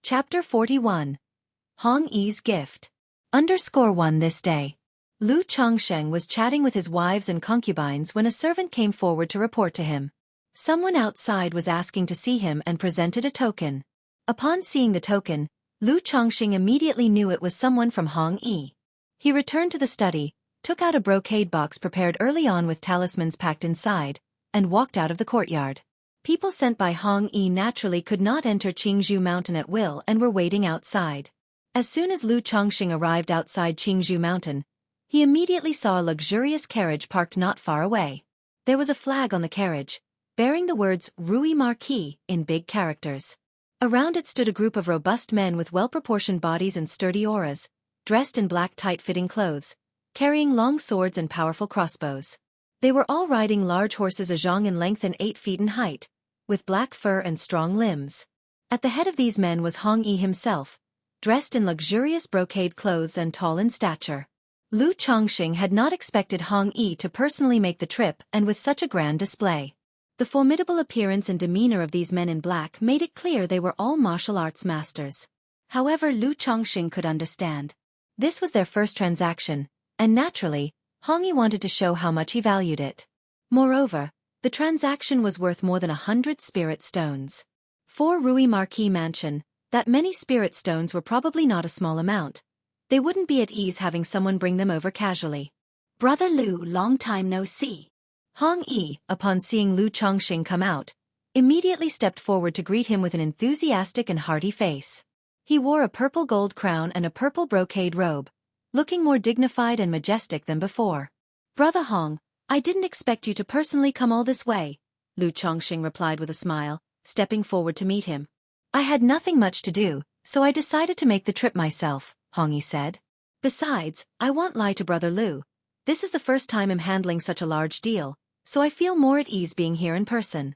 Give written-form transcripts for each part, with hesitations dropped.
Chapter 41. Hong Yi's Gift. _1 This day. Lu Chongsheng was chatting with his wives and concubines when a servant came forward to report to him. Someone outside was asking to see him and presented a token. Upon seeing the token, Lu Chongsheng immediately knew it was someone from Hong Yi. He returned to the study, took out a brocade box prepared early on with talismans packed inside, and walked out of the courtyard. People sent by Hong Yi naturally could not enter Qingzhou Mountain at will and were waiting outside. As soon as Lu Chongsheng arrived outside Qingzhou Mountain, he immediately saw a luxurious carriage parked not far away. There was a flag on the carriage, bearing the words Rui Marquis in big characters. Around it stood a group of robust men with well-proportioned bodies and sturdy auras, dressed in black tight-fitting clothes, carrying long swords and powerful crossbows. They were all riding large horses zhang in length and 8 feet in height, with black fur and strong limbs. At the head of these men was Hong Yi himself, dressed in luxurious brocade clothes and tall in stature. Lu Chongsheng had not expected Hong Yi to personally make the trip and with such a grand display. The formidable appearance and demeanor of these men in black made it clear they were all martial arts masters. However, Lu Chongsheng could understand. This was their first transaction, and naturally, Hong Yi wanted to show how much he valued it. Moreover, the transaction was worth more than 100 spirit stones. For Rui Marquis Mansion, that many spirit stones were probably not a small amount. They wouldn't be at ease having someone bring them over casually. "Brother Lu, long time no see." Hong Yi, upon seeing Lu Chongsheng come out, immediately stepped forward to greet him with an enthusiastic and hearty face. He wore a purple gold crown and a purple brocade robe, looking more dignified and majestic than before. "Brother Hong, I didn't expect you to personally come all this way," Lu Chongsheng replied with a smile, stepping forward to meet him. "I had nothing much to do, so I decided to make the trip myself," Hong Yi said. "Besides, I won't lie to Brother Lu. This is the first time I'm handling such a large deal, so I feel more at ease being here in person.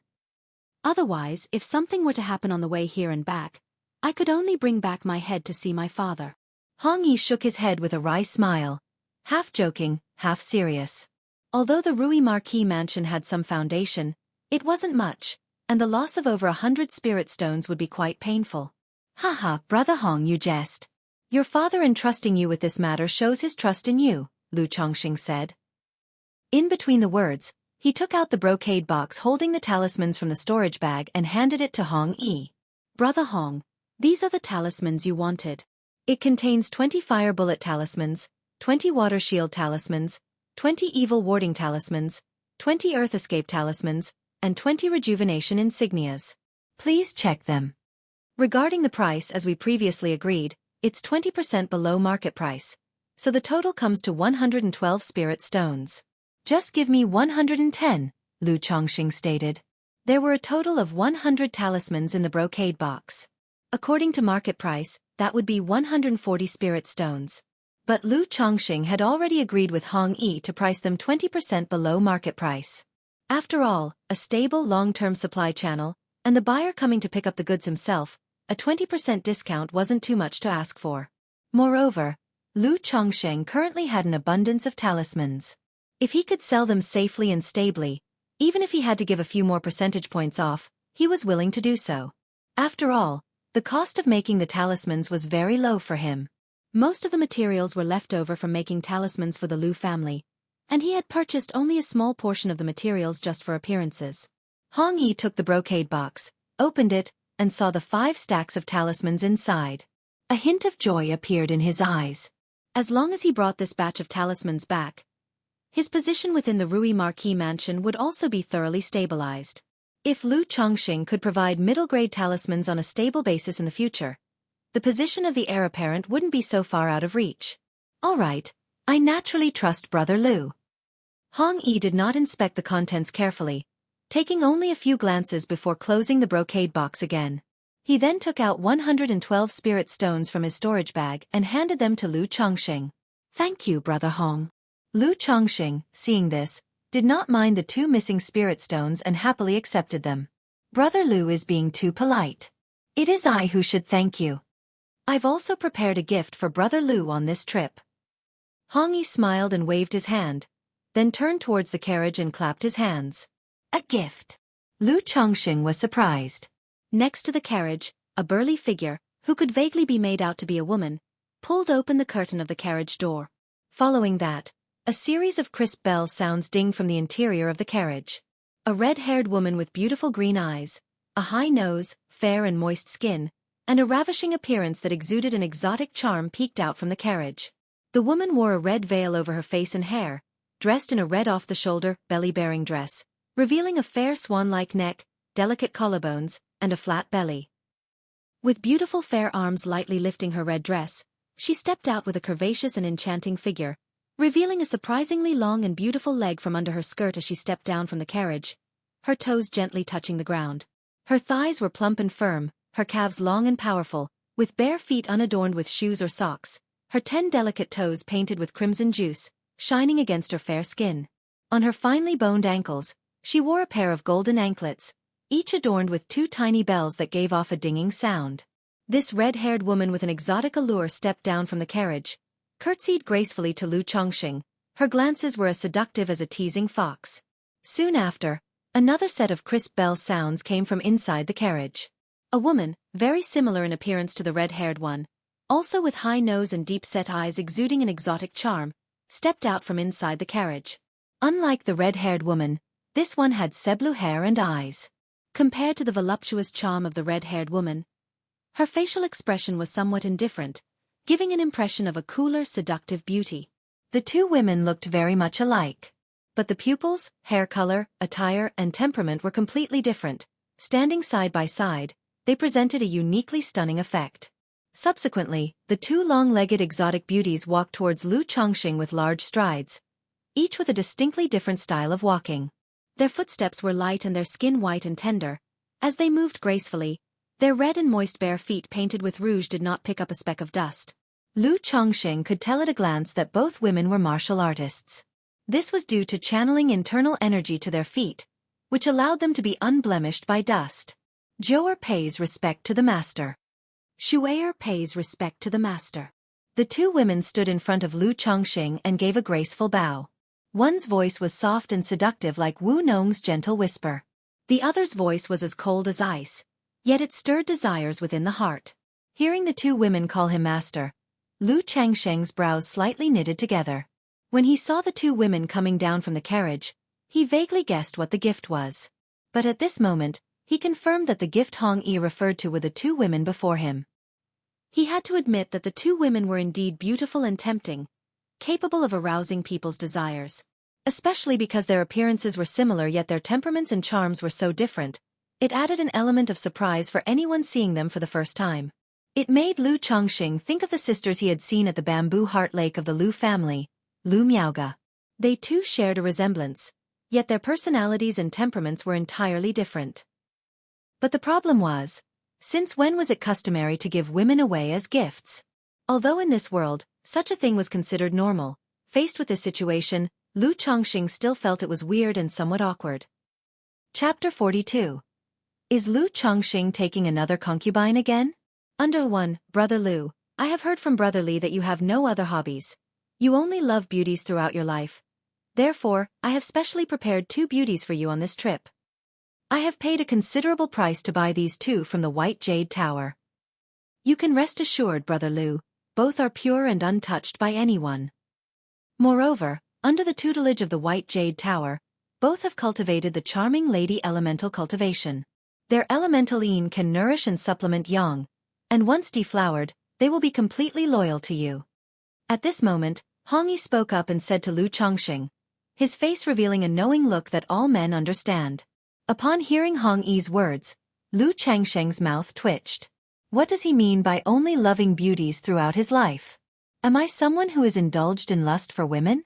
Otherwise, if something were to happen on the way here and back, I could only bring back my head to see my father." Hong Yi shook his head with a wry smile, half joking, half serious. Although the Rui Marquis Mansion had some foundation, it wasn't much, and the loss of over 100 spirit stones would be quite painful. "Haha, Brother Hong, you jest. Your father entrusting you with this matter shows his trust in you," Lu Chongsheng said. In between the words, he took out the brocade box holding the talismans from the storage bag and handed it to Hong Yi. "Brother Hong, these are the talismans you wanted. It contains 20 fire bullet talismans, 20 water shield talismans, 20 evil warding talismans, 20 earth escape talismans, and 20 rejuvenation insignias. Please check them. Regarding the price, as we previously agreed, it's 20% below market price, so the total comes to 112 spirit stones. Just give me 110, Lu Chongsheng stated. There were a total of 100 talismans in the brocade box. According to market price, that would be 140 spirit stones. But Lu Chongsheng had already agreed with Hong Yi to price them 20% below market price. After all, a stable long-term supply channel, and the buyer coming to pick up the goods himself, a 20% discount wasn't too much to ask for. Moreover, Lu Chongsheng currently had an abundance of talismans. If he could sell them safely and stably, even if he had to give a few more percentage points off, he was willing to do so. After all, the cost of making the talismans was very low for him. Most of the materials were left over from making talismans for the Lu family, and he had purchased only a small portion of the materials just for appearances. Hong Yi took the brocade box, opened it, and saw the 5 stacks of talismans inside. A hint of joy appeared in his eyes. As long as he brought this batch of talismans back, his position within the Rui Marquis Mansion would also be thoroughly stabilized. If Lu Chongsheng could provide middle-grade talismans on a stable basis in the future, the position of the heir apparent wouldn't be so far out of reach. "All right, I naturally trust Brother Lu." Hong Yi did not inspect the contents carefully, taking only a few glances before closing the brocade box again. He then took out 112 spirit stones from his storage bag and handed them to Lu Chongsheng. "Thank you, Brother Hong." Lu Chongsheng, seeing this, did not mind the 2 missing spirit stones and happily accepted them. "Brother Lu is being too polite. It is I who should thank you. I've also prepared a gift for Brother Lu on this trip." Hong Yi smiled and waved his hand, then turned towards the carriage and clapped his hands. "A gift?" Lu Chongsheng was surprised. Next to the carriage, a burly figure, who could vaguely be made out to be a woman, pulled open the curtain of the carriage door. Following that, a series of crisp bell sounds dinged from the interior of the carriage. A red-haired woman with beautiful green eyes, a high nose, fair and moist skin, and a ravishing appearance that exuded an exotic charm peeked out from the carriage. The woman wore a red veil over her face and hair, dressed in a red off-the-shoulder, belly-bearing dress, revealing a fair swan-like neck, delicate collarbones, and a flat belly. With beautiful fair arms lightly lifting her red dress, she stepped out with a curvaceous and enchanting figure, revealing a surprisingly long and beautiful leg from under her skirt as she stepped down from the carriage, her toes gently touching the ground. Her thighs were plump and firm, her calves long and powerful, with bare feet unadorned with shoes or socks, her 10 delicate toes painted with crimson juice, shining against her fair skin. On her finely boned ankles, she wore a pair of golden anklets, each adorned with 2 tiny bells that gave off a dinging sound. This red-haired woman with an exotic allure stepped down from the carriage, curtsied gracefully to Lu Chongqing. Her glances were as seductive as a teasing fox. Soon after, another set of crisp bell sounds came from inside the carriage. A woman, very similar in appearance to the red-haired one, also with high nose and deep-set eyes exuding an exotic charm, stepped out from inside the carriage. Unlike the red-haired woman, this one had blue hair and eyes. Compared to the voluptuous charm of the red-haired woman, her facial expression was somewhat indifferent, giving an impression of a cooler, seductive beauty. The two women looked very much alike. But the pupils, hair color, attire, and temperament were completely different. Standing side by side, they presented a uniquely stunning effect. Subsequently, the two long-legged exotic beauties walked towards Lu Chongqing with large strides, each with a distinctly different style of walking. Their footsteps were light and their skin white and tender. As they moved gracefully, their red and moist bare feet painted with rouge did not pick up a speck of dust. Lu Chongqing could tell at a glance that both women were martial artists. This was due to channeling internal energy to their feet, which allowed them to be unblemished by dust. Zhou'er pays respect to the master. Shu'er pays respect to the master. The two women stood in front of Lu Chongqing and gave a graceful bow. One's voice was soft and seductive like Wu Nong's gentle whisper. The other's voice was as cold as ice, yet it stirred desires within the heart. Hearing the two women call him master, Lu Chongqing's brows slightly knitted together. When he saw the two women coming down from the carriage, he vaguely guessed what the gift was. But at this moment, he confirmed that the gift Hong Yi referred to were the two women before him. He had to admit that the two women were indeed beautiful and tempting, capable of arousing people's desires. Especially because their appearances were similar yet their temperaments and charms were so different, it added an element of surprise for anyone seeing them for the first time. It made Lu Chongqing think of the sisters he had seen at the bamboo heart lake of the Lu family, Lu Miaoga. They too shared a resemblance, yet their personalities and temperaments were entirely different. But the problem was, since when was it customary to give women away as gifts? Although in this world, such a thing was considered normal, faced with this situation, Lu Chongqing still felt it was weird and somewhat awkward. Chapter 42. Is Lu Chongqing taking another concubine again? Under 1, Brother Lu, I have heard from Brother Li that you have no other hobbies. You only love beauties throughout your life. Therefore, I have specially prepared 2 beauties for you on this trip. I have paid a considerable price to buy these 2 from the White Jade Tower. You can rest assured, Brother Lu, both are pure and untouched by anyone. Moreover, under the tutelage of the White Jade Tower, both have cultivated the charming Lady Elemental cultivation. Their elemental yin can nourish and supplement yang, and once deflowered, they will be completely loyal to you. At this moment, Hong Yi spoke up and said to Lu Chongqing, his face revealing a knowing look that all men understand. Upon hearing Hong Yi's words, Lu Chongqing's mouth twitched. What does he mean by only loving beauties throughout his life? Am I someone who is indulged in lust for women?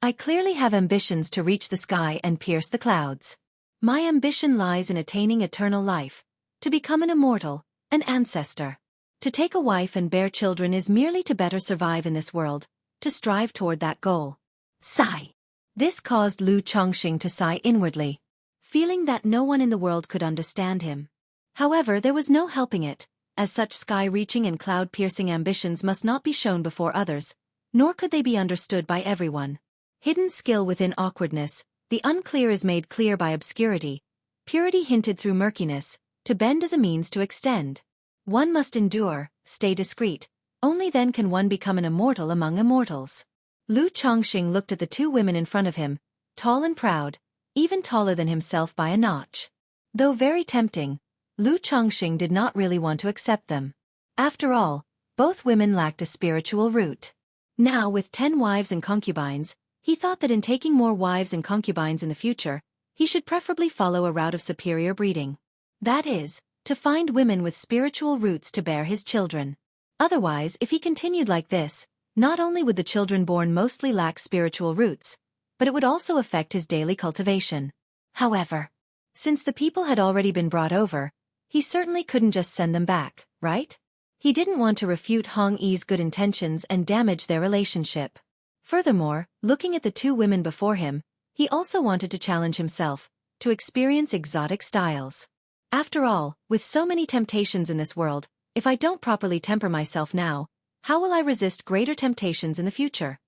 I clearly have ambitions to reach the sky and pierce the clouds. My ambition lies in attaining eternal life, to become an immortal, an ancestor. To take a wife and bear children is merely to better survive in this world, to strive toward that goal. Sigh. This caused Lu Chongqing to sigh inwardly, feeling that no one in the world could understand him. However, there was no helping it, as such sky-reaching and cloud-piercing ambitions must not be shown before others, nor could they be understood by everyone. Hidden skill within awkwardness, the unclear is made clear by obscurity, purity hinted through murkiness, to bend as a means to extend. One must endure, stay discreet. Only then can one become an immortal among immortals. Lu Chongqing looked at the two women in front of him, tall and proud, even taller than himself by a notch. Though very tempting, Lu Chongqing did not really want to accept them. After all, both women lacked a spiritual root. Now with 10 wives and concubines, he thought that in taking more wives and concubines in the future, he should preferably follow a route of superior breeding. That is, to find women with spiritual roots to bear his children. Otherwise, if he continued like this, not only would the children born mostly lack spiritual roots, but it would also affect his daily cultivation. However, since the people had already been brought over, he certainly couldn't just send them back, right? He didn't want to refute Hong Yi's good intentions and damage their relationship. Furthermore, looking at the two women before him, he also wanted to challenge himself, to experience exotic styles. After all, with so many temptations in this world, if I don't properly temper myself now, how will I resist greater temptations in the future?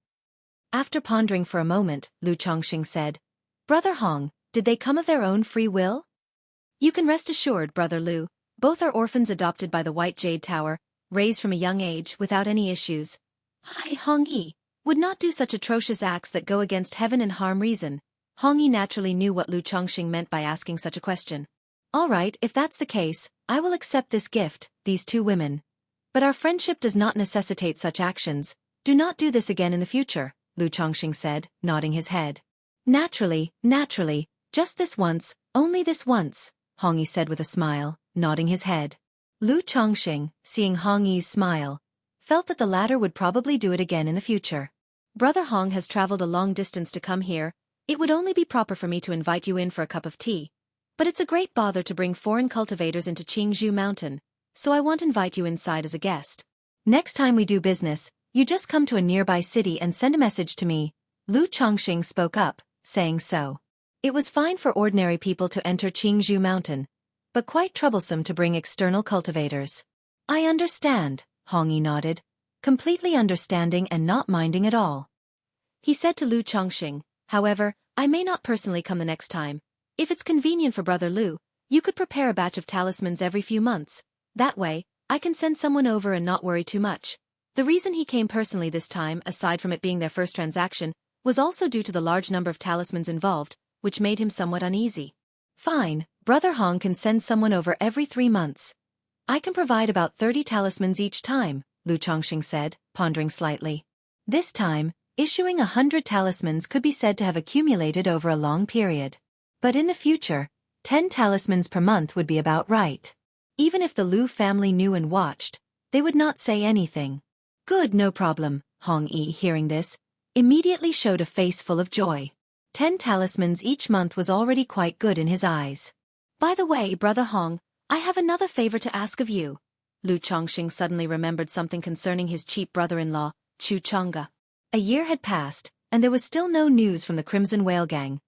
After pondering for a moment, Lu Chongqing said, Brother Hong, did they come of their own free will? You can rest assured, Brother Lu, both are orphans adopted by the White Jade Tower, raised from a young age without any issues. I, Hong Yi, would not do such atrocious acts that go against heaven and harm reason. Hong Yi naturally knew what Lu Chongqing meant by asking such a question. All right, if that's the case, I will accept this gift, these two women. But our friendship does not necessitate such actions. Do not do this again in the future, Lu Chongqing said, nodding his head. Naturally, just this once, only this once, Hong Yi said with a smile, nodding his head. Lu Chongqing, seeing Hong Yi's smile, felt that the latter would probably do it again in the future. Brother Hong has traveled a long distance to come here. It would only be proper for me to invite you in for a cup of tea. But it's a great bother to bring foreign cultivators into Qingzhou Mountain, so I won't invite you inside as a guest. Next time we do business, you just come to a nearby city and send a message to me. Lu Chongqing spoke up, saying so. It was fine for ordinary people to enter Qingzhou Mountain, but quite troublesome to bring external cultivators. I understand, Hong Yi nodded, completely understanding and not minding at all. He said to Lu Chongqing, however, I may not personally come the next time. If it's convenient for Brother Lu, you could prepare a batch of talismans every few months. That way, I can send someone over and not worry too much. The reason he came personally this time, aside from it being their first transaction, was also due to the large number of talismans involved, which made him somewhat uneasy. Fine, Brother Hong can send someone over every 3 months. I can provide about 30 talismans each time, Lu Chongqing said, pondering slightly. This time, issuing 100 talismans could be said to have accumulated over a long period. But in the future, 10 talismans per month would be about right. Even if the Lu family knew and watched, they would not say anything. Good, no problem, Hong Yi, hearing this, immediately showed a face full of joy. 10 talismans each month was already quite good in his eyes. By the way, Brother Hong, I have another favor to ask of you. Lu Chongqing suddenly remembered something concerning his cheap brother-in-law, Chu Chang'e. A year had passed, and there was still no news from the Crimson Whale Gang,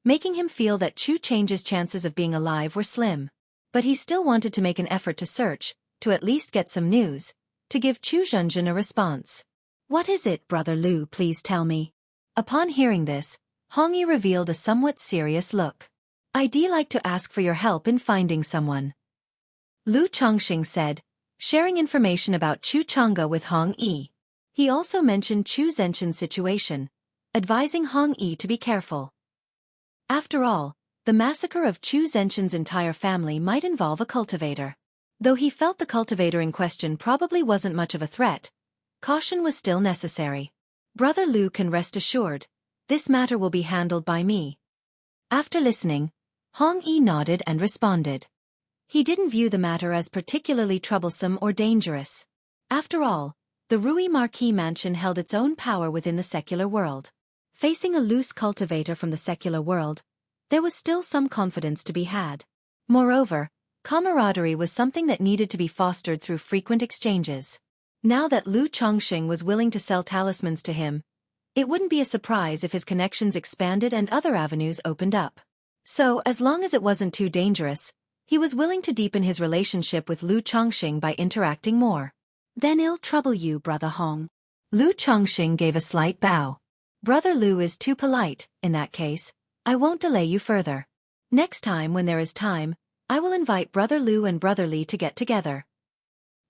making him feel that Chu Chang'e's chances of being alive were slim. But he still wanted to make an effort to search, to at least get some news, to give Chu Zhenzhen a response. What is it, Brother Lu, please tell me? Upon hearing this, Hong Yi revealed a somewhat serious look. I'd like to ask for your help in finding someone. Lu Chongqing said, sharing information about Chu Chang'e with Hong Yi. He also mentioned Chu Zhenzhen's situation, advising Hong Yi to be careful. After all, the massacre of Chu Zhenzhen's entire family might involve a cultivator. Though he felt the cultivator in question probably wasn't much of a threat, caution was still necessary. Brother Lu can rest assured, this matter will be handled by me. After listening, Hong Yi nodded and responded. He didn't view the matter as particularly troublesome or dangerous. After all, the Rui Marquis mansion held its own power within the secular world. Facing a loose cultivator from the secular world, there was still some confidence to be had. Moreover, camaraderie was something that needed to be fostered through frequent exchanges. Now that Lu Chongqing was willing to sell talismans to him, it wouldn't be a surprise if his connections expanded and other avenues opened up. So, as long as it wasn't too dangerous, he was willing to deepen his relationship with Lu Chongqing by interacting more. Then I'll trouble you, Brother Hong. Lu Chongqing gave a slight bow. Brother Lu is too polite. In that case, I won't delay you further. Next time when there is time, I will invite Brother Lu and Brother Li to get together.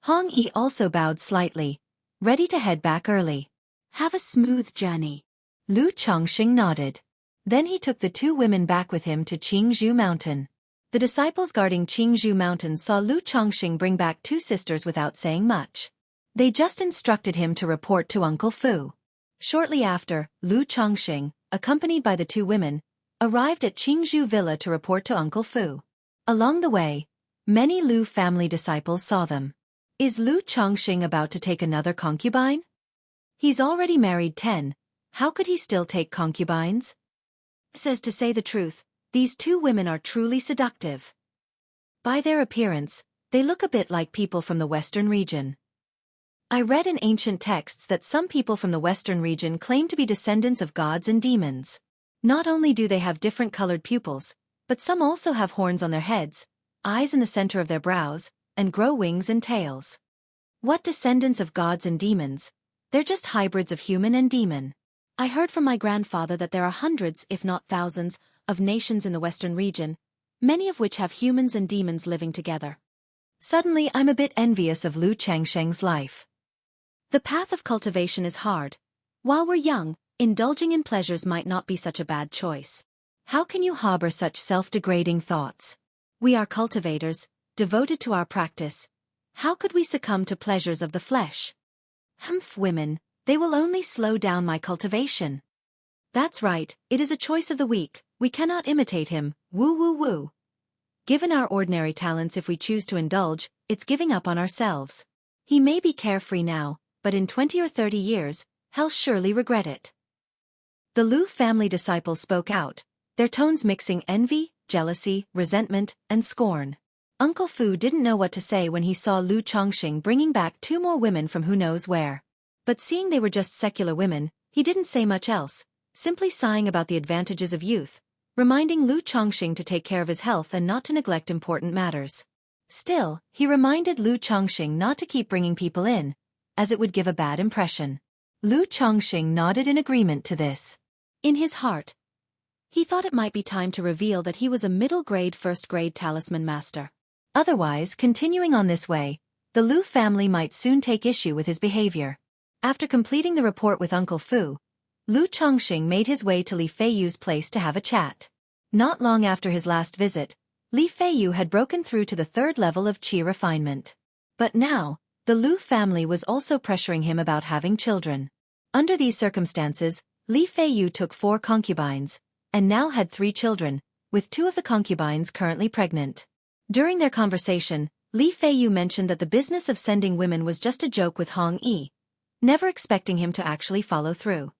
Hong Yi also bowed slightly, ready to head back early. Have a smooth journey. Lu Chongqing nodded. Then he took the two women back with him to Qingzhou Mountain. The disciples guarding Qingzhou Mountain saw Lu Chongqing bring back two sisters without saying much. They just instructed him to report to Uncle Fu. Shortly after, Lu Chongqing, accompanied by the two women, arrived at Qingzhou Villa to report to Uncle Fu. Along the way, many Lu family disciples saw them. Is Lu Chongqing about to take another concubine? He's already married 10. How could he still take concubines? Says to say the truth, these two women are truly seductive. By their appearance, they look a bit like people from the Western region. I read in ancient texts that some people from the Western region claim to be descendants of gods and demons. Not only do they have different colored pupils, but some also have horns on their heads, eyes in the center of their brows, and grow wings and tails. What descendants of gods and demons? They're just hybrids of human and demon. I heard from my grandfather that there are hundreds, if not thousands, of nations in the Western region, many of which have humans and demons living together. Suddenly I'm a bit envious of Lu Changsheng's life. The path of cultivation is hard. While we're young, indulging in pleasures might not be such a bad choice. How can you harbor such self-degrading thoughts? We are cultivators, devoted to our practice. How could we succumb to pleasures of the flesh? Women, they will only slow down my cultivation. That's right, it is a choice of the week, we cannot imitate him, woo woo woo. Given our ordinary talents, if we choose to indulge, it's giving up on ourselves. He may be carefree now, but in 20 or 30 years, he'll surely regret it. The Lu family disciples spoke out, their tones mixing envy, jealousy, resentment, and scorn. Uncle Fu didn't know what to say when he saw Lu Chongqing bringing back two more women from who knows where. But seeing they were just secular women, he didn't say much else, simply sighing about the advantages of youth, reminding Lu Chongqing to take care of his health and not to neglect important matters. Still, he reminded Lu Chongqing not to keep bringing people in, as it would give a bad impression. Lu Chongqing nodded in agreement to this. In his heart, he thought it might be time to reveal that he was a middle-grade first-grade talisman master. Otherwise, continuing on this way, the Lu family might soon take issue with his behavior. After completing the report with Uncle Fu, Lu Chongqing made his way to Li Feiyu's place to have a chat. Not long after his last visit, Li Feiyu had broken through to the third level of qi refinement. But now, the Lu family was also pressuring him about having children. Under these circumstances, Li Feiyu took 4 concubines, and now had 3 children, with 2 of the concubines currently pregnant. During their conversation, Li Feiyu mentioned that the business of sending women was just a joke with Hong Yi, never expecting him to actually follow through.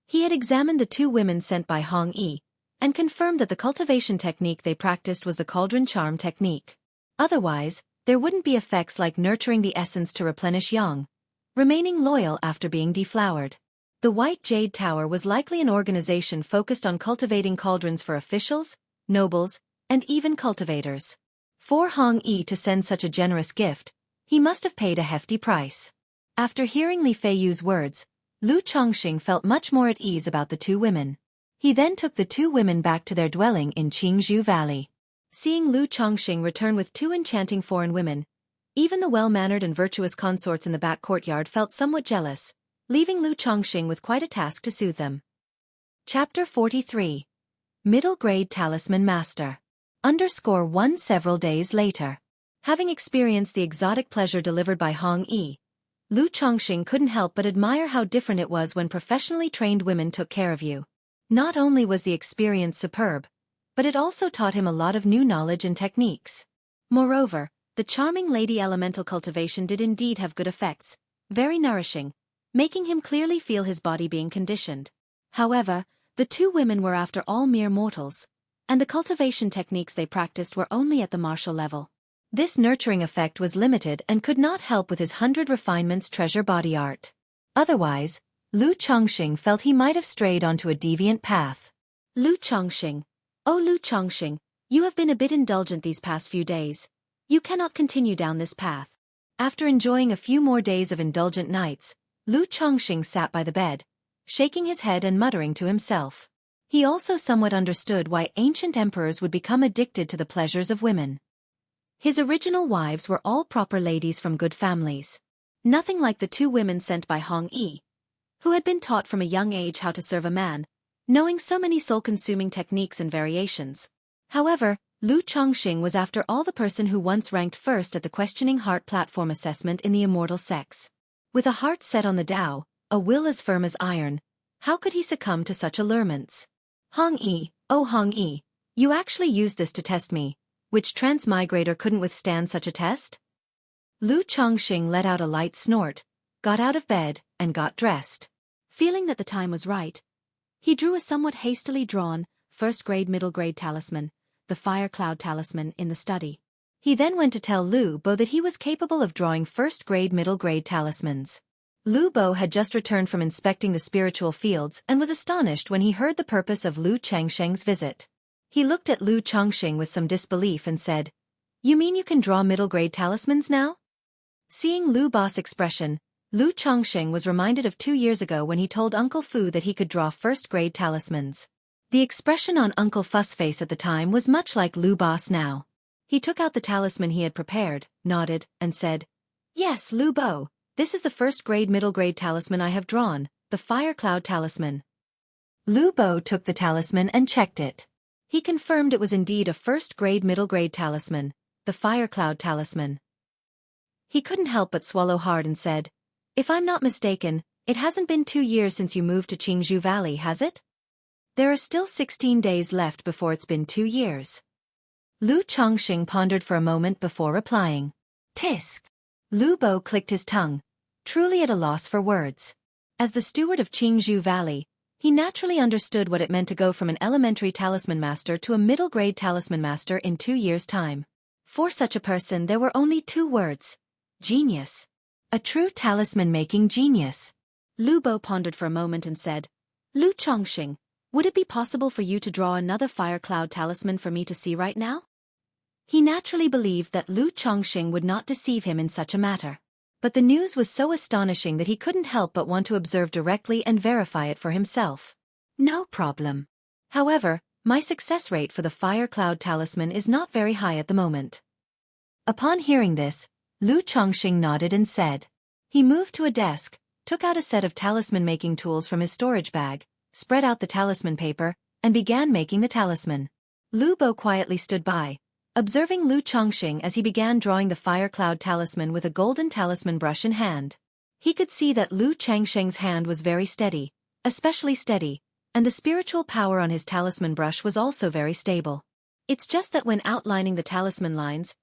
He had examined the 2 women sent by Hong Yi, and confirmed that the cultivation technique they practiced was the cauldron charm technique. Otherwise, there wouldn't be effects like nurturing the essence to replenish yang, remaining loyal after being deflowered. The White Jade Tower was likely an organization focused on cultivating cauldrons for officials, nobles, and even cultivators. For Hong Yi to send such a generous gift, he must have paid a hefty price. After hearing Li Feiyu's words, Lu Chongqing felt much more at ease about the 2 women. He then took the 2 women back to their dwelling in Qingzhou Valley. Seeing Lu Chongqing return with 2 enchanting foreign women, even the well-mannered and virtuous consorts in the back courtyard felt somewhat jealous, leaving Lu Chongqing with quite a task to soothe them. Chapter 43. Middle Grade Talisman Master. _1 Several days later. Having experienced the exotic pleasure delivered by Hong Yi, Lu Chongqing couldn't help but admire how different it was when professionally trained women took care of you. Not only was the experience superb, but it also taught him a lot of new knowledge and techniques. Moreover, the charming lady elemental cultivation did indeed have good effects, very nourishing, making him clearly feel his body being conditioned. However, the 2 women were after all mere mortals, and the cultivation techniques they practiced were only at the martial level. This nurturing effect was limited and could not help with his 100 refinements treasure body art. Otherwise, Lu Chongqing felt he might have strayed onto a deviant path. Lu Chongqing. Oh Lu Chongqing, you have been a bit indulgent these past few days. You cannot continue down this path. After enjoying a few more days of indulgent nights, Lu Chongqing sat by the bed, shaking his head and muttering to himself. He also somewhat understood why ancient emperors would become addicted to the pleasures of women. His original wives were all proper ladies from good families. Nothing like the two women sent by Hong Yi, who had been taught from a young age how to serve a man, knowing so many soul-consuming techniques and variations. However, Lu Chongqing was after all the person who once ranked first at the questioning heart platform assessment in the immortal sex. With a heart set on the Tao, a will as firm as iron, how could he succumb to such allurements? Hong Yi, oh Hong Yi, you actually used this to test me. Which transmigrator couldn't withstand such a test? Lu Chongqing let out a light snort, got out of bed, and got dressed. Feeling that the time was right, he drew a somewhat hastily drawn, first-grade middle-grade talisman, the Fire Cloud Talisman, in the study. He then went to tell Lu Bo that he was capable of drawing first-grade middle-grade talismans. Lu Bo had just returned from inspecting the spiritual fields and was astonished when he heard the purpose of Lu Changsheng's visit. He looked at Lu Chongqing with some disbelief and said, "You mean you can draw middle-grade talismans now?" Seeing Lu Bo's expression, Lu Chongqing was reminded of 2 years ago when he told Uncle Fu that he could draw first-grade talismans. The expression on Uncle Fu's face at the time was much like Lu Bo's now. He took out the talisman he had prepared, nodded, and said, "Yes, Lu Bo, this is the first-grade middle-grade talisman I have drawn, the Fire Cloud Talisman." Lu Bo took the talisman and checked it. He confirmed it was indeed a first-grade middle-grade talisman, the Fire Cloud Talisman. He couldn't help but swallow hard and said, "If I'm not mistaken, it hasn't been 2 years since you moved to Qingzhou Valley, has it? There are still 16 days left before it's been 2 years. Lu Chongqing pondered for a moment before replying. "Tisk." Lu Bo clicked his tongue, truly at a loss for words. As the steward of Qingzhou Valley, he naturally understood what it meant to go from an elementary talisman master to a middle-grade talisman master in 2 years' time. For such a person there were only 2 words: genius. A true talisman-making genius. Lu Bo pondered for a moment and said, "Lu Chongqing, would it be possible for you to draw another Fire Cloud Talisman for me to see right now?" He naturally believed that Lu Chongqing would not deceive him in such a matter. But the news was so astonishing that he couldn't help but want to observe directly and verify it for himself. "No problem. However, my success rate for the Fire Cloud Talisman is not very high at the moment." Upon hearing this, Lu Chongqing nodded and said. He moved to a desk, took out a set of talisman-making tools from his storage bag, spread out the talisman paper, and began making the talisman. Lu Bo quietly stood by, observing Lu Chongqing as he began drawing the Fire Cloud Talisman with a golden talisman brush in hand. He could see that Lu Chongqing's hand was very steady, especially steady, and the spiritual power on his talisman brush was also very stable. It's just that when outlining the talisman lines,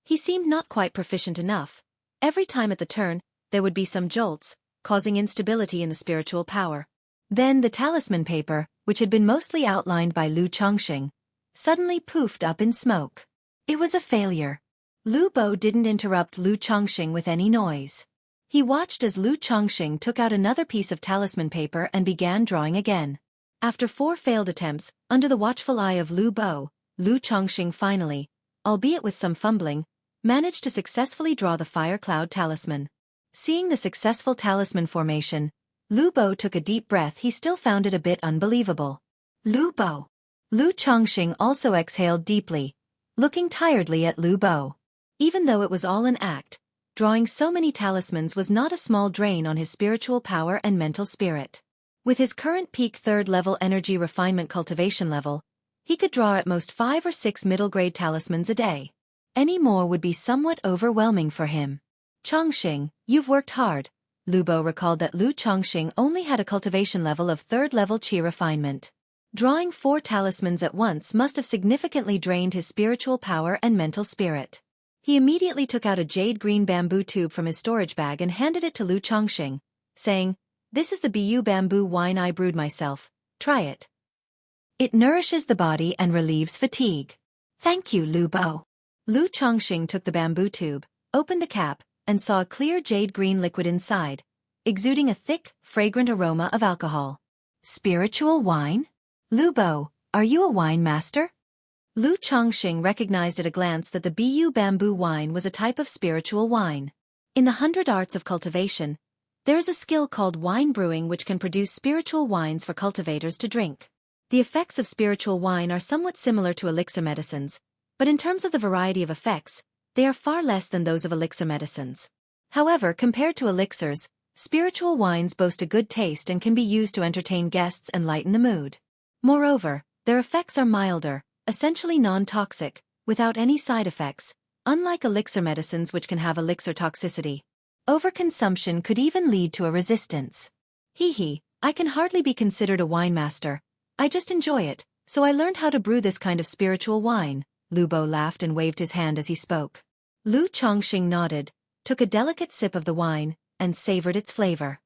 he seemed not quite proficient enough. Every time at the turn, there would be some jolts, causing instability in the spiritual power. Then the talisman paper, which had been mostly outlined by Lu Chongqing, suddenly poofed up in smoke. It was a failure. Lu Bo didn't interrupt Lu Chongqing with any noise. He watched as Lu Chongqing took out another piece of talisman paper and began drawing again. After 4 failed attempts, under the watchful eye of Lu Bo, Lu Chongqing finally, albeit with some fumbling, managed to successfully draw the Fire Cloud Talisman. Seeing the successful talisman formation, Lu Bo took a deep breath. He still found it a bit unbelievable. Lu Bo. Lu Chongqing also exhaled deeply, looking tiredly at Lu Bo. Even though it was all an act, drawing so many talismans was not a small drain on his spiritual power and mental spirit. With his current peak 3rd level energy refinement cultivation level, he could draw at most 5 or 6 middle-grade talismans a day. Any more would be somewhat overwhelming for him. "Chongqing, you've worked hard." Lu Bo recalled that Lu Chongqing only had a cultivation level of 3rd level qi refinement. Drawing 4 talismans at once must have significantly drained his spiritual power and mental spirit. He immediately took out a jade green bamboo tube from his storage bag and handed it to Lu Chongqing, saying, "This is the Bu bamboo wine I brewed myself. Try it. It nourishes the body and relieves fatigue." "Thank you, Lu Bo." Lu Chongqing took the bamboo tube, opened the cap, and saw a clear jade green liquid inside, exuding a thick, fragrant aroma of alcohol. "Spiritual wine? Lu Bo, are you a wine master?" Lu Chongqing recognized at a glance that the Bu bamboo wine was a type of spiritual wine. In the 100 arts of cultivation, there is a skill called wine brewing which can produce spiritual wines for cultivators to drink. The effects of spiritual wine are somewhat similar to elixir medicines, but in terms of the variety of effects, they are far less than those of elixir medicines. However, compared to elixirs, spiritual wines boast a good taste and can be used to entertain guests and lighten the mood. Moreover, their effects are milder, essentially non-toxic, without any side effects, unlike elixir medicines which can have elixir toxicity. Overconsumption could even lead to a resistance. I can hardly be considered a wine master. I just enjoy it, so I learned how to brew this kind of spiritual wine. Lu Bo laughed and waved his hand as he spoke. Lu Chongqing nodded, took a delicate sip of the wine, and savored its flavor.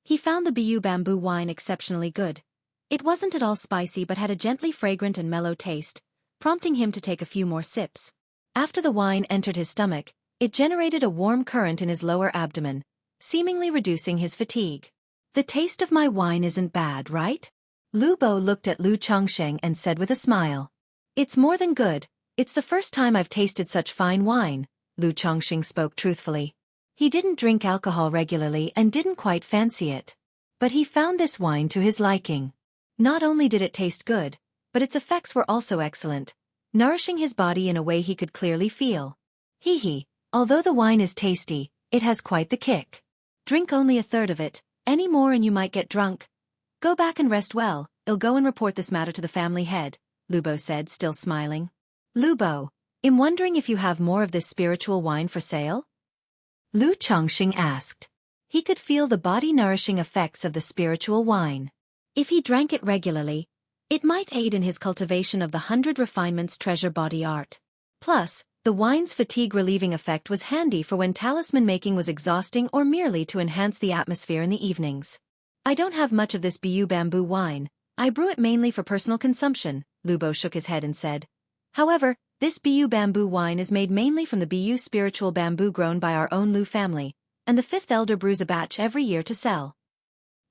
He found the Biu bamboo wine exceptionally good. It wasn't at all spicy but had a gently fragrant and mellow taste, prompting him to take a few more sips. After the wine entered his stomach, it generated a warm current in his lower abdomen, seemingly reducing his fatigue. The taste of my wine isn't bad, right? Lu Bo looked at Lu Chongqing and said with a smile. It's more than good. It's the first time I've tasted such fine wine, Lu Chongqing spoke truthfully. He didn't drink alcohol regularly and didn't quite fancy it. But he found this wine to his liking. Not only did it taste good, but its effects were also excellent, nourishing his body in a way he could clearly feel. Although the wine is tasty, it has quite the kick. Drink only a third of it, any more and you might get drunk. Go back and rest well, I'll go and report this matter to the family head, Lu Bo said, still smiling. Lu Bo, I'm wondering if you have more of this spiritual wine for sale? Lu Chongqing asked. He could feel the body-nourishing effects of the spiritual wine. If he drank it regularly, it might aid in his cultivation of the 100 refinements treasure body art. Plus, the wine's fatigue-relieving effect was handy for when talisman making was exhausting or merely to enhance the atmosphere in the evenings. I don't have much of this Biu bamboo wine. I brew it mainly for personal consumption, Lu Bo shook his head and said. However, this Biu bamboo wine is made mainly from the Biu spiritual bamboo grown by our own Lu family, and the fifth elder brews a batch every year to sell.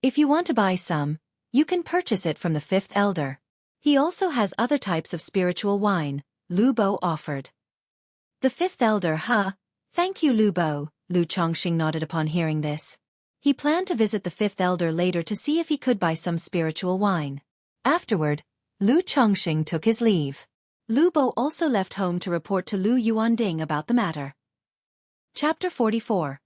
If you want to buy some, you can purchase it from the fifth elder. He also has other types of spiritual wine, Lu Bo offered. The fifth elder, huh? Thank you, Lu Bo, Lu Chongqing nodded upon hearing this. He planned to visit the fifth elder later to see if he could buy some spiritual wine. Afterward, Lu Chongqing took his leave. Lu Bo also left home to report to Lu Yuanding about the matter. Chapter 44.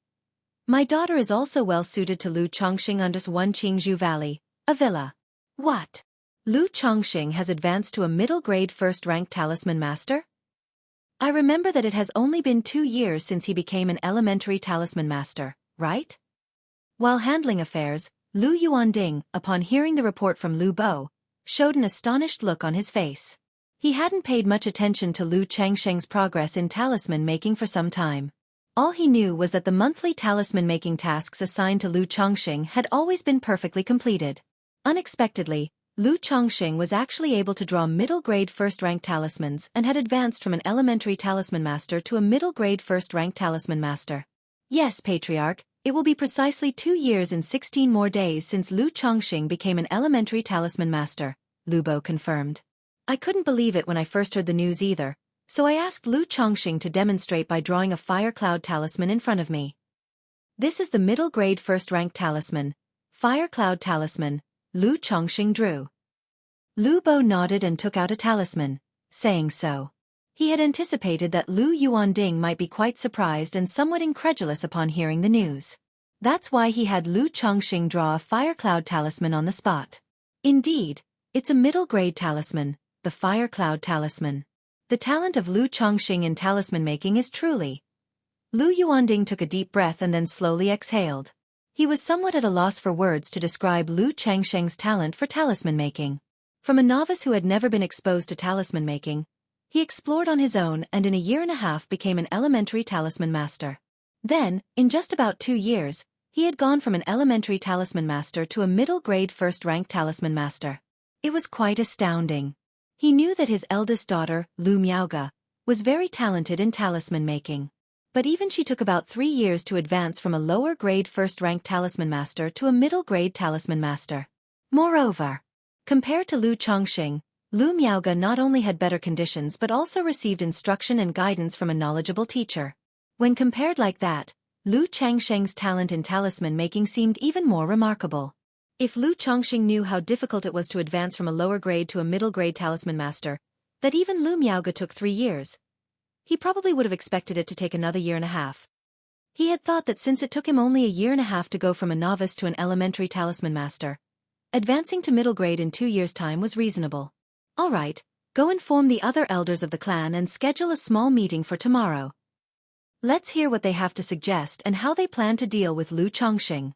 My daughter is also well suited to Lu Chongqing under One Qingzhou Valley, a villa. What? Lu Chongqing has advanced to a middle-grade first-rank talisman master? I remember that it has only been 2 years since he became an elementary talisman master, right? While handling affairs, Lu Yuanding, upon hearing the report from Lu Bo, showed an astonished look on his face. He hadn't paid much attention to Lu Changsheng's progress in talisman making for some time. All he knew was that the monthly talisman making tasks assigned to Lu Chongqing had always been perfectly completed. Unexpectedly, Lu Chongqing was actually able to draw middle-grade first-rank talismans and had advanced from an elementary talisman master to a middle-grade first-rank talisman master. Yes, Patriarch, it will be precisely 2 years and 16 more days since Lu Chongqing became an elementary talisman master, Lu Bo confirmed. I couldn't believe it when I first heard the news either, so I asked Lu Chongqing to demonstrate by drawing a fire cloud talisman in front of me. This is the middle-grade first-rank talisman, Fire Cloud Talisman, Lu Chongqing drew. Lu Bo nodded and took out a talisman, saying so. He had anticipated that Lu Yuanding might be quite surprised and somewhat incredulous upon hearing the news. That's why he had Lu Chongqing draw a Fire Cloud Talisman on the spot. Indeed, it's a middle-grade talisman, the Fire Cloud Talisman. The talent of Lu Chongqing in talisman making is truly. Lu Yuanding took a deep breath and then slowly exhaled. He was somewhat at a loss for words to describe Lu Changsheng's talent for talisman making. From a novice who had never been exposed to talisman making, he explored on his own and in a year and a half became an elementary talisman master. Then, in just about 2 years, he had gone from an elementary talisman master to a middle-grade first-rank talisman master. It was quite astounding. He knew that his eldest daughter, Lu Miaoge, was very talented in talisman making. But even she took about 3 years to advance from a lower-grade first-rank talisman master to a middle-grade talisman master. Moreover, compared to Lu Chongqing, Lu Miaoge not only had better conditions but also received instruction and guidance from a knowledgeable teacher. When compared like that, Lu Changsheng's talent in talisman making seemed even more remarkable. If Lu Chongqing knew how difficult it was to advance from a lower grade to a middle grade talisman master, that even Lu Miaoge took 3 years, he probably would have expected it to take another year and a half. He had thought that since it took him only a year and a half to go from a novice to an elementary talisman master, advancing to middle grade in 2 years' time was reasonable. All right, go inform the other elders of the clan and schedule a small meeting for tomorrow. Let's hear what they have to suggest and how they plan to deal with Lu Chongqing.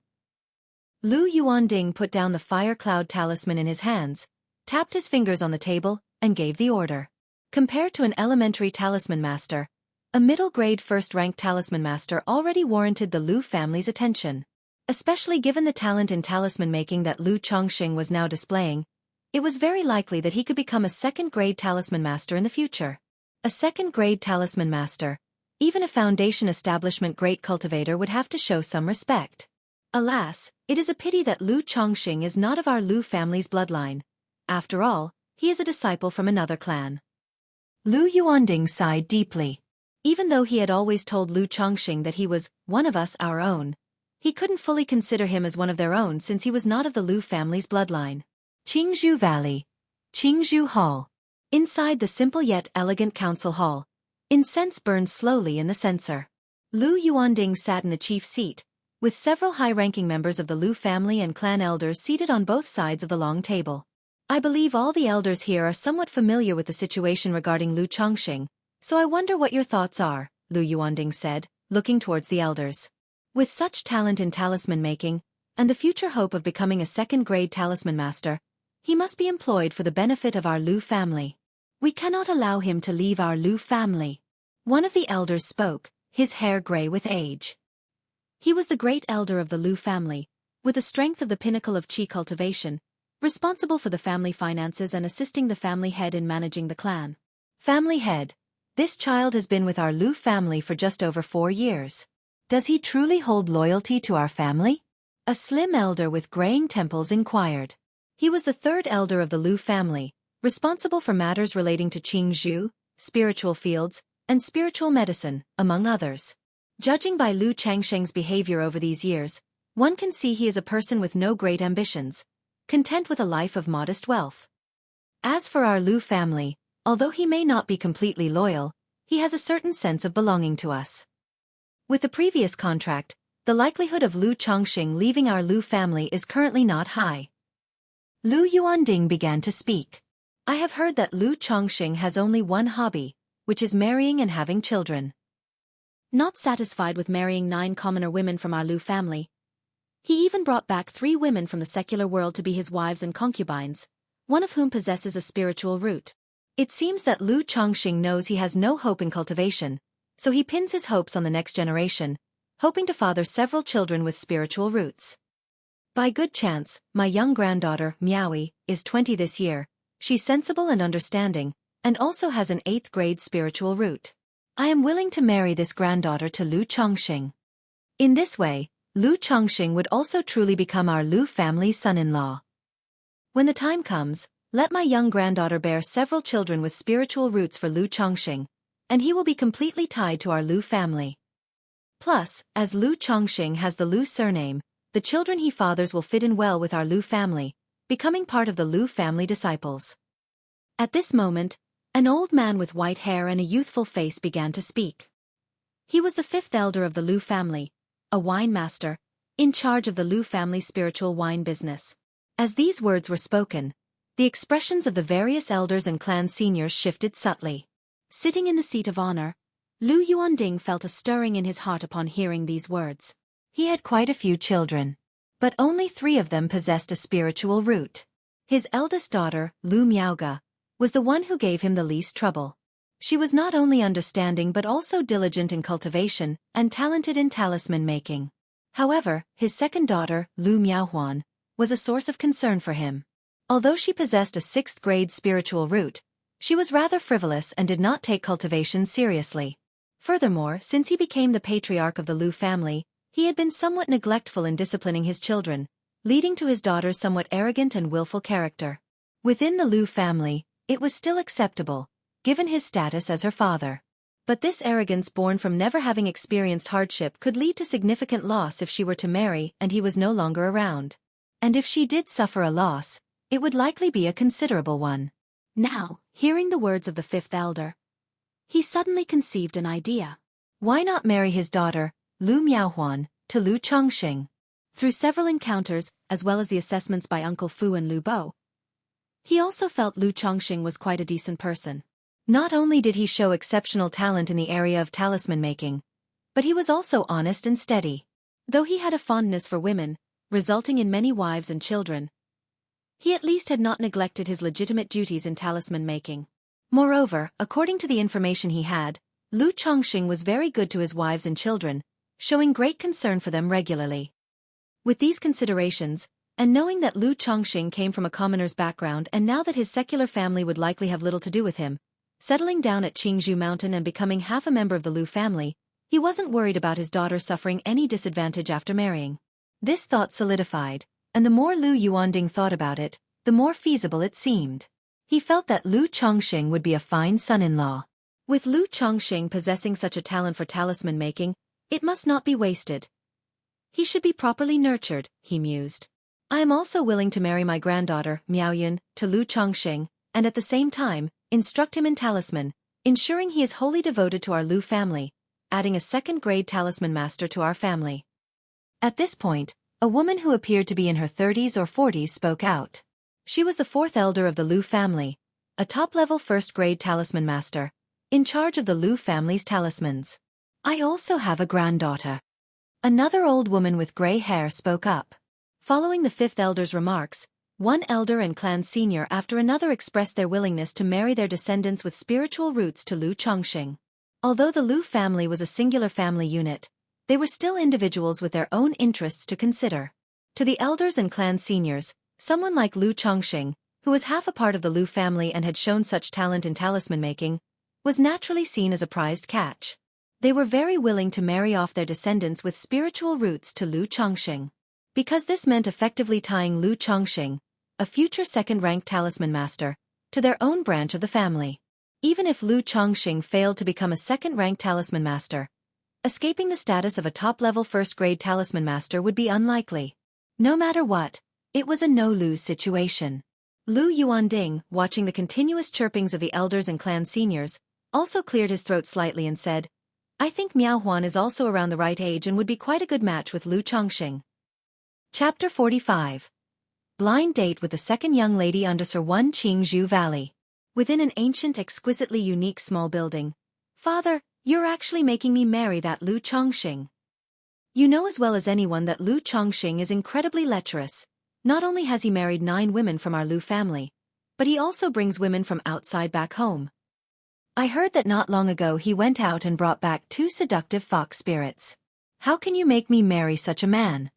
Lu Yuanding put down the fire cloud talisman in his hands, tapped his fingers on the table, and gave the order. Compared to an elementary talisman master, a middle-grade first-rank talisman master already warranted the Lu family's attention. Especially given the talent in talisman making that Lu Chongqing was now displaying, it was very likely that he could become a second-grade talisman master in the future. A second-grade talisman master, even a foundation establishment great cultivator, would have to show some respect. Alas, it is a pity that Lu Chongqing is not of our Lu family's bloodline. After all, he is a disciple from another clan. Lu Yuanding sighed deeply. Even though he had always told Lu Chongqing that he was one of us, our own, he couldn't fully consider him as one of their own since he was not of the Lu family's bloodline. Qingzhou Valley. Qingzhou Hall. Inside the simple yet elegant council hall, incense burned slowly in the censer. Lu Yuanding sat in the chief seat, with several high-ranking members of the Lu family and clan elders seated on both sides of the long table. I believe all the elders here are somewhat familiar with the situation regarding Lu Chongqing, so I wonder what your thoughts are, Lu Yuanding said, looking towards the elders. With such talent in talisman making, and the future hope of becoming a second-grade talisman master, he must be employed for the benefit of our Lu family. We cannot allow him to leave our Lu family. One of the elders spoke, his hair gray with age. He was the great elder of the Lu family, with the strength of the pinnacle of qi cultivation, responsible for the family finances and assisting the family head in managing the clan. Family head. This child has been with our Lu family for just over 4 years. Does he truly hold loyalty to our family? A slim elder with graying temples inquired. He was the third elder of the Lu family, responsible for matters relating to Qingzhou, spiritual fields, and spiritual medicine, among others. Judging by Lu Changsheng's behavior over these years, one can see he is a person with no great ambitions, content with a life of modest wealth. As for our Lu family, although he may not be completely loyal, he has a certain sense of belonging to us. With the previous contract, the likelihood of Lu Chongqing leaving our Lu family is currently not high. Lu Yuanding began to speak. I have heard that Lu Chongqing has only one hobby, which is marrying and having children. Not satisfied with marrying 9 commoner women from our Lu family, he even brought back 3 women from the secular world to be his wives and concubines, one of whom possesses a spiritual root. It seems that Lu Chongqing knows he has no hope in cultivation, so he pins his hopes on the next generation, hoping to father several children with spiritual roots. By good chance, my young granddaughter, Miaoi, is 20 this year. She's sensible and understanding, and also has an 8th grade spiritual root. I am willing to marry this granddaughter to Lu Chongqing. In this way, Lu Chongqing would also truly become our Lu family's son-in-law. When the time comes, let my young granddaughter bear several children with spiritual roots for Lu Chongqing, and he will be completely tied to our Lu family. Plus, as Lu Chongqing has the Lu surname, the children he fathers will fit in well with our Lu family, becoming part of the Lu family disciples. At this moment, an old man with white hair and a youthful face began to speak. He was the 5th elder of the Lu family, a wine master, in charge of the Lu family's spiritual wine business. As these words were spoken, the expressions of the various elders and clan seniors shifted subtly. Sitting in the seat of honor, Lu Yuanding felt a stirring in his heart upon hearing these words. He had quite a few children, but only 3 of them possessed a spiritual root. His eldest daughter, Lu Miaoga, was the one who gave him the least trouble. She was not only understanding but also diligent in cultivation and talented in talisman making. However, his second daughter, Lu Miaohuan, was a source of concern for him. Although she possessed a 6th grade spiritual root, she was rather frivolous and did not take cultivation seriously. Furthermore, since he became the patriarch of the Lu family, he had been somewhat neglectful in disciplining his children, leading to his daughter's somewhat arrogant and willful character. Within the Lu family, it was still acceptable, given his status as her father. But this arrogance born from never having experienced hardship could lead to significant loss if she were to marry and he was no longer around. And if she did suffer a loss, it would likely be a considerable one. Now, hearing the words of the 5th elder, he suddenly conceived an idea. Why not marry his daughter, Lu Miaohuan, to Lu Chongxing? Through several encounters, as well as the assessments by Uncle Fu and Lu Bo, he also felt Lu Chongxing was quite a decent person. Not only did he show exceptional talent in the area of talisman making, but he was also honest and steady. Though he had a fondness for women, resulting in many wives and children, he at least had not neglected his legitimate duties in talisman making. Moreover, according to the information he had, Lu Chongxing was very good to his wives and children, showing great concern for them regularly. With these considerations, and knowing that Lu Chongxing came from a commoner's background and now that his secular family would likely have little to do with him, settling down at Qingzhou Mountain and becoming half a member of the Lu family, he wasn't worried about his daughter suffering any disadvantage after marrying. This thought solidified, and the more Lu Yuanding thought about it, the more feasible it seemed. He felt that Lu Chongxing would be a fine son-in-law. With Lu Chongxing possessing such a talent for talisman making, it must not be wasted. He should be properly nurtured, he mused. I am also willing to marry my granddaughter, Miaoyun, to Lu Chongxing, and at the same time, instruct him in talisman, ensuring he is wholly devoted to our Lu family, adding a second-grade talisman master to our family. At this point, a woman who appeared to be in her 30s or 40s spoke out. She was the fourth elder of the Lu family, a top-level first-grade talisman master, in charge of the Lu family's talismans. I also have a granddaughter. Another old woman with gray hair spoke up. Following the fifth elder's remarks, one elder and clan senior after another expressed their willingness to marry their descendants with spiritual roots to Lu Chongxing. Although the Lu family was a singular family unit, they were still individuals with their own interests to consider. To the elders and clan seniors, someone like Lu Chongxing, who was half a part of the Lu family and had shown such talent in talisman making, was naturally seen as a prized catch. They were very willing to marry off their descendants with spiritual roots to Lu Chongxing. Because this meant effectively tying Lu Chongxing, a future second-ranked talisman master, to their own branch of the family. Even if Lu Chongxing failed to become a second-ranked talisman master, escaping the status of a top-level first-grade talisman master would be unlikely. No matter what, it was a no-lose situation. Lu Yuanding, watching the continuous chirpings of the elders and clan seniors, also cleared his throat slightly and said, I think Miaohuan is also around the right age and would be quite a good match with Lu Chongxing. Chapter 45. Blind Date with the Second Young Lady under Sir One Qingzhou Valley. Within an ancient, exquisitely unique small building. Father, you're actually making me marry that Lu Chongxing. You know as well as anyone that Lu Chongxing is incredibly lecherous. Not only has he married 9 women from our Lu family, but he also brings women from outside back home. I heard that not long ago he went out and brought back 2 seductive fox spirits. How can you make me marry such a man?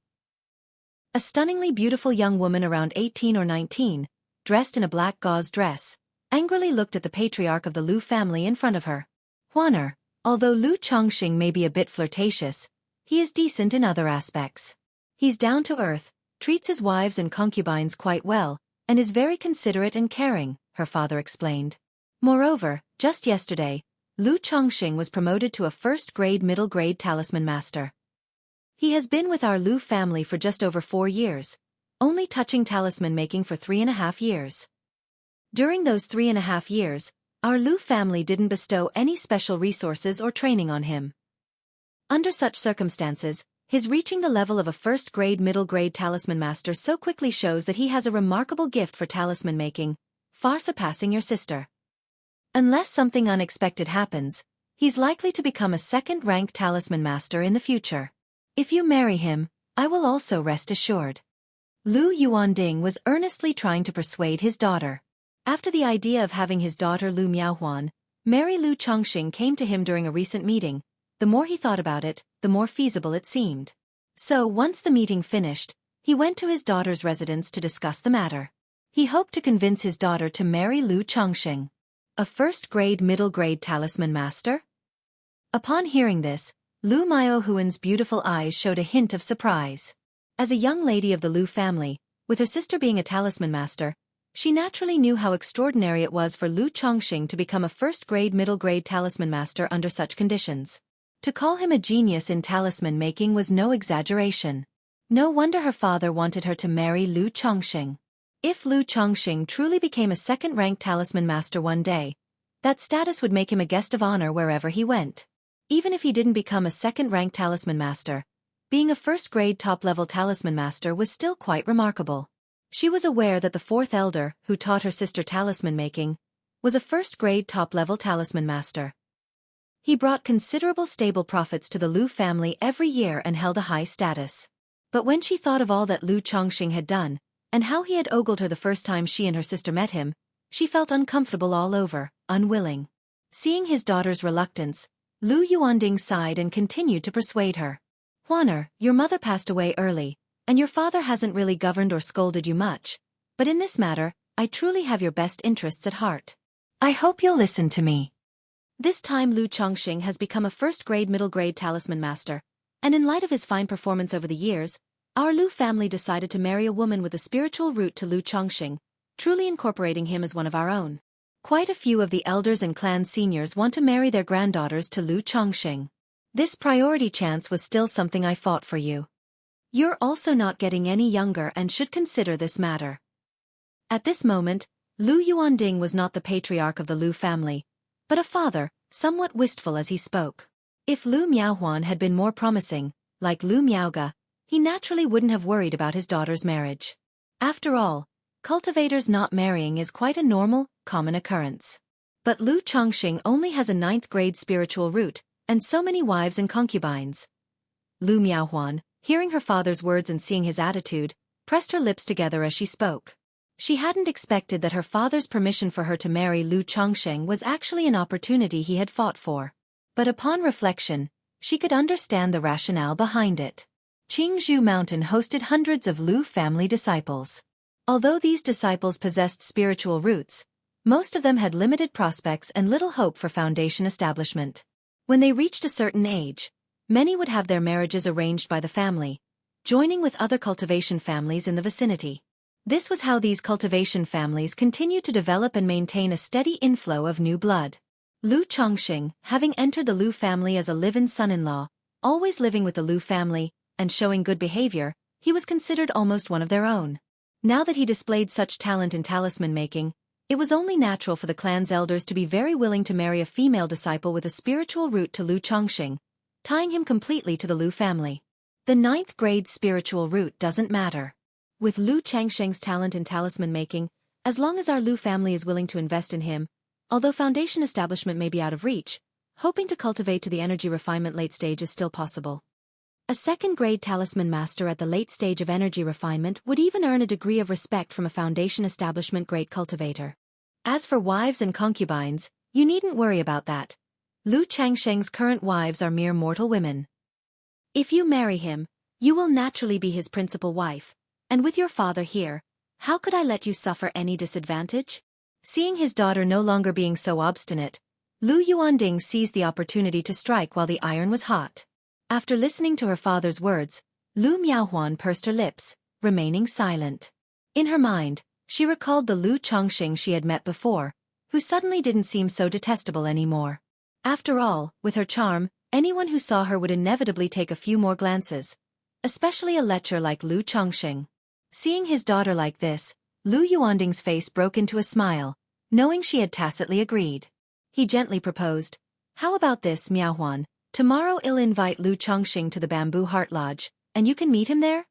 A stunningly beautiful young woman around 18 or 19, dressed in a black gauze dress, angrily looked at the patriarch of the Lu family in front of her. Huaner, although Lu Chongxing may be a bit flirtatious, he is decent in other aspects. He's down to earth, treats his wives and concubines quite well, and is very considerate and caring, her father explained. Moreover, just yesterday, Lu Chongxing was promoted to a first-grade middle-grade talisman master. He has been with our Lu family for just over 4 years, only touching talisman making for 3.5 years. During those 3.5 years, our Lu family didn't bestow any special resources or training on him. Under such circumstances, his reaching the level of a first-grade middle-grade talisman master so quickly shows that he has a remarkable gift for talisman making, far surpassing your sister. Unless something unexpected happens, he's likely to become a second-ranked talisman master in the future. If you marry him, I will also, rest assured. Lu Yuanding was earnestly trying to persuade his daughter. After the idea of having his daughter Lu Miaohuan marry Lu Chongxing came to him during a recent meeting, the more he thought about it, the more feasible it seemed. So once the meeting finished, he went to his daughter's residence to discuss the matter. He hoped to convince his daughter to marry Lu Chongxing. A first-grade middle-grade talisman master? Upon hearing this, Lu Miaohuan's beautiful eyes showed a hint of surprise. As a young lady of the Lu family, with her sister being a talisman master, she naturally knew how extraordinary it was for Lu Chongxing to become a first-grade middle-grade talisman master under such conditions. To call him a genius in talisman making was no exaggeration. No wonder her father wanted her to marry Lu Chongxing. If Lu Chongxing truly became a second-ranked talisman master one day, That status would make him a guest of honor wherever he went. Even if he didn't become a second-ranked talisman master, being a first-grade top-level talisman master was still quite remarkable. She was aware that the fourth elder, who taught her sister talisman making, was a first-grade top-level talisman master. He brought considerable stable profits to the Lu family every year and held a high status. But when she thought of all that Lu Chongxing had done, and how he had ogled her the first time she and her sister met him, she felt uncomfortable all over, unwilling. Seeing his daughter's reluctance, Lu Yuanding sighed and continued to persuade her. "Huaner, your mother passed away early, and your father hasn't really governed or scolded you much, but in this matter, I truly have your best interests at heart. I hope you'll listen to me." This time Lu Chongxing has become a first-grade middle-grade talisman master, and in light of his fine performance over the years, our Lu family decided to marry a woman with a spiritual root to Lu Chongxing, truly incorporating him as one of our own. Quite a few of the elders and clan seniors want to marry their granddaughters to Lu Chongxing. This priority chance was still something I fought for you. You're also not getting any younger and should consider this matter. At this moment, Lu Yuanding was not the patriarch of the Lu family, but a father, somewhat wistful as he spoke. If Lu Miaohuan had been more promising, like Lu Miaoga, he naturally wouldn't have worried about his daughter's marriage. After all, cultivators not marrying is quite a normal, common occurrence. But Lu Chongxing only has a 9th-grade spiritual root, and so many wives and concubines. Lu Miaohuan, hearing her father's words and seeing his attitude, pressed her lips together as she spoke. She hadn't expected that her father's permission for her to marry Lu Chongxing was actually an opportunity he had fought for. But upon reflection, she could understand the rationale behind it. Qingzhou Mountain hosted hundreds of Lu family disciples. Although these disciples possessed spiritual roots, most of them had limited prospects and little hope for foundation establishment. When they reached a certain age, many would have their marriages arranged by the family, joining with other cultivation families in the vicinity. This was how these cultivation families continued to develop and maintain a steady inflow of new blood. Lu Chongxing, having entered the Lu family as a live-in son-in-law, always living with the Lu family, and showing good behavior, he was considered almost one of their own. Now that he displayed such talent in talisman making, it was only natural for the clan's elders to be very willing to marry a female disciple with a spiritual root to Lu Chongxing, tying him completely to the Lu family. The 9th-grade spiritual root doesn't matter. With Lu Chongxing's talent in talisman making, as long as our Lu family is willing to invest in him, although foundation establishment may be out of reach, hoping to cultivate to the energy refinement late stage is still possible. A second-grade talisman master at the late stage of energy refinement would even earn a degree of respect from a foundation establishment great cultivator. As for wives and concubines, you needn't worry about that. Lu Chongxing's current wives are mere mortal women. If you marry him, you will naturally be his principal wife, and with your father here, how could I let you suffer any disadvantage? Seeing his daughter no longer being so obstinate, Lu Yuanding seized the opportunity to strike while the iron was hot. After listening to her father's words, Lu Miaohuan pursed her lips, remaining silent. In her mind, she recalled the Lu Chongxing she had met before, who suddenly didn't seem so detestable anymore. After all, with her charm, anyone who saw her would inevitably take a few more glances, especially a lecher like Lu Chongxing. Seeing his daughter like this, Lu Yuanding's face broke into a smile, knowing she had tacitly agreed. He gently proposed, "How about this, Miaohuan? Tomorrow I'll invite Lu Chongxing to the Bamboo Heart Lodge, and you can meet him there?"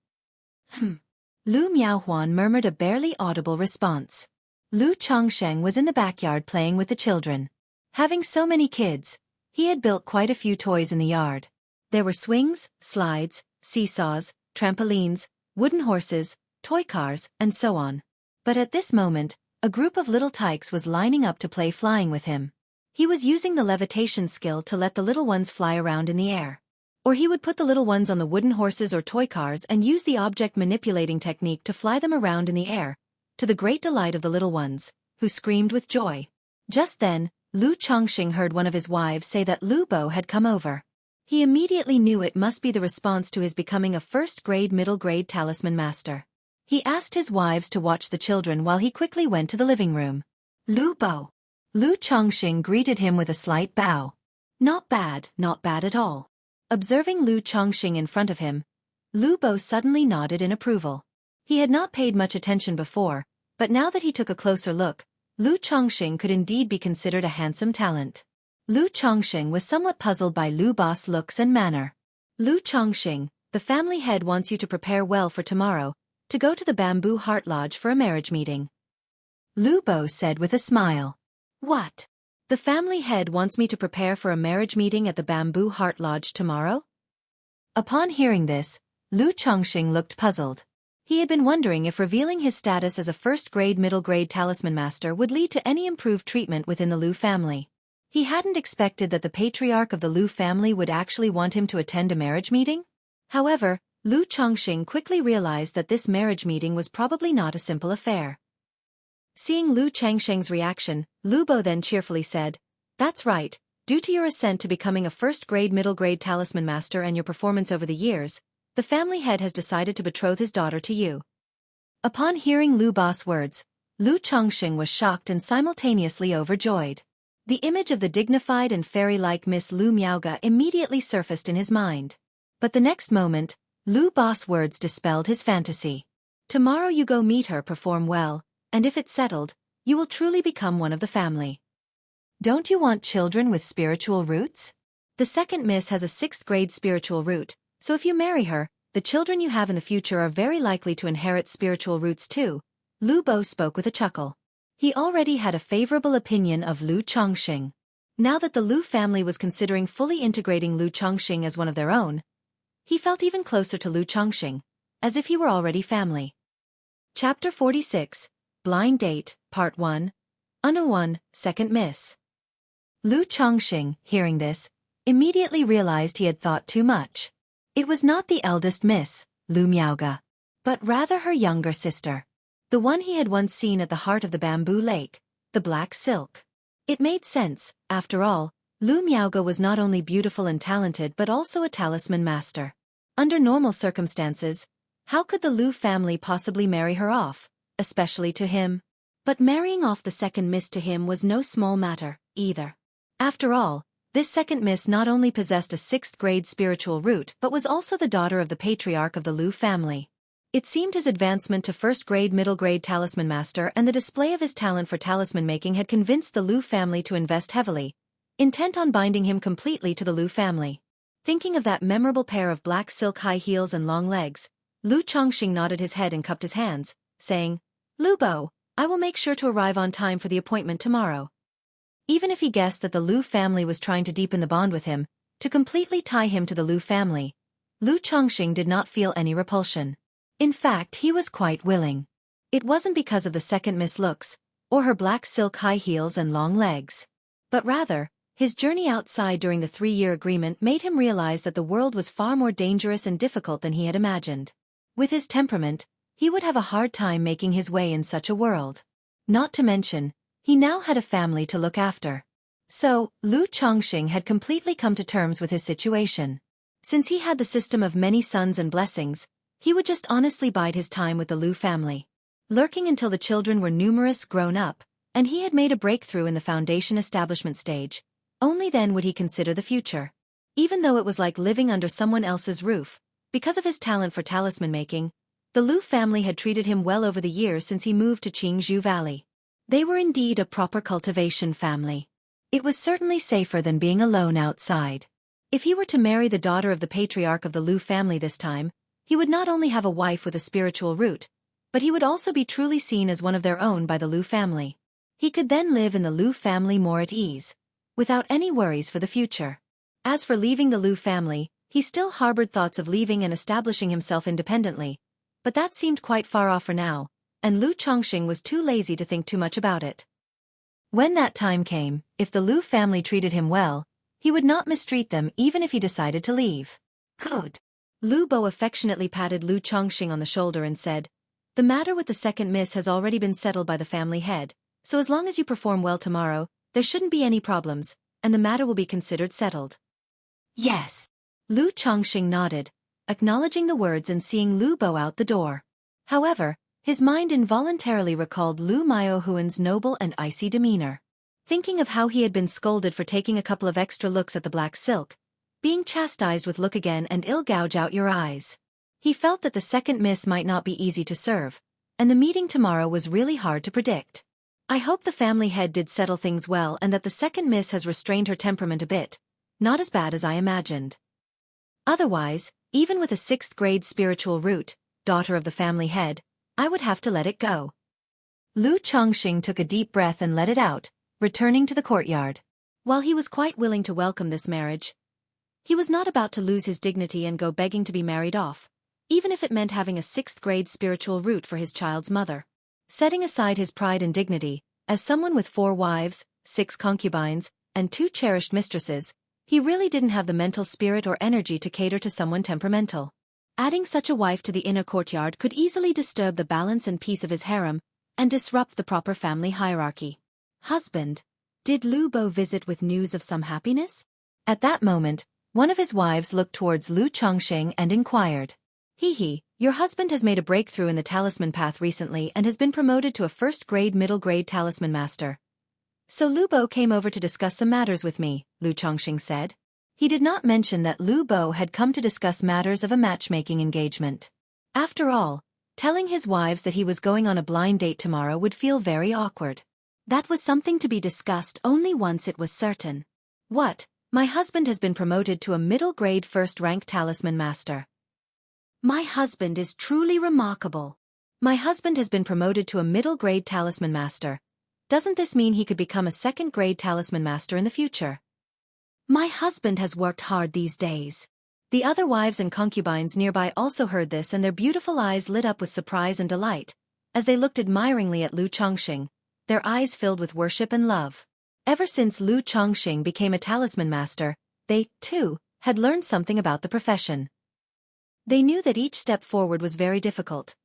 Lu Miaohuan murmured a barely audible response. Lu Chongxing was in the backyard playing with the children. Having so many kids, he had built quite a few toys in the yard. There were swings, slides, seesaws, trampolines, wooden horses, toy cars, and so on. But at this moment, a group of little tykes was lining up to play flying with him. He was using the levitation skill to let the little ones fly around in the air. Or he would put the little ones on the wooden horses or toy cars and use the object manipulating technique to fly them around in the air, to the great delight of the little ones, who screamed with joy. Just then, Lu Chongxing heard one of his wives say that Lu Bo had come over. He immediately knew it must be the response to his becoming a first-grade middle-grade talisman master. He asked his wives to watch the children while he quickly went to the living room. "Lu Bo." Lu Chongxing greeted him with a slight bow. Not bad at all." Observing Lu Chongxing in front of him, Lu Bo suddenly nodded in approval. He had not paid much attention before, but now that he took a closer look, Lu Chongqing could indeed be considered a handsome talent. Lu Chongqing was somewhat puzzled by Lu Bo's looks and manner. Lu Chongqing, the family head wants you to prepare well for tomorrow, to go to the Bamboo Heart Lodge for a marriage meeting. Lu Bo said with a smile. What? The family head wants me to prepare for a marriage meeting at the Bamboo Heart Lodge tomorrow? Upon hearing this, Lu Chongqing looked puzzled. He had been wondering if revealing his status as a first-grade middle-grade talisman master would lead to any improved treatment within the Lu family. He hadn't expected that the patriarch of the Lu family would actually want him to attend a marriage meeting. However, Lu Chongqing quickly realized that this marriage meeting was probably not a simple affair. Seeing Lu Chongqing's reaction, Lu Bo then cheerfully said, "That's right, due to your ascent to becoming a first-grade middle-grade talisman master and your performance over the years, the family head has decided to betroth his daughter to you." Upon hearing Lu Bo's words, Lu Chongqing was shocked and simultaneously overjoyed. The image of the dignified and fairy-like Miss Lu Miaoga immediately surfaced in his mind. But the next moment, Lu Bo's words dispelled his fantasy. "Tomorrow you go meet her, perform well, and if it's settled, you will truly become one of the family. Don't you want children with spiritual roots? The second miss has a 6th-grade spiritual root, so if you marry her, the children you have in the future are very likely to inherit spiritual roots too." Lu Bo spoke with a chuckle. He already had a favorable opinion of Lu Chongqing. Now that the Lu family was considering fully integrating Lu Chongqing as one of their own, he felt even closer to Lu Chongqing, as if he were already family. Chapter 46, Blind Date, Part 1, Anu 1, Second Miss. Lu Chongqing, hearing this, immediately realized he had thought too much. It was not the eldest miss, Lu Miaoga, but rather her younger sister. The one he had once seen at the heart of the bamboo lake, the black silk. It made sense, after all, Lu Miaoga was not only beautiful and talented but also a talisman master. Under normal circumstances, how could the Lu family possibly marry her off, especially to him? But marrying off the second miss to him was no small matter, either. After all, this second miss not only possessed a 6th-grade spiritual root but was also the daughter of the patriarch of the Lu family. It seemed his advancement to first-grade middle-grade talisman master and the display of his talent for talisman making had convinced the Lu family to invest heavily, intent on binding him completely to the Lu family. Thinking of that memorable pair of black silk high heels and long legs, Lu Chongqing nodded his head and cupped his hands, saying, "Lu Bo, I will make sure to arrive on time for the appointment tomorrow." Even if he guessed that the Lu family was trying to deepen the bond with him, to completely tie him to the Lu family, Lu Chongqing did not feel any repulsion. In fact, he was quite willing. It wasn't because of the second miss looks, or her black silk high heels and long legs. But rather, his journey outside during the 3-year agreement made him realize that the world was far more dangerous and difficult than he had imagined. With his temperament, he would have a hard time making his way in such a world. Not to mention, he now had a family to look after. So, Lu Chongqing had completely come to terms with his situation. Since he had the system of many sons and blessings, he would just honestly bide his time with the Lu family, lurking until the children were numerous, grown up, and he had made a breakthrough in the foundation establishment stage. Only then would he consider the future. Even though it was like living under someone else's roof, because of his talent for talisman making, the Lu family had treated him well over the years since he moved to Qingzhou Valley. They were indeed a proper cultivation family. It was certainly safer than being alone outside. If he were to marry the daughter of the patriarch of the Lu family this time, he would not only have a wife with a spiritual root, but he would also be truly seen as one of their own by the Lu family. He could then live in the Lu family more at ease, without any worries for the future. As for leaving the Lu family, he still harbored thoughts of leaving and establishing himself independently, but that seemed quite far off for now, and Lu Chongqing was too lazy to think too much about it. When that time came, if the Lu family treated him well, he would not mistreat them even if he decided to leave. Good. Lu Bo affectionately patted Lu Chongqing on the shoulder and said, "The matter with the second miss has already been settled by the family head, so as long as you perform well tomorrow, there shouldn't be any problems, and the matter will be considered settled." "Yes." Lu Chongqing nodded, acknowledging the words and seeing Lu Bo out the door. However, his mind involuntarily recalled Lu Miaohuan's noble and icy demeanor. Thinking of how he had been scolded for taking a couple of extra looks at the black silk, being chastised with "look again and I'll gouge out your eyes." He felt that the second miss might not be easy to serve, and the meeting tomorrow was really hard to predict. I hope the family head did settle things well and that the second miss has restrained her temperament a bit. Not as bad as I imagined. Otherwise, even with a 6th grade spiritual root, daughter of the family head, I would have to let it go. Lu Chongqing took a deep breath and let it out, returning to the courtyard. While he was quite willing to welcome this marriage, he was not about to lose his dignity and go begging to be married off, even if it meant having a 6th grade spiritual root for his child's mother. Setting aside his pride and dignity, as someone with 4 wives, 6 concubines, and 2 cherished mistresses, he really didn't have the mental spirit or energy to cater to someone temperamental. Adding such a wife to the inner courtyard could easily disturb the balance and peace of his harem, and disrupt the proper family hierarchy. Husband, did Lu Bo visit with news of some happiness? At that moment, one of his wives looked towards Lu Chongqing and inquired. Your husband has made a breakthrough in the talisman path recently and has been promoted to a 1st grade middle grade talisman master. So Lu Bo came over to discuss some matters with me, Lu Chongqing said. He did not mention that Lu Bo had come to discuss matters of a matchmaking engagement. After all, telling his wives that he was going on a blind date tomorrow would feel very awkward. That was something to be discussed only once it was certain. What? My husband has been promoted to a middle grade 1st rank talisman master. My husband is truly remarkable. My husband has been promoted to a middle grade talisman master. Doesn't this mean he could become a 2nd grade talisman master in the future? My husband has worked hard these days. The other wives and concubines nearby also heard this and their beautiful eyes lit up with surprise and delight, as they looked admiringly at Lu Chongqing, their eyes filled with worship and love. Ever since Lu Chongqing became a talisman master, they, too, had learned something about the profession. They knew that each step forward was very difficult.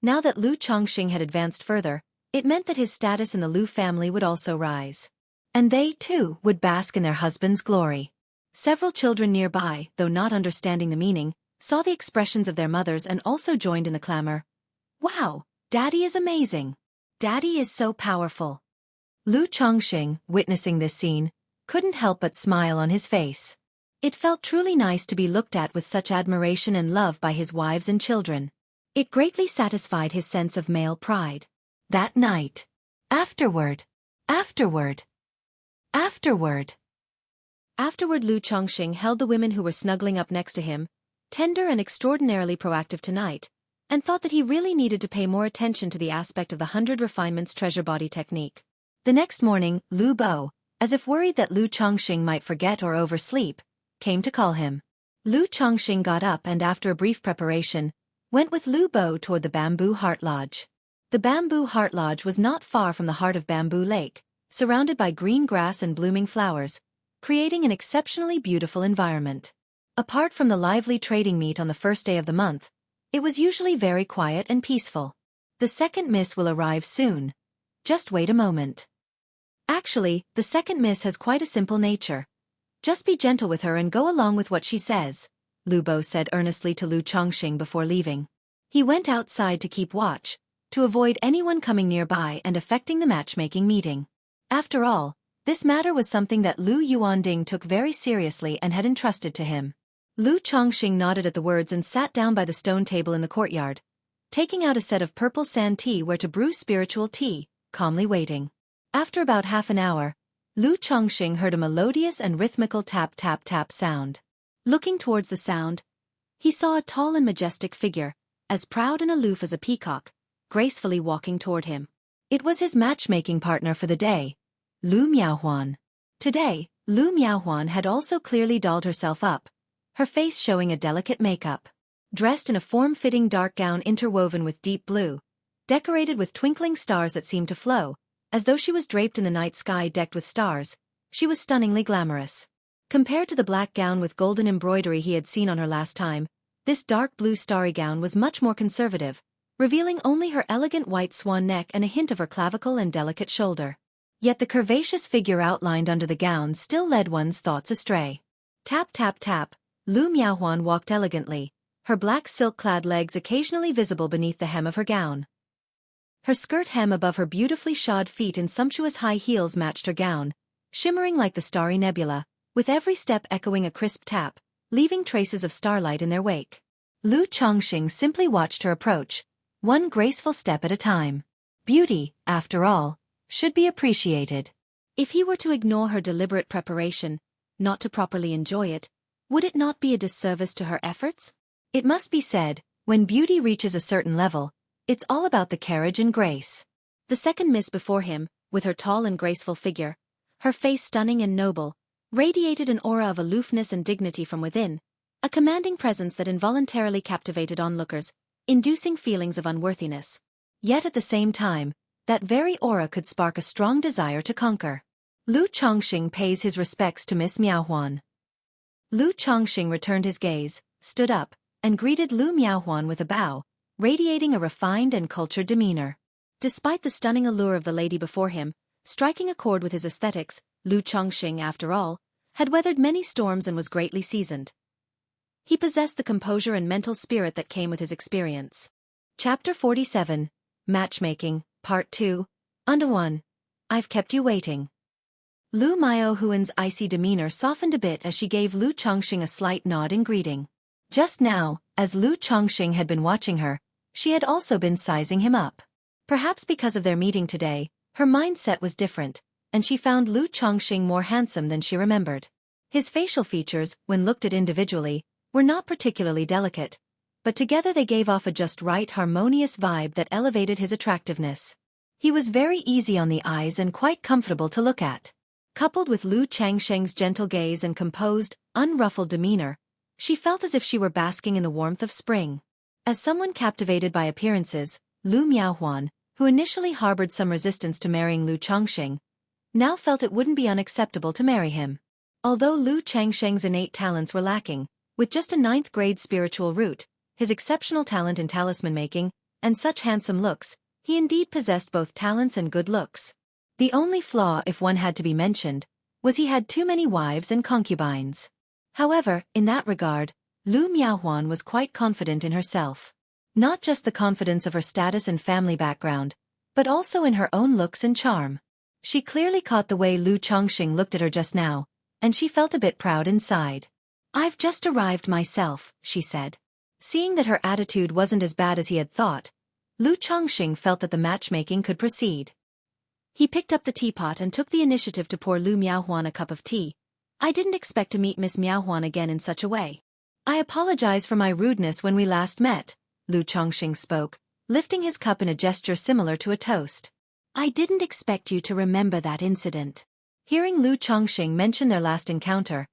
Now that Lu Chongqing had advanced further, it meant that his status in the Lu family would also rise. And they, too, would bask in their husband's glory. Several children nearby, though not understanding the meaning, saw the expressions of their mothers and also joined in the clamor. Wow, Daddy is amazing. Daddy is so powerful. Lu Chongqing, witnessing this scene, couldn't help but smile on his face. It felt truly nice to be looked at with such admiration and love by his wives and children. It greatly satisfied his sense of male pride. That night. Afterward, Lu Chongqing held the women who were snuggling up next to him, tender and extraordinarily proactive tonight, and thought that he really needed to pay more attention to the aspect of the 100 refinements treasure body technique. The next morning, Lu Bo, as if worried that Lu Chongqing might forget or oversleep, came to call him. Lu Chongqing got up and after a brief preparation, went with Lu Bo toward the Bamboo Heart Lodge. The Bamboo Heart Lodge was not far from the heart of Bamboo Lake, surrounded by green grass and blooming flowers, creating an exceptionally beautiful environment. Apart from the lively trading meet on the 1st day of the month, it was usually very quiet and peaceful. The second miss will arrive soon. Just wait a moment. Actually, the second miss has quite a simple nature. Just be gentle with her and go along with what she says, Lu Bo said earnestly to Lu Chongqing before leaving. He went outside to keep watch, to avoid anyone coming nearby and affecting the matchmaking meeting. After all, this matter was something that Lu Yuanding took very seriously and had entrusted to him. Lu Chongqing nodded at the words and sat down by the stone table in the courtyard, taking out a set of purple sand tea where to brew spiritual tea, calmly waiting. After about half an hour, Lu Chongqing heard a melodious and rhythmical tap-tap-tap sound. Looking towards the sound, he saw a tall and majestic figure, as proud and aloof as a peacock, gracefully walking toward him. It was his matchmaking partner for the day, Lu Miaohuan. Today, Lu Miaohuan had also clearly dolled herself up, her face showing a delicate makeup. Dressed in a form-fitting dark gown interwoven with deep blue, decorated with twinkling stars that seemed to flow, as though she was draped in the night sky decked with stars, she was stunningly glamorous. Compared to the black gown with golden embroidery he had seen on her last time, this dark blue starry gown was much more conservative, revealing only her elegant white swan neck and a hint of her clavicle and delicate shoulder. Yet the curvaceous figure outlined under the gown still led one's thoughts astray. Tap tap tap, Lu Miaohuan walked elegantly, her black silk-clad legs occasionally visible beneath the hem of her gown. Her skirt hem above her beautifully shod feet in sumptuous high heels matched her gown, shimmering like the starry nebula, with every step echoing a crisp tap, leaving traces of starlight in their wake. Lu Chongqing simply watched her approach, one graceful step at a time. Beauty, after all, should be appreciated. If he were to ignore her deliberate preparation, not to properly enjoy it, would it not be a disservice to her efforts? It must be said, when beauty reaches a certain level, it's all about the carriage and grace. The second miss before him, with her tall and graceful figure, her face stunning and noble, radiated an aura of aloofness and dignity from within, a commanding presence that involuntarily captivated onlookers, inducing feelings of unworthiness. Yet at the same time, that very aura could spark a strong desire to conquer. Lu Chongqing pays his respects to Miss Miaohuan. Lu Chongqing returned his gaze, stood up, and greeted Lu Miaohuan with a bow, radiating a refined and cultured demeanor. Despite the stunning allure of the lady before him, striking a chord with his aesthetics, Lu Chongqing, after all, had weathered many storms and was greatly seasoned. He possessed the composure and mental spirit that came with his experience. Chapter 47, Matchmaking, Part 2, Under 1. I've kept you waiting. Lu Miaohuan's icy demeanor softened a bit as she gave Lu Chongqing a slight nod in greeting. Just now, as Lu Chongqing had been watching her, she had also been sizing him up. Perhaps because of their meeting today, her mindset was different, and she found Lu Chongqing more handsome than she remembered. His facial features, when looked at individually, were not particularly delicate, but together they gave off a just right harmonious vibe that elevated his attractiveness. He was very easy on the eyes and quite comfortable to look at. Coupled with Lu Chongqing's gentle gaze and composed, unruffled demeanor, she felt as if she were basking in the warmth of spring. As someone captivated by appearances, Lu Miaohuan, who initially harbored some resistance to marrying Lu Chongqing, now felt it wouldn't be unacceptable to marry him. Although Lu Chongqing's innate talents were lacking, with just a 9th-grade spiritual root, his exceptional talent in talisman-making, and such handsome looks, he indeed possessed both talents and good looks. The only flaw, if one had to be mentioned, was he had too many wives and concubines. However, in that regard, Lu Miaohuan was quite confident in herself. Not just the confidence of her status and family background, but also in her own looks and charm. She clearly caught the way Lu Chongqing looked at her just now, and she felt a bit proud inside. "I've just arrived myself," she said. Seeing that her attitude wasn't as bad as he had thought, Lu Chongqing felt that the matchmaking could proceed. He picked up the teapot and took the initiative to pour Lu Miaohuan a cup of tea. "I didn't expect to meet Miss Miaohuan again in such a way." "I apologize for my rudeness when we last met," Lu Chongqing spoke, lifting his cup in a gesture similar to a toast. "I didn't expect you to remember that incident." Hearing Lu Chongqing mention their last encounter,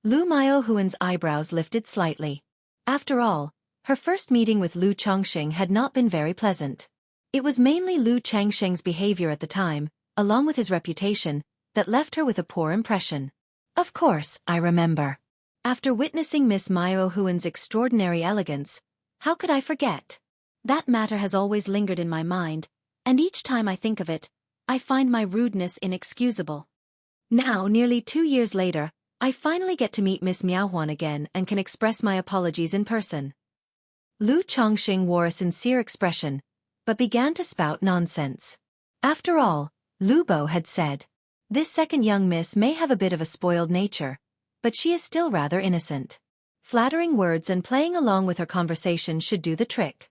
Lu Miaohuan's eyebrows lifted slightly. After all, her first meeting with Lu Chongqing had not been very pleasant. It was mainly Lu Chongqing's behavior at the time, along with his reputation, that left her with a poor impression. "Of course, I remember. After witnessing Miss Miaohuan's extraordinary elegance, how could I forget?" "That matter has always lingered in my mind, and each time I think of it, I find my rudeness inexcusable. Now, nearly 2 years later, I finally get to meet Miss Miaohuan again and can express my apologies in person." Lu Chongqing wore a sincere expression, but began to spout nonsense. After all, Lu Bo had said, "This second young miss may have a bit of a spoiled nature, but she is still rather innocent." Flattering words and playing along with her conversation should do the trick.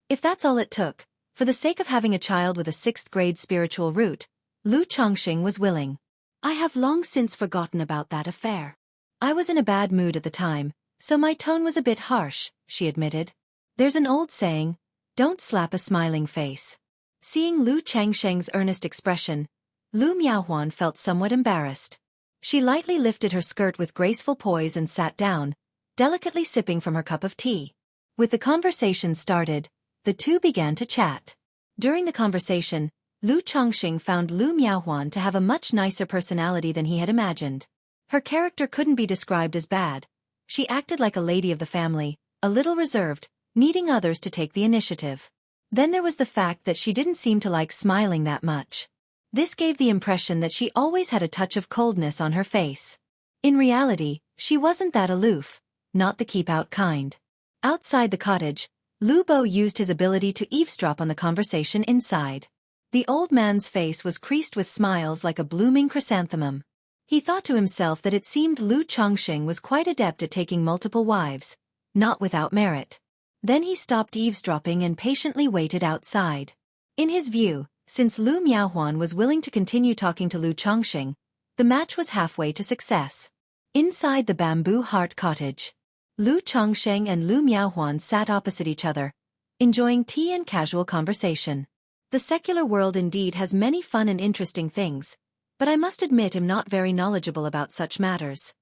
If that's all it took, for the sake of having a child with a 6th-grade spiritual root, Lu Chongqing was willing. "I have long since forgotten about that affair." "I was in a bad mood at the time, so my tone was a bit harsh," she admitted. "There's an old saying, don't slap a smiling face." Seeing Lu Chongqing's earnest expression, Lu Miaohuan felt somewhat embarrassed. She lightly lifted her skirt with graceful poise and sat down, delicately sipping from her cup of tea. With the conversation started, the two began to chat. During the conversation, Lu Chongqing found Lu Miaohuan to have a much nicer personality than he had imagined. Her character couldn't be described as bad. She acted like a lady of the family, a little reserved, needing others to take the initiative. Then there was the fact that she didn't seem to like smiling that much. This gave the impression that she always had a touch of coldness on her face. In reality, she wasn't that aloof, not the keep-out kind. Outside the cottage, Lu Bo used his ability to eavesdrop on the conversation inside. The old man's face was creased with smiles like a blooming chrysanthemum. He thought to himself that it seemed Lu Chongqing was quite adept at taking multiple wives, not without merit. Then he stopped eavesdropping and patiently waited outside. In his view, Since Lu Miaohuan was willing to continue talking to Lu Chongqing, the match was halfway to success. Inside the bamboo heart cottage, Lu Chongqing and Lu Miaohuan sat opposite each other, enjoying tea and casual conversation. The secular world indeed has many fun and interesting things, but I must admit I'm not very knowledgeable about such matters.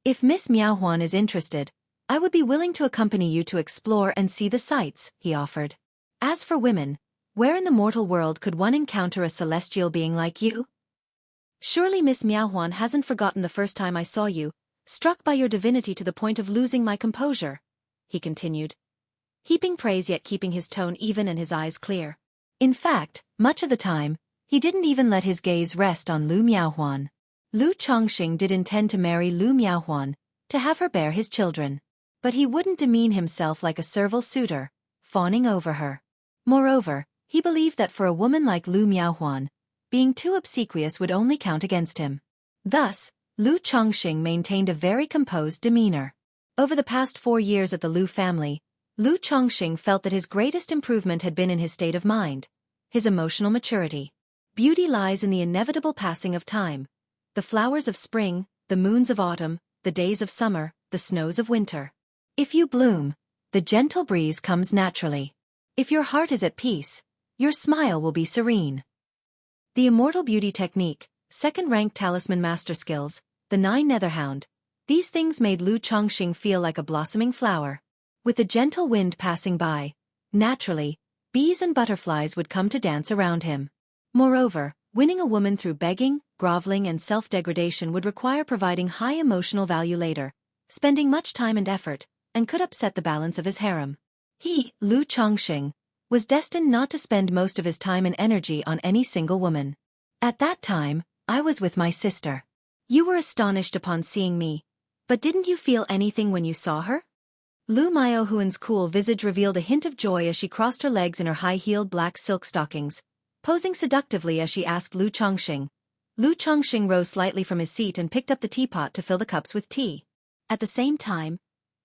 If Miss Miaohuan is interested, I would be willing to accompany you to explore and see the sights, he offered. As for women, where in the mortal world could one encounter a celestial being like you? Surely Miss Miaohuan hasn't forgotten the first time I saw you, struck by your divinity to the point of losing my composure, he continued, heaping praise yet keeping his tone even and his eyes clear. In fact, much of the time, he didn't even let his gaze rest on Lu Miaohuan. Lu Chongqing did intend to marry Lu Miaohuan, to have her bear his children. But he wouldn't demean himself like a servile suitor, fawning over her. Moreover, he believed that for a woman like Lu Miaohuan, being too obsequious would only count against him. Thus, Lu Chongqing maintained a very composed demeanor. Over the past 4 years at the Lu family, Lu Chongqing felt that his greatest improvement had been in his state of mind, his emotional maturity. Beauty lies in the inevitable passing of time. The flowers of spring, the moons of autumn, the days of summer, the snows of winter. If you bloom, the gentle breeze comes naturally. If your heart is at peace, your smile will be serene. The immortal beauty technique, second-ranked talisman master skills, the 9 netherhound, these things made Lu Chongqing feel like a blossoming flower. With the gentle wind passing by, naturally, bees and butterflies would come to dance around him. Moreover, winning a woman through begging, groveling and self-degradation would require providing high emotional value later, spending much time and effort, and could upset the balance of his harem. He, Lu Chongqing, was destined not to spend most of his time and energy on any single woman. At that time, I was with my sister. You were astonished upon seeing me, but didn't you feel anything when you saw her? Lu Miaohuan's cool visage revealed a hint of joy as she crossed her legs in her high-heeled black silk stockings, posing seductively as she asked Lu Chongqing. Lu Chongqing rose slightly from his seat and picked up the teapot to fill the cups with tea. At the same time,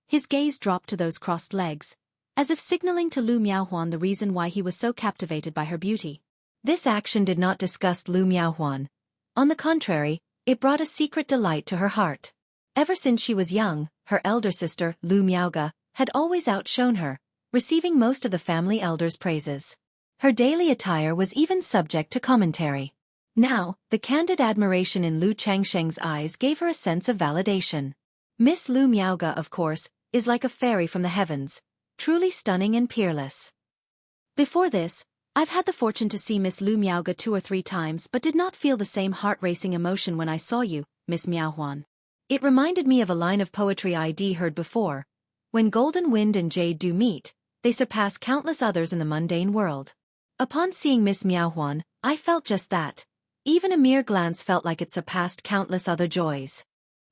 his gaze dropped to those crossed legs, as if signaling to Lu Miaohuan the reason why he was so captivated by her beauty. This action did not disgust Lu Miaohuan. On the contrary, it brought a secret delight to her heart. Ever since she was young, her elder sister, Lu Miaoga, had always outshone her, receiving most of the family elders' praises. Her daily attire was even subject to commentary. Now, the candid admiration in Lu Changsheng's eyes gave her a sense of validation. Miss Lu Miaoga, of course, is like a fairy from the heavens, truly stunning and peerless. Before this, I've had the fortune to see Miss Lu Miaoga 2 or 3 times but did not feel the same heart-racing emotion when I saw you, Miss Miaohuan. It reminded me of a line of poetry I'd heard before. When golden wind and jade do meet, they surpass countless others in the mundane world. Upon seeing Miss Miaohuan, I felt just that. Even a mere glance felt like it surpassed countless other joys.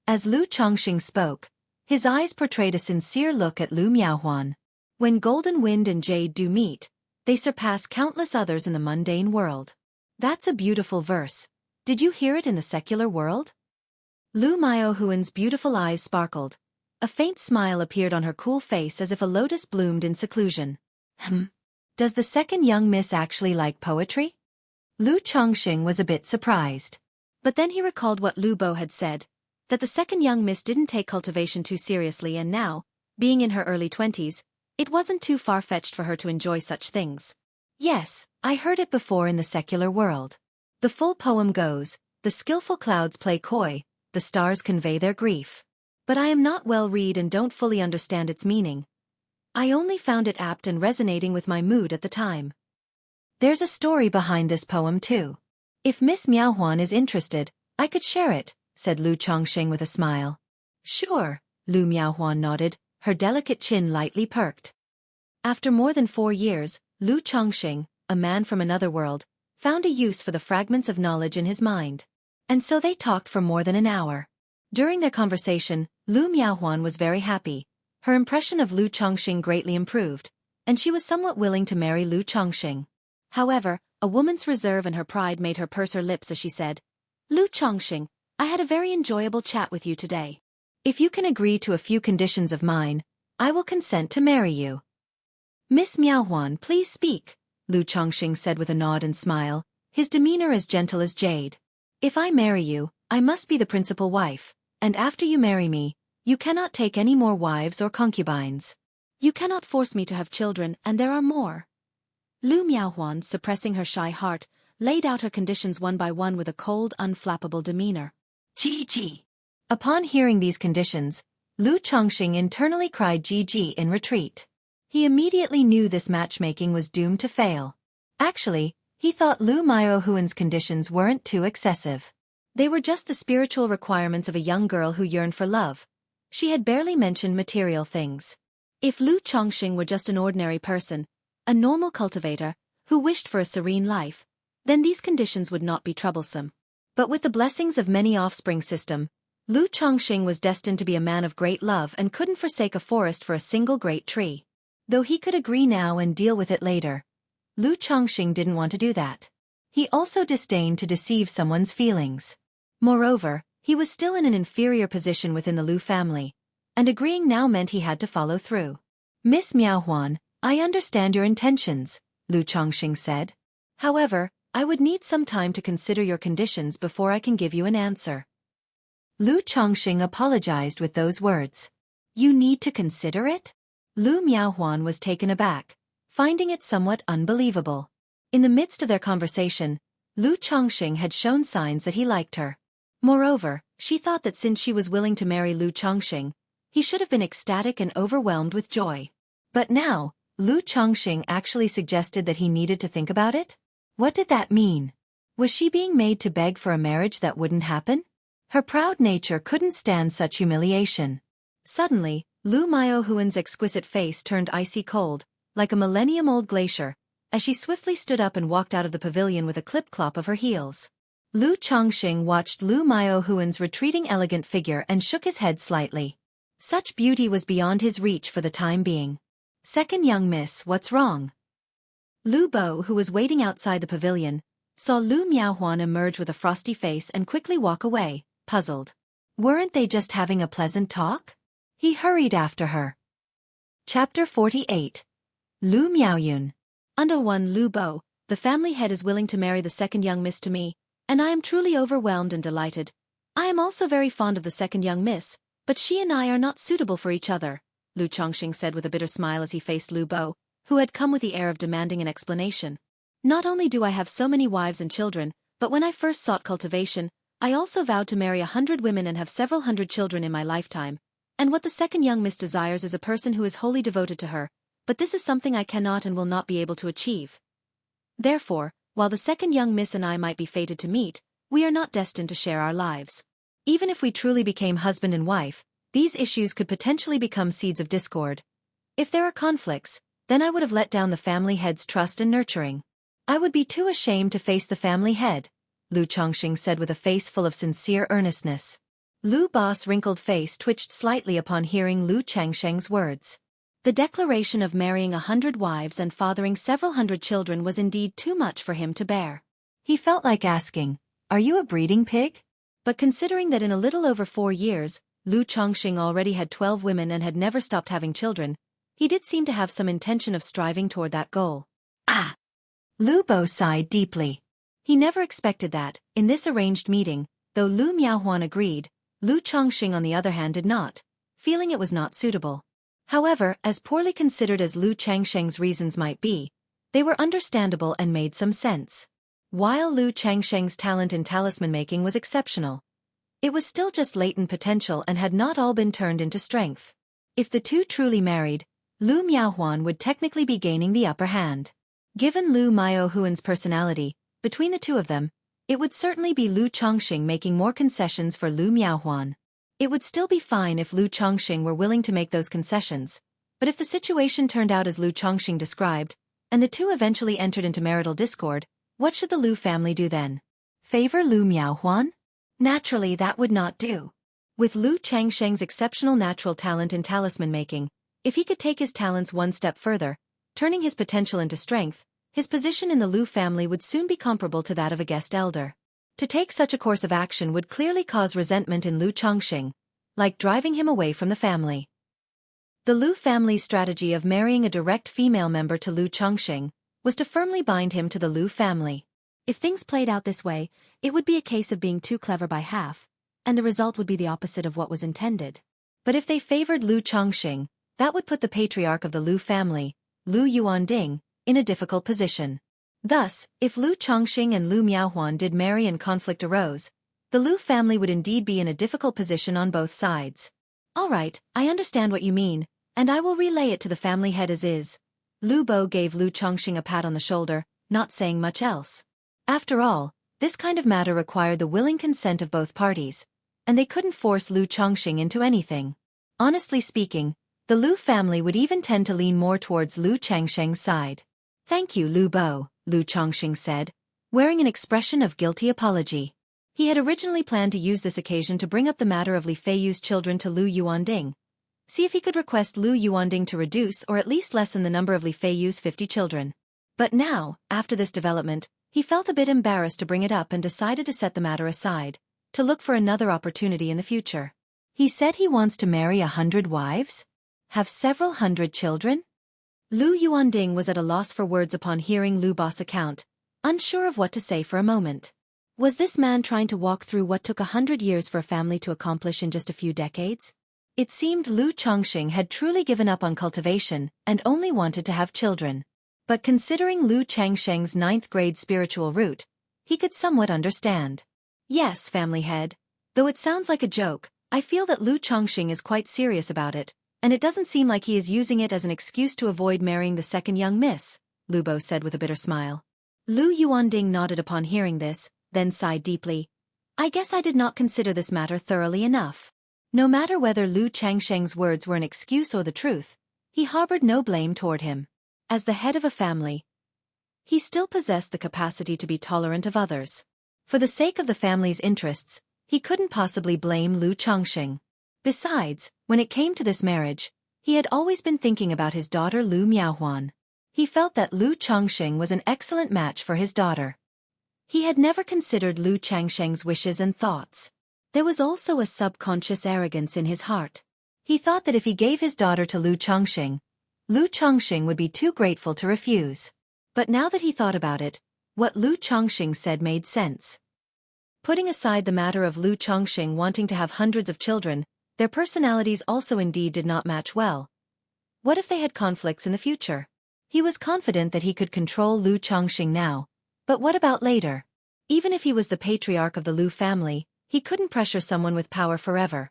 As Lu Chongqing spoke, his eyes portrayed a sincere look at Lu Miaohuan. When golden wind and jade do meet, they surpass countless others in the mundane world. That's a beautiful verse. Did you hear it in the secular world? Lu Miaohuan's beautiful eyes sparkled. A faint smile appeared on her cool face as if a lotus bloomed in seclusion. Does the second young miss actually like poetry? Lu Chongqing was a bit surprised. But then he recalled what Lu Bo had said, that the second young miss didn't take cultivation too seriously and now, being in her early 20s, it wasn't too far-fetched for her to enjoy such things. Yes, I heard it before in the secular world. The full poem goes, the skillful clouds play coy, the stars convey their grief. But I am not well read and don't fully understand its meaning. I only found it apt and resonating with my mood at the time. There's a story behind this poem too. If Miss Miaohuan is interested, I could share it, said Lu Chongqing with a smile. Sure, Lu Miaohuan nodded, her delicate chin lightly perked. After more than 4 years, Lu Chongqing, a man from another world, found a use for the fragments of knowledge in his mind. And so they talked for more than an hour. During their conversation, Lu Miaohuan was very happy. Her impression of Lu Chongqing greatly improved, and she was somewhat willing to marry Lu Chongqing. However, a woman's reserve and her pride made her purse her lips as she said, Lu Chongqing, I had a very enjoyable chat with you today. If you can agree to a few conditions of mine, I will consent to marry you. Miss Miaohuan, please speak, Lu Chongqing said with a nod and smile, his demeanor as gentle as jade. If I marry you, I must be the principal wife, and after you marry me, you cannot take any more wives or concubines. You cannot force me to have children, and there are more. Lu Miaohuan, suppressing her shy heart, laid out her conditions one by one with a cold, unflappable demeanor. GG. Upon hearing these conditions, Lu Chongqing internally cried GG in retreat. He immediately knew this matchmaking was doomed to fail. Actually, he thought Lu Miaohuan's conditions weren't too excessive. They were just the spiritual requirements of a young girl who yearned for love. She had barely mentioned material things. If Lu Chongqing were just an ordinary person, a normal cultivator, who wished for a serene life, then these conditions would not be troublesome. But with the blessings of many offspring system, Lu Chongqing was destined to be a man of great love and couldn't forsake a forest for a single great tree. Though he could agree now and deal with it later, Lu Chongqing didn't want to do that. He also disdained to deceive someone's feelings. Moreover, he was still in an inferior position within the Lu family, and agreeing now meant he had to follow through. Miss Miaohuan, I understand your intentions, Lu Chongqing said. However, I would need some time to consider your conditions before I can give you an answer. Lu Chongqing apologized with those words. You need to consider it? Lu Miaohuan was taken aback, finding it somewhat unbelievable. In the midst of their conversation, Lu Chongqing had shown signs that he liked her. Moreover, she thought that since she was willing to marry Lu Chongqing, he should have been ecstatic and overwhelmed with joy. But now, Lu Chongqing actually suggested that he needed to think about it? What did that mean? Was she being made to beg for a marriage that wouldn't happen? Her proud nature couldn't stand such humiliation. Suddenly, Lu Miaohuan's exquisite face turned icy cold, like a millennium-old glacier, as she swiftly stood up and walked out of the pavilion with a clip-clop of her heels. Lu Chongqing watched Lu Miaohuan's retreating elegant figure and shook his head slightly. Such beauty was beyond his reach for the time being. Second young miss, what's wrong? Lu Bo, who was waiting outside the pavilion, saw Lu Miaohuan emerge with a frosty face and quickly walk away, puzzled. Weren't they just having a pleasant talk? He hurried after her. Chapter 48. Lu Miaoyun. Under one Lu Bo, the family head is willing to marry the second young miss to me, and I am truly overwhelmed and delighted. I am also very fond of the second young miss, but she and I are not suitable for each other, Lu Chongqing said with a bitter smile as he faced Lu Bo, who had come with the air of demanding an explanation. Not only do I have so many wives and children, but when I first sought cultivation, I also vowed to marry 100 women and have several hundred children in my lifetime. And what the second young miss desires is a person who is wholly devoted to her, but this is something I cannot and will not be able to achieve. Therefore, while the second young miss and I might be fated to meet, we are not destined to share our lives. Even if we truly became husband and wife, these issues could potentially become seeds of discord. If there are conflicts, then I would have let down the family head's trust and nurturing. I would be too ashamed to face the family head, Lu Chongqing said with a face full of sincere earnestness. Lu Bo's wrinkled face twitched slightly upon hearing Lu Changsheng's words. The declaration of marrying 100 wives and fathering several hundred children was indeed too much for him to bear. He felt like asking, "Are you a breeding pig?" But considering that in a little over 4 years, Lu Chongqing already had 12 women and had never stopped having children, he did seem to have some intention of striving toward that goal. Ah! Lu Bo sighed deeply. He never expected that, in this arranged meeting, though Lu Miaohuan agreed, Lu Chongqing on the other hand did not, feeling it was not suitable. However, as poorly considered as Lu Changsheng's reasons might be, they were understandable and made some sense. While Lu Changsheng's talent in talisman making was exceptional, it was still just latent potential and had not all been turned into strength. If the two truly married, Lu Miaohuan would technically be gaining the upper hand. Given Lu Miaohuan's personality, between the two of them, it would certainly be Lu Chongqing making more concessions for Lu Miaohuan. It would still be fine if Lu Chongqing were willing to make those concessions, but if the situation turned out as Lu Chongqing described, and the two eventually entered into marital discord, what should the Lu family do then? Favor Lu Miaohuan? Naturally that would not do. With Lu Changsheng's exceptional natural talent in talisman making, if he could take his talents one step further, turning his potential into strength, his position in the Lu family would soon be comparable to that of a guest elder. To take such a course of action would clearly cause resentment in Lu Chongqing, like driving him away from the family. The Lu family's strategy of marrying a direct female member to Lu Chongqing was to firmly bind him to the Lu family. If things played out this way, it would be a case of being too clever by half, and the result would be the opposite of what was intended. But if they favored Lu Chongqing, that would put the patriarch of the Lu family, Lu Yuanding, in a difficult position. Thus, if Lu Chongqing and Lu Miaohuan did marry and conflict arose, the Lu family would indeed be in a difficult position on both sides. All right, I understand what you mean, and I will relay it to the family head as is. Lu Bo gave Lu Chongqing a pat on the shoulder, not saying much else. After all, this kind of matter required the willing consent of both parties, and they couldn't force Lu Chongqing into anything. Honestly speaking, the Lu family would even tend to lean more towards Lu Changsheng's side. Thank you, Lu Bo, Lu Chongqing said, wearing an expression of guilty apology. He had originally planned to use this occasion to bring up the matter of Li Feiyu's children to Lu Yuanding, see if he could request Lu Yuanding to reduce or at least lessen the number of Li Feiyu's 50 children. But now, after this development, he felt a bit embarrassed to bring it up and decided to set the matter aside, to look for another opportunity in the future. He said he wants to marry 100 wives? Have several hundred children? Lu Yuanding was at a loss for words upon hearing Lu Bo's account, unsure of what to say for a moment. Was this man trying to walk through what took 100 years for a family to accomplish in just a few decades? It seemed Lu Chongqing had truly given up on cultivation and only wanted to have children. But considering Lu Changsheng's 9th grade spiritual root, he could somewhat understand. Yes, family head. Though it sounds like a joke, I feel that Lu Chongqing is quite serious about it, and it doesn't seem like he is using it as an excuse to avoid marrying the second young miss, Lu Bo said with a bitter smile. Lu Yuanding nodded upon hearing this, then sighed deeply. I guess I did not consider this matter thoroughly enough. No matter whether Lu Changsheng's words were an excuse or the truth, he harbored no blame toward him. As the head of a family, he still possessed the capacity to be tolerant of others. For the sake of the family's interests, he couldn't possibly blame Lu Chongqing. Besides, when it came to this marriage, he had always been thinking about his daughter Lu Miaohuan. He felt that Lu Chongqing was an excellent match for his daughter. He had never considered Lu Changsheng's wishes and thoughts. There was also a subconscious arrogance in his heart. He thought that if he gave his daughter to Lu Chongqing would be too grateful to refuse. But now that he thought about it, what Lu Chongqing said made sense. Putting aside the matter of Lu Chongqing wanting to have hundreds of children, their personalities also indeed did not match well. What if they had conflicts in the future? He was confident that he could control Lu Chongqing now, but what about later? Even if he was the patriarch of the Lu family, he couldn't pressure someone with power forever.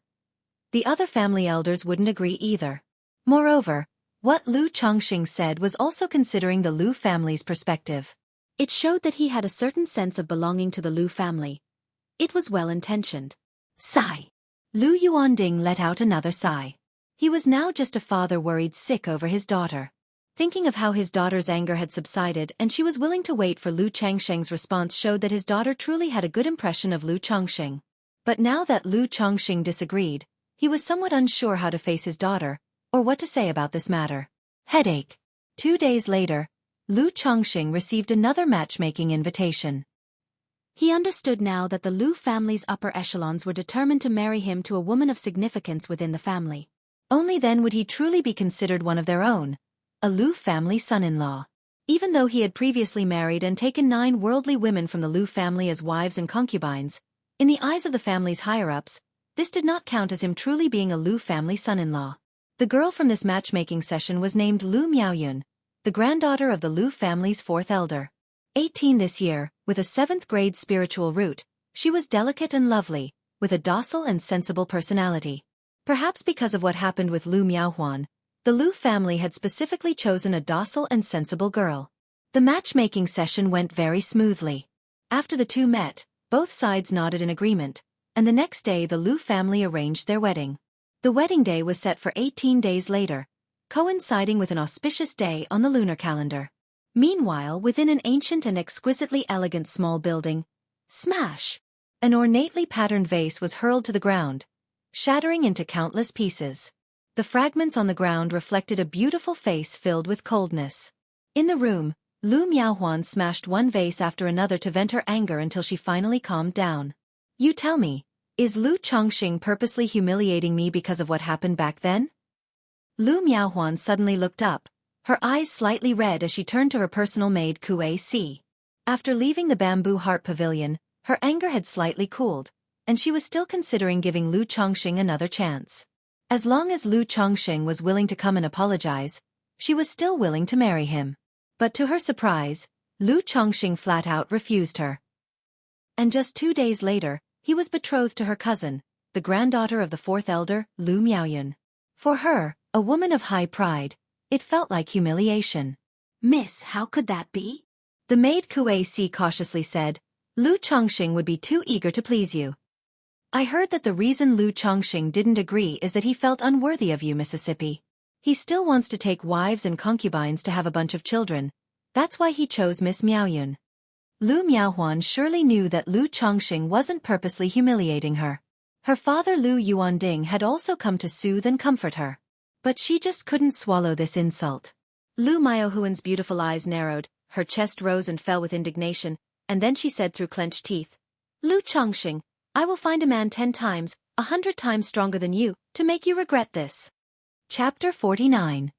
The other family elders wouldn't agree either. Moreover, what Lu Chongqing said was also considering the Lu family's perspective. It showed that he had a certain sense of belonging to the Lu family. It was well-intentioned. Sigh. Lu Yuanding let out another sigh. He was now just a father worried sick over his daughter. Thinking of how his daughter's anger had subsided and she was willing to wait for Lu Changsheng's response showed that his daughter truly had a good impression of Lu Chongqing. But now that Lu Chongqing disagreed, he was somewhat unsure how to face his daughter, or what to say about this matter. Headache. 2 days later, Lu Chongqing received another matchmaking invitation. He understood now that the Lu family's upper echelons were determined to marry him to a woman of significance within the family. Only then would he truly be considered one of their own, a Lu family son-in-law. Even though he had previously married and taken 9 worldly women from the Lu family as wives and concubines, in the eyes of the family's higher-ups, this did not count as him truly being a Lu family son-in-law. The girl from this matchmaking session was named Lu Miaoyun, the granddaughter of the Lu family's 4th elder. 18 this year, with a 7th grade spiritual root, she was delicate and lovely, with a docile and sensible personality. Perhaps because of what happened with Lu Miaohuan, the Lu family had specifically chosen a docile and sensible girl. The matchmaking session went very smoothly. After the two met, both sides nodded in agreement, and the next day the Lu family arranged their wedding. The wedding day was set for 18 days later, coinciding with an auspicious day on the lunar calendar. Meanwhile, within an ancient and exquisitely elegant small building, smash! An ornately patterned vase was hurled to the ground, shattering into countless pieces. The fragments on the ground reflected a beautiful face filled with coldness. In the room, Lu Miaohuan smashed one vase after another to vent her anger until she finally calmed down. You tell me, is Lu Chongqing purposely humiliating me because of what happened back then? Lu Miaohuan suddenly looked up, her eyes slightly red as she turned to her personal maid Kue Si. After leaving the Bamboo Heart Pavilion, her anger had slightly cooled, and she was still considering giving Lu Chongqing another chance. As long as Lu Chongqing was willing to come and apologize, she was still willing to marry him. But to her surprise, Lu Chongqing flat out refused her. And just 2 days later, he was betrothed to her cousin, the granddaughter of the fourth elder, Lu Miaoyun. For her, a woman of high pride, it felt like humiliation. "Miss, how could that be?" The maid Kue Si cautiously said, "Lu Chongqing would be too eager to please you. I heard that the reason Lu Chongqing didn't agree is that he felt unworthy of you, Mississippi. He still wants to take wives and concubines to have a bunch of children. That's why he chose Miss Miaoyun." Lu Miaohuan surely knew that Lu Chongqing wasn't purposely humiliating her. Her father Lu Yuanding had also come to soothe and comfort her. But she just couldn't swallow this insult. Lu Miaohuan's beautiful eyes narrowed, her chest rose and fell with indignation, and then she said through clenched teeth, "Lu Chongqing, I will find a man 10 times, 100 times stronger than you, to make you regret this." Chapter 49.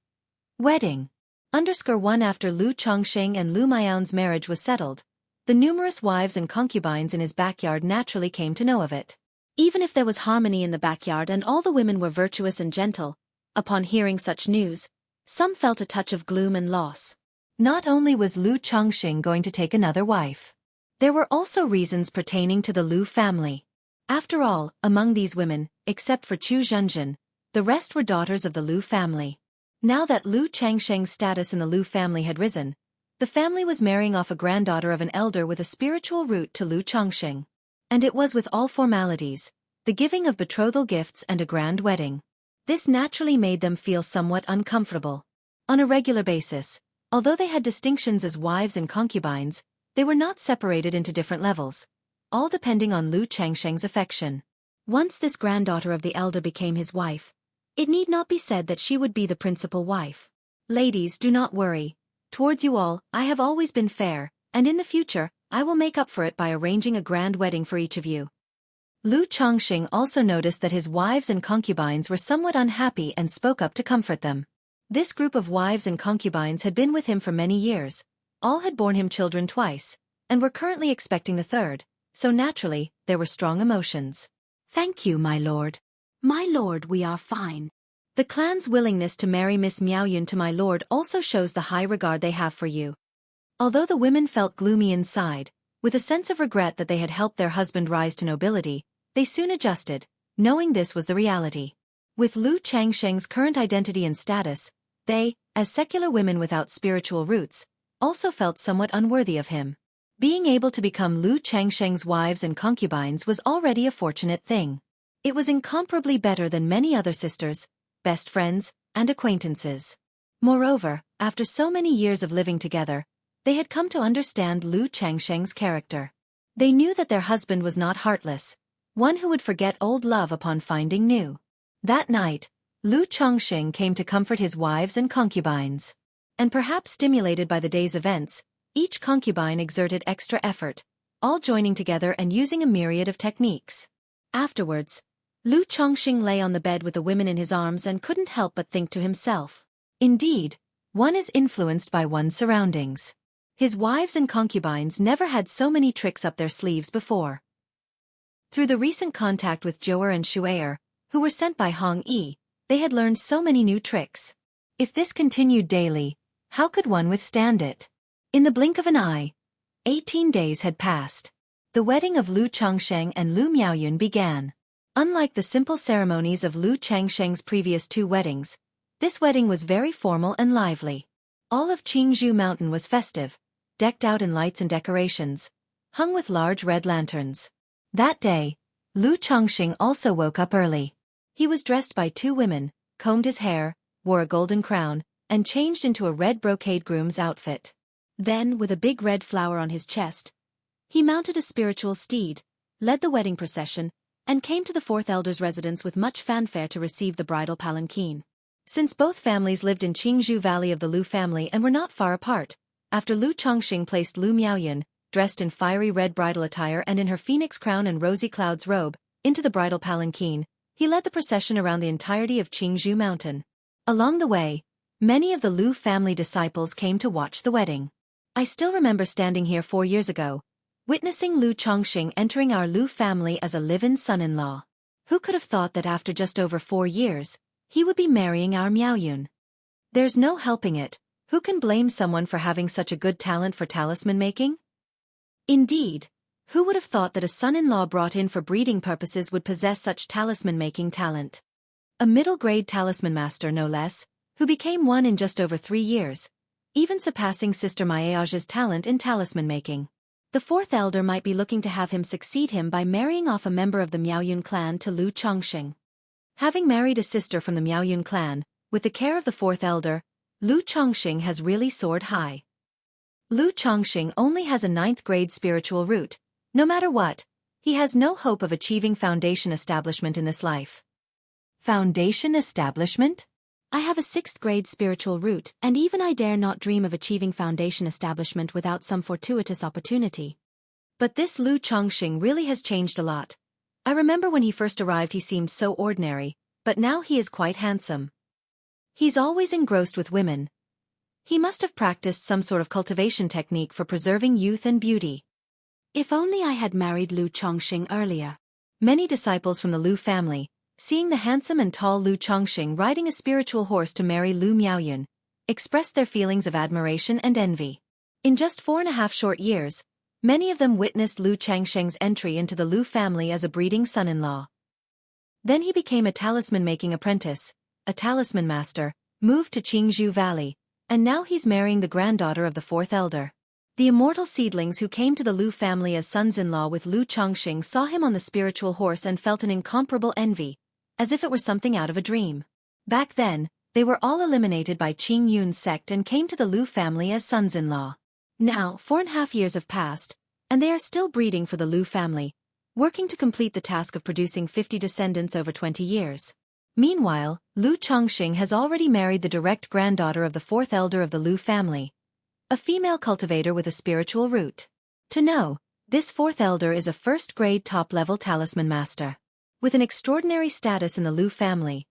Wedding. _1 After Lu Chongqing and Lu Miaohuan's marriage was settled, the numerous wives and concubines in his backyard naturally came to know of it. Even if there was harmony in the backyard and all the women were virtuous and gentle, upon hearing such news, some felt a touch of gloom and loss. Not only was Lu Chongqing going to take another wife, there were also reasons pertaining to the Lu family. After all, among these women, except for Chu Zhenjin, the rest were daughters of the Lu family. Now that Lu Changsheng's status in the Lu family had risen, the family was marrying off a granddaughter of an elder with a spiritual root to Lu Chongqing. And it was with all formalities, the giving of betrothal gifts and a grand wedding. This naturally made them feel somewhat uncomfortable. On a regular basis, although they had distinctions as wives and concubines, they were not separated into different levels, all depending on Lu Changsheng's affection. Once this granddaughter of the elder became his wife, it need not be said that she would be the principal wife. Ladies, do not worry. Towards you all, I have always been fair, and in the future, I will make up for it by arranging a grand wedding for each of you. Lu Chongqing also noticed that his wives and concubines were somewhat unhappy and spoke up to comfort them. This group of wives and concubines had been with him for many years, all had borne him children twice, and were currently expecting the third, so naturally, there were strong emotions. "Thank you, my lord. My lord, we are fine." The clan's willingness to marry Miss Miaoyun to my lord also shows the high regard they have for you. Although the women felt gloomy inside, with a sense of regret that they had helped their husband rise to nobility, they soon adjusted, knowing this was the reality. With Lu Changsheng's current identity and status, they, as secular women without spiritual roots, also felt somewhat unworthy of him. Being able to become Lu Changsheng's wives and concubines was already a fortunate thing. It was incomparably better than many other sisters, best friends, and acquaintances. Moreover, after so many years of living together, they had come to understand Lu Changsheng's character. They knew that their husband was not heartless, one who would forget old love upon finding new. That night, Lu Chongqing came to comfort his wives and concubines. And perhaps stimulated by the day's events, each concubine exerted extra effort, all joining together and using a myriad of techniques. Afterwards, Lu Chongqing lay on the bed with the women in his arms and couldn't help but think to himself. Indeed, one is influenced by one's surroundings. His wives and concubines never had so many tricks up their sleeves before. Through the recent contact with Zhou'er and Shu'er, who were sent by Hong Yi, they had learned so many new tricks. If this continued daily, how could one withstand it? In the blink of an eye, 18 days had passed. The wedding of Lu Chongqing and Lu Miaoyun began. Unlike the simple ceremonies of Lu Changsheng's previous 2 weddings, this wedding was very formal and lively. All of Qingzhou Mountain was festive, decked out in lights and decorations, hung with large red lanterns. That day, Lu Chongqing also woke up early. He was dressed by 2 women, combed his hair, wore a golden crown, and changed into a red brocade groom's outfit. Then, with a big red flower on his chest, he mounted a spiritual steed, led the wedding procession, and came to the fourth elder's residence with much fanfare to receive the bridal palanquin. Since both families lived in Qingzhou Valley of the Lu family and were not far apart, after Lu Chongqing placed Lu Miaoyun, dressed in fiery red bridal attire and in her phoenix crown and rosy clouds robe, into the bridal palanquin, he led the procession around the entirety of Qingzhou Mountain. Along the way, Many of the Lu family disciples came to watch the wedding. I still remember standing here 4 years ago, witnessing Lu Chongqing entering our Lu family as a live-in son-in-law. Who could have thought that after just over 4 years, he would be marrying our Miaoyun? There's no helping it. Who can blame someone for having such a good talent for talisman making? Indeed, who would have thought that a son-in-law brought in for breeding purposes would possess such talisman-making talent? A middle-grade talisman master no less, who became one in just over 3 years, even surpassing Sister Mayage's talent in talisman making. The fourth elder might be looking to have him succeed him by marrying off a member of the Miaoyun clan to Lu Chongqing. Having married a sister from the Miaoyun clan, with the care of the fourth elder, Lu Chongqing has really soared high. Lu Chongqing only has a 9th grade spiritual root. No matter what, he has no hope of achieving foundation establishment in this life. Foundation establishment? I have a 6th grade spiritual root, and even I dare not dream of achieving foundation establishment without some fortuitous opportunity. But this Lu Chongqing really has changed a lot. I remember when he first arrived he seemed so ordinary, but now he is quite handsome. He's always engrossed with women. He must have practiced some sort of cultivation technique for preserving youth and beauty. If only I had married Lu Chongqing earlier. Many disciples from the Lu family, seeing the handsome and tall Lu Chongqing riding a spiritual horse to marry Lu Miaoyun, expressed their feelings of admiration and envy. In just 4.5 short years, many of them witnessed Lu Chongqing's entry into the Lu family as a breeding son-in-law. Then he became a talisman-making apprentice, a talisman master, moved to Qingzhou Valley, and now he's marrying the granddaughter of the fourth elder. The immortal seedlings who came to the Lu family as sons-in-law with Lu Chongqing saw him on the spiritual horse and felt an incomparable envy, as if it were something out of a dream. Back then, they were all eliminated by Qing Yun's sect and came to the Lu family as sons-in-law. Now, 4.5 years have passed, and they are still breeding for the Lu family, working to complete the task of producing 50 descendants over 20 years. Meanwhile, Lu Chongqing has already married the direct granddaughter of the fourth elder of the Lu family, a female cultivator with a spiritual root. To know, this fourth elder is a first-grade top-level talisman master. With an extraordinary status in the Lu family,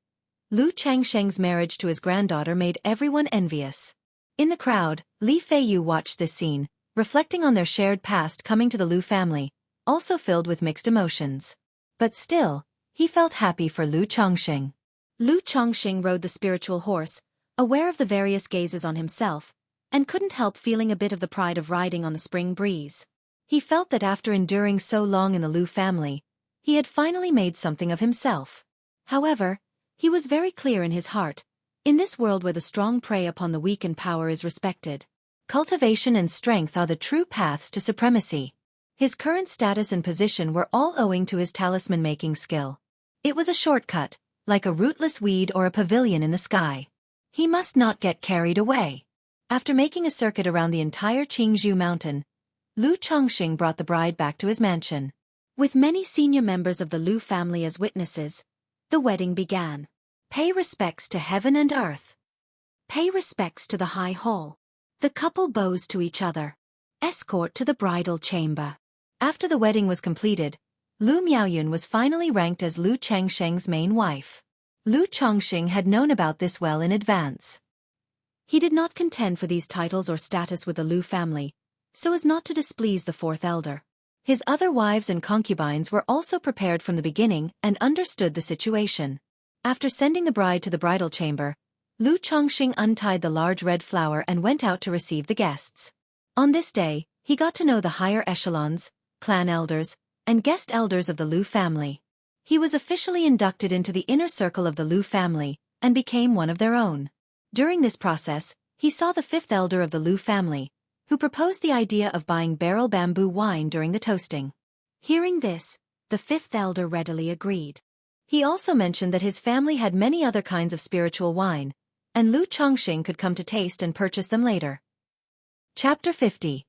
Lu Chongqing's marriage to his granddaughter made everyone envious. In the crowd, Li Feiyu watched this scene, reflecting on their shared past coming to the Lu family, also filled with mixed emotions. But still, he felt happy for Lu Chongqing. Lu Chongqing rode the spiritual horse, aware of the various gazes on himself, and couldn't help feeling a bit of the pride of riding on the spring breeze. He felt that after enduring so long in the Lu family, he had finally made something of himself. However, he was very clear in his heart, in this world where the strong prey upon the weak and power is respected, cultivation and strength are the true paths to supremacy. His current status and position were all owing to his talisman-making skill. It was a shortcut, like a rootless weed or a pavilion in the sky. He must not get carried away. After making a circuit around the entire Qingzhou mountain, Lu Chongqing brought the bride back to his mansion. With many senior members of the Lu family as witnesses, the wedding began. Pay respects to heaven and earth. Pay respects to the high hall. The couple bows to each other. Escort to the bridal chamber. After the wedding was completed, Lu Miaoyun was finally ranked as Lu Chongqing's main wife. Lu Chongqing had known about this well in advance. He did not contend for these titles or status with the Lu family, so as not to displease the fourth elder. His other wives and concubines were also prepared from the beginning and understood the situation. After sending the bride to the bridal chamber, Lu Chongqing untied the large red flower and went out to receive the guests. On this day, he got to know the higher echelons, clan elders, and guest elders of the Lu family. He was officially inducted into the inner circle of the Lu family and became one of their own. During this process, he saw the fifth elder of the Lu family, who proposed the idea of buying barrel bamboo wine during the toasting. Hearing this, the fifth elder readily agreed. He also mentioned that his family had many other kinds of spiritual wine, and Lu Chongqing could come to taste and purchase them later. Chapter 50.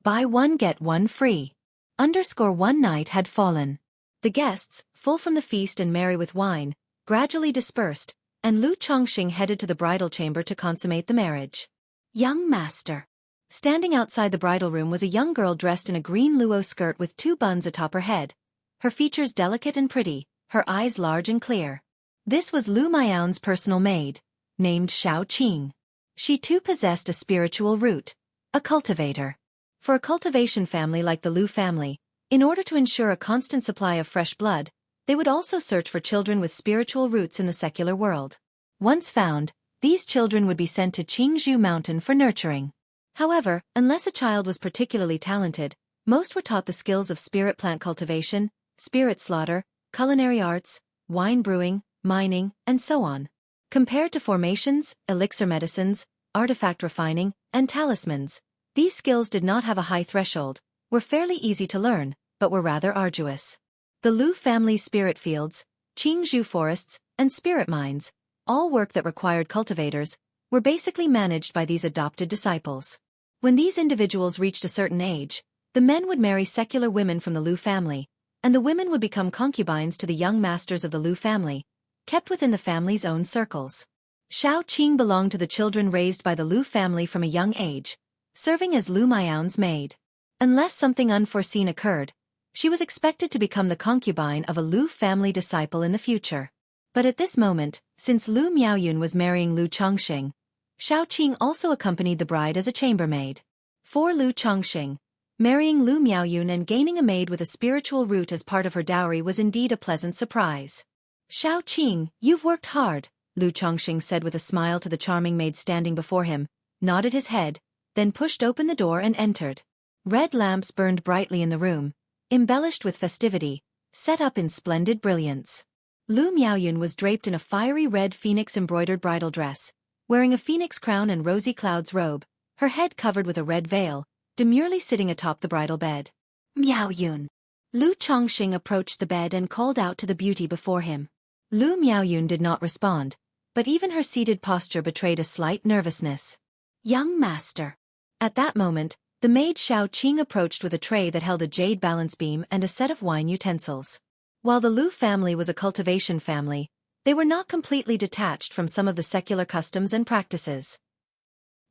Buy one get one free. One night had fallen. The guests, full from the feast and merry with wine, gradually dispersed, and Lu Chongqing headed to the bridal chamber to consummate the marriage. Young master. Standing outside the bridal room was a young girl dressed in a green luo skirt with 2 buns atop her head, her features delicate and pretty, her eyes large and clear. This was Lu Miaoyun's personal maid, named Xiaoqing. She too possessed a spiritual root, a cultivator. For a cultivation family like the Lu family, in order to ensure a constant supply of fresh blood, they would also search for children with spiritual roots in the secular world. Once found, these children would be sent to Qingzhou Mountain for nurturing. However, unless a child was particularly talented, most were taught the skills of spirit plant cultivation, spirit slaughter, culinary arts, wine brewing, mining, and so on. Compared to formations, elixir medicines, artifact refining, and talismans, these skills did not have a high threshold, were fairly easy to learn, but were rather arduous. The Lu family's spirit fields, Qingzhou forests, and spirit mines, all work that required cultivators, were basically managed by these adopted disciples. When these individuals reached a certain age, the men would marry secular women from the Lu family, and the women would become concubines to the young masters of the Lu family, kept within the family's own circles. Xiaoqing belonged to the children raised by the Lu family from a young age, serving as Lu Miao's maid. Unless something unforeseen occurred, she was expected to become the concubine of a Lu family disciple in the future. But at this moment, since Lu Miaoyun was marrying Lu Chongxing, Xiaoqing also accompanied the bride as a chambermaid. For Lu Chongxing, marrying Lu Miaoyun and gaining a maid with a spiritual root as part of her dowry was indeed a pleasant surprise. "Xiaoqing, you've worked hard," Lu Chongxing said with a smile to the charming maid standing before him, nodded his head, then pushed open the door and entered. Red lamps burned brightly in the room, embellished with festivity, set up in splendid brilliance. Lu Miaoyun was draped in a fiery red phoenix-embroidered bridal dress, wearing a phoenix crown and rosy clouds robe, her head covered with a red veil, demurely sitting atop the bridal bed. "Miaoyun." Lu Chongxing approached the bed and called out to the beauty before him. Lu Miaoyun did not respond, but even her seated posture betrayed a slight nervousness. "Young master." At that moment, the maid Xiaoqing approached with a tray that held a jade balance beam and a set of wine utensils. While the Lu family was a cultivation family, they were not completely detached from some of the secular customs and practices.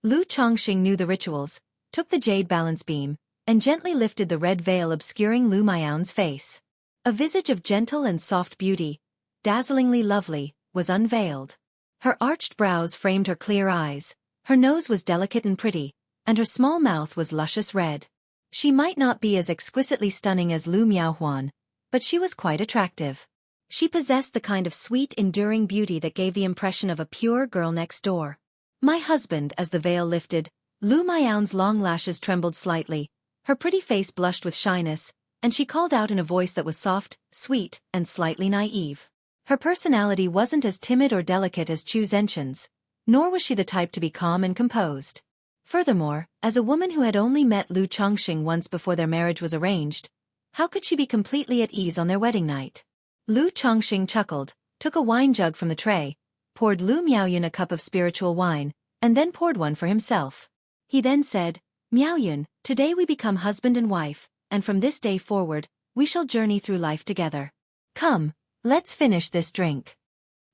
Lu Chongxing knew the rituals, took the jade balance beam, and gently lifted the red veil obscuring Lu Miaoyun's face. A visage of gentle and soft beauty, dazzlingly lovely, was unveiled. Her arched brows framed her clear eyes, her nose was delicate and pretty, and her small mouth was luscious red. She might not be as exquisitely stunning as Lu Miaohuan, but she was quite attractive. She possessed the kind of sweet, enduring beauty that gave the impression of a pure girl next door. "My husband," as the veil lifted, Lu Miaoyun's long lashes trembled slightly, her pretty face blushed with shyness, and she called out in a voice that was soft, sweet, and slightly naive. Her personality wasn't as timid or delicate as Chu Zenshin's, nor was she the type to be calm and composed. Furthermore, as a woman who had only met Lu Chongxing once before their marriage was arranged, how could she be completely at ease on their wedding night? Lu Chongxing chuckled, took a wine jug from the tray, poured Lu Miaoyun a cup of spiritual wine, and then poured one for himself. He then said, "Miaoyun, today we become husband and wife, and from this day forward, we shall journey through life together. Come, let's finish this drink.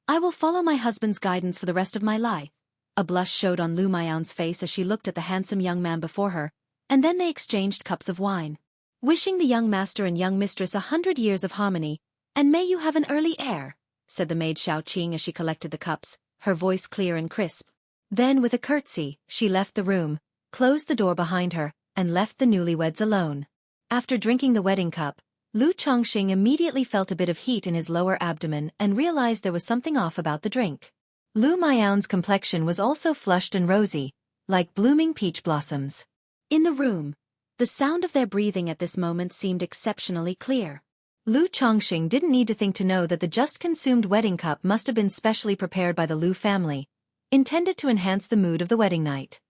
I will follow my husband's guidance for the rest of my life." A blush showed on Lu Miaoyun's face as she looked at the handsome young man before her, and then they exchanged cups of wine. "Wishing the young master and young mistress 100 years of harmony, and may you have an early heir," said the maid Xiaoqing as she collected the cups, her voice clear and crisp. Then with a curtsy, she left the room, closed the door behind her, and left the newlyweds alone. After drinking the wedding cup, Lu Chongxing immediately felt a bit of heat in his lower abdomen and realized there was something off about the drink. Lu Miaoyun's complexion was also flushed and rosy, like blooming peach blossoms. In the room, the sound of their breathing at this moment seemed exceptionally clear. Lu Chongxing didn't need to think to know that the just-consumed wedding cup must have been specially prepared by the Lu family, intended to enhance the mood of the wedding night.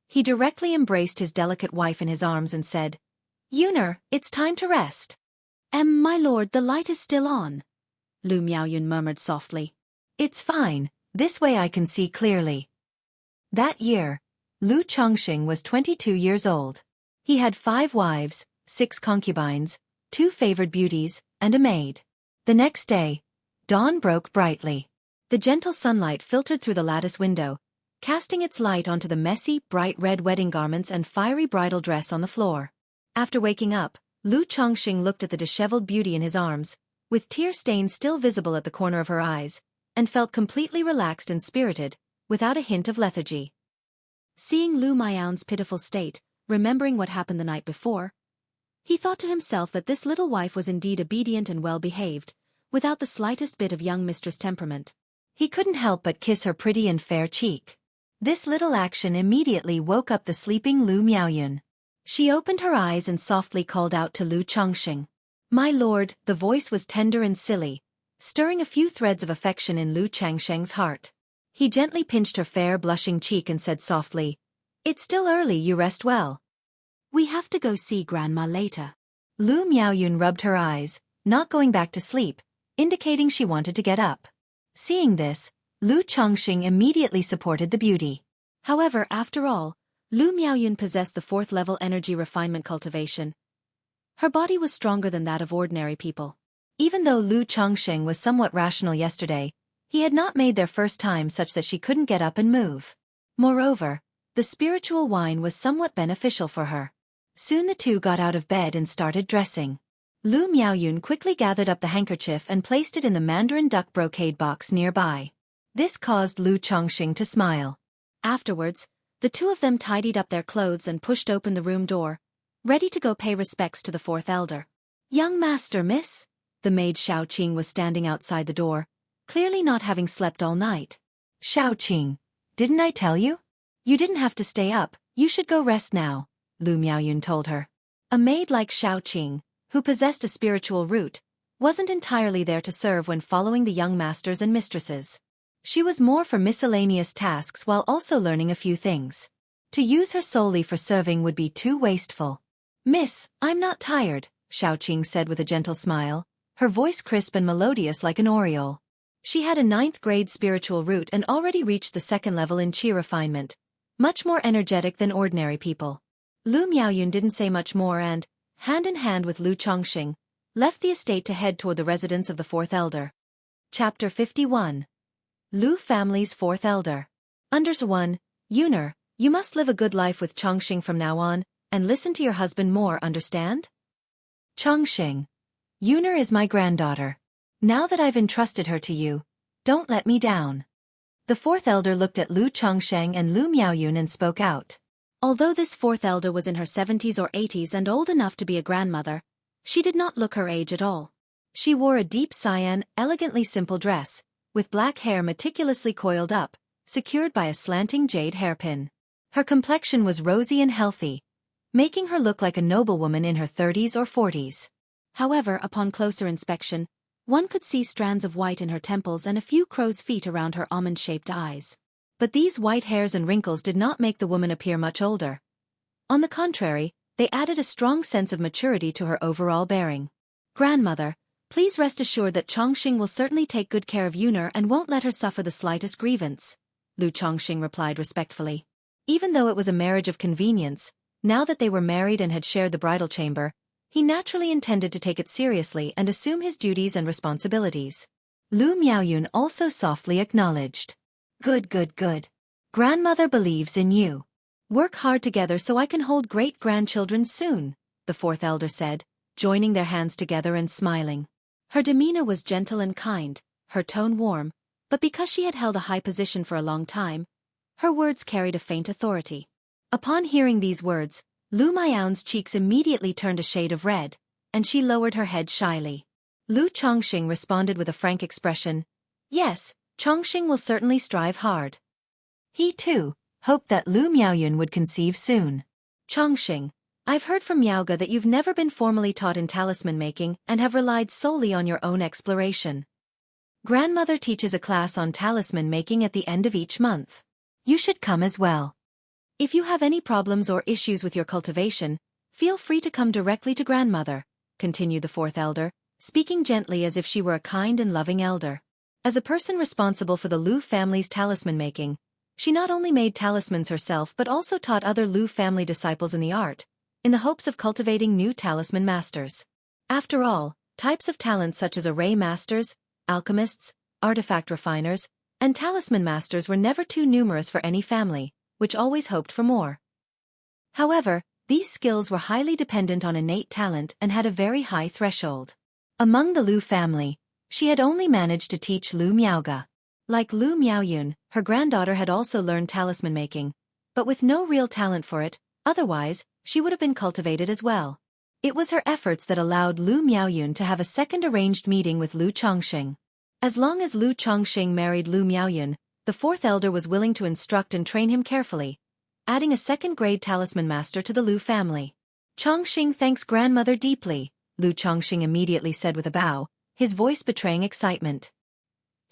He directly embraced his delicate wife in his arms and said, "Yuner, it's time to rest." My lord, the light is still on," Lu Miaoyun murmured softly. "It's fine, this way I can see clearly." That year, Lu Chongxing was 22 years old. He had 5 wives, 6 concubines, 2 favored beauties, and a maid. The next day, dawn broke brightly. The gentle sunlight filtered through the lattice window, casting its light onto the messy, bright red wedding garments and fiery bridal dress on the floor. After waking up, Lu Chongxing looked at the disheveled beauty in his arms, with tear stains still visible at the corner of her eyes, and felt completely relaxed and spirited, without a hint of lethargy. Seeing Lu Miao's pitiful state, remembering what happened the night before, he thought to himself that this little wife was indeed obedient and well-behaved, without the slightest bit of young mistress temperament. He couldn't help but kiss her pretty and fair cheek. This little action immediately woke up the sleeping Lu Miaoyun. She opened her eyes and softly called out to Lu Chongqing. "My lord," the voice was tender and silly, stirring a few threads of affection in Lu Changsheng's heart. He gently pinched her fair blushing cheek and said softly, "It's still early, you rest well. We have to go see Grandma later." Lu Miaoyun rubbed her eyes, not going back to sleep, indicating she wanted to get up. Seeing this, Lu Chongqing immediately supported the beauty. However, after all, Lu Miaoyun possessed the 4th-level energy refinement cultivation. Her body was stronger than that of ordinary people. Even though Lu Chongqing was somewhat rational yesterday, he had not made their first time such that she couldn't get up and move. Moreover, the spiritual wine was somewhat beneficial for her. Soon the two got out of bed and started dressing. Lu Miaoyun quickly gathered up the handkerchief and placed it in the mandarin duck brocade box nearby. This caused Lu Chongqing to smile. Afterwards, the two of them tidied up their clothes and pushed open the room door, ready to go pay respects to the 4th elder. "Young master, miss?" The maid Xiaoqing was standing outside the door, clearly not having slept all night. "Xiaoqing, didn't I tell you? You didn't have to stay up, you should go rest now," Lu Miaoyun told her. A maid like Xiaoqing, who possessed a spiritual root, wasn't entirely there to serve when following the young masters and mistresses. She was more for miscellaneous tasks while also learning a few things. To use her solely for serving would be too wasteful. "Miss, I'm not tired," Xiaoqing said with a gentle smile, her voice crisp and melodious like an oriole. She had a 9th-grade spiritual root and already reached the 2nd level in qi refinement, much more energetic than ordinary people. Lu Miaoyun didn't say much more and, hand in hand with Lu Chongqing, left the estate to head toward the residence of the 4th elder. Chapter 51. Lu family's 4th elder. Under 1. Yuner, you must live a good life with Chongqing from now on, and listen to your husband more, understand? Chongqing. Yuner is my granddaughter. Now that I've entrusted her to you, don't let me down. The 4th elder looked at Lu Chongqing and Lu Miaoyun and spoke out. Although this 4th elder was in her 70s or 80s and old enough to be a grandmother, she did not look her age at all. She wore a deep cyan, elegantly simple dress, with black hair meticulously coiled up, secured by a slanting jade hairpin. Her complexion was rosy and healthy, making her look like a noblewoman in her 30s or 40s. However, upon closer inspection, one could see strands of white in her temples and a few crow's feet around her almond-shaped eyes. But these white hairs and wrinkles did not make the woman appear much older. On the contrary, they added a strong sense of maturity to her overall bearing. "Grandmother, please rest assured that Chongqing will certainly take good care of Yuner and won't let her suffer the slightest grievance," Lu Chongqing replied respectfully. Even though it was a marriage of convenience, now that they were married and had shared the bridal chamber, he naturally intended to take it seriously and assume his duties and responsibilities. Lu Miaoyun also softly acknowledged. "Good, good, good. Grandmother believes in you. Work hard together so I can hold great-grandchildren soon," the 4th elder said, joining their hands together and smiling. Her demeanor was gentle and kind, her tone warm, but because she had held a high position for a long time, her words carried a faint authority. Upon hearing these words, Lu Miaoyun's cheeks immediately turned a shade of red, and she lowered her head shyly. Lu Chongqing responded with a frank expression. Yes, Chongqing will certainly strive hard. He, too, hoped that Lu Miaoyun would conceive soon. "Chongqing, I've heard from Miaoge that you've never been formally taught in talisman making and have relied solely on your own exploration. Grandmother teaches a class on talisman making at the end of each month. You should come as well. If you have any problems or issues with your cultivation, feel free to come directly to grandmother," continued the 4th elder, speaking gently as if she were a kind and loving elder. As a person responsible for the Lu family's talisman making, she not only made talismans herself but also taught other Lu family disciples in the art, in the hopes of cultivating new talisman masters. After all, types of talents such as array masters, alchemists, artifact refiners, and talisman masters were never too numerous for any family, which always hoped for more. However, these skills were highly dependent on innate talent and had a very high threshold. Among the Lu family, she had only managed to teach Lu Miaoge. Like Lu Miaoyun, her granddaughter had also learned talisman making, but with no real talent for it, otherwise, she would have been cultivated as well. It was her efforts that allowed Lu Miaoyun to have a second arranged meeting with Lu Chongxing. As long as Lu Chongxing married Lu Miaoyun, the fourth elder was willing to instruct and train him carefully, adding a second-grade talisman master to the Lu family. Chongxing thanks grandmother deeply, Lu Chongxing immediately said with a bow, his voice betraying excitement.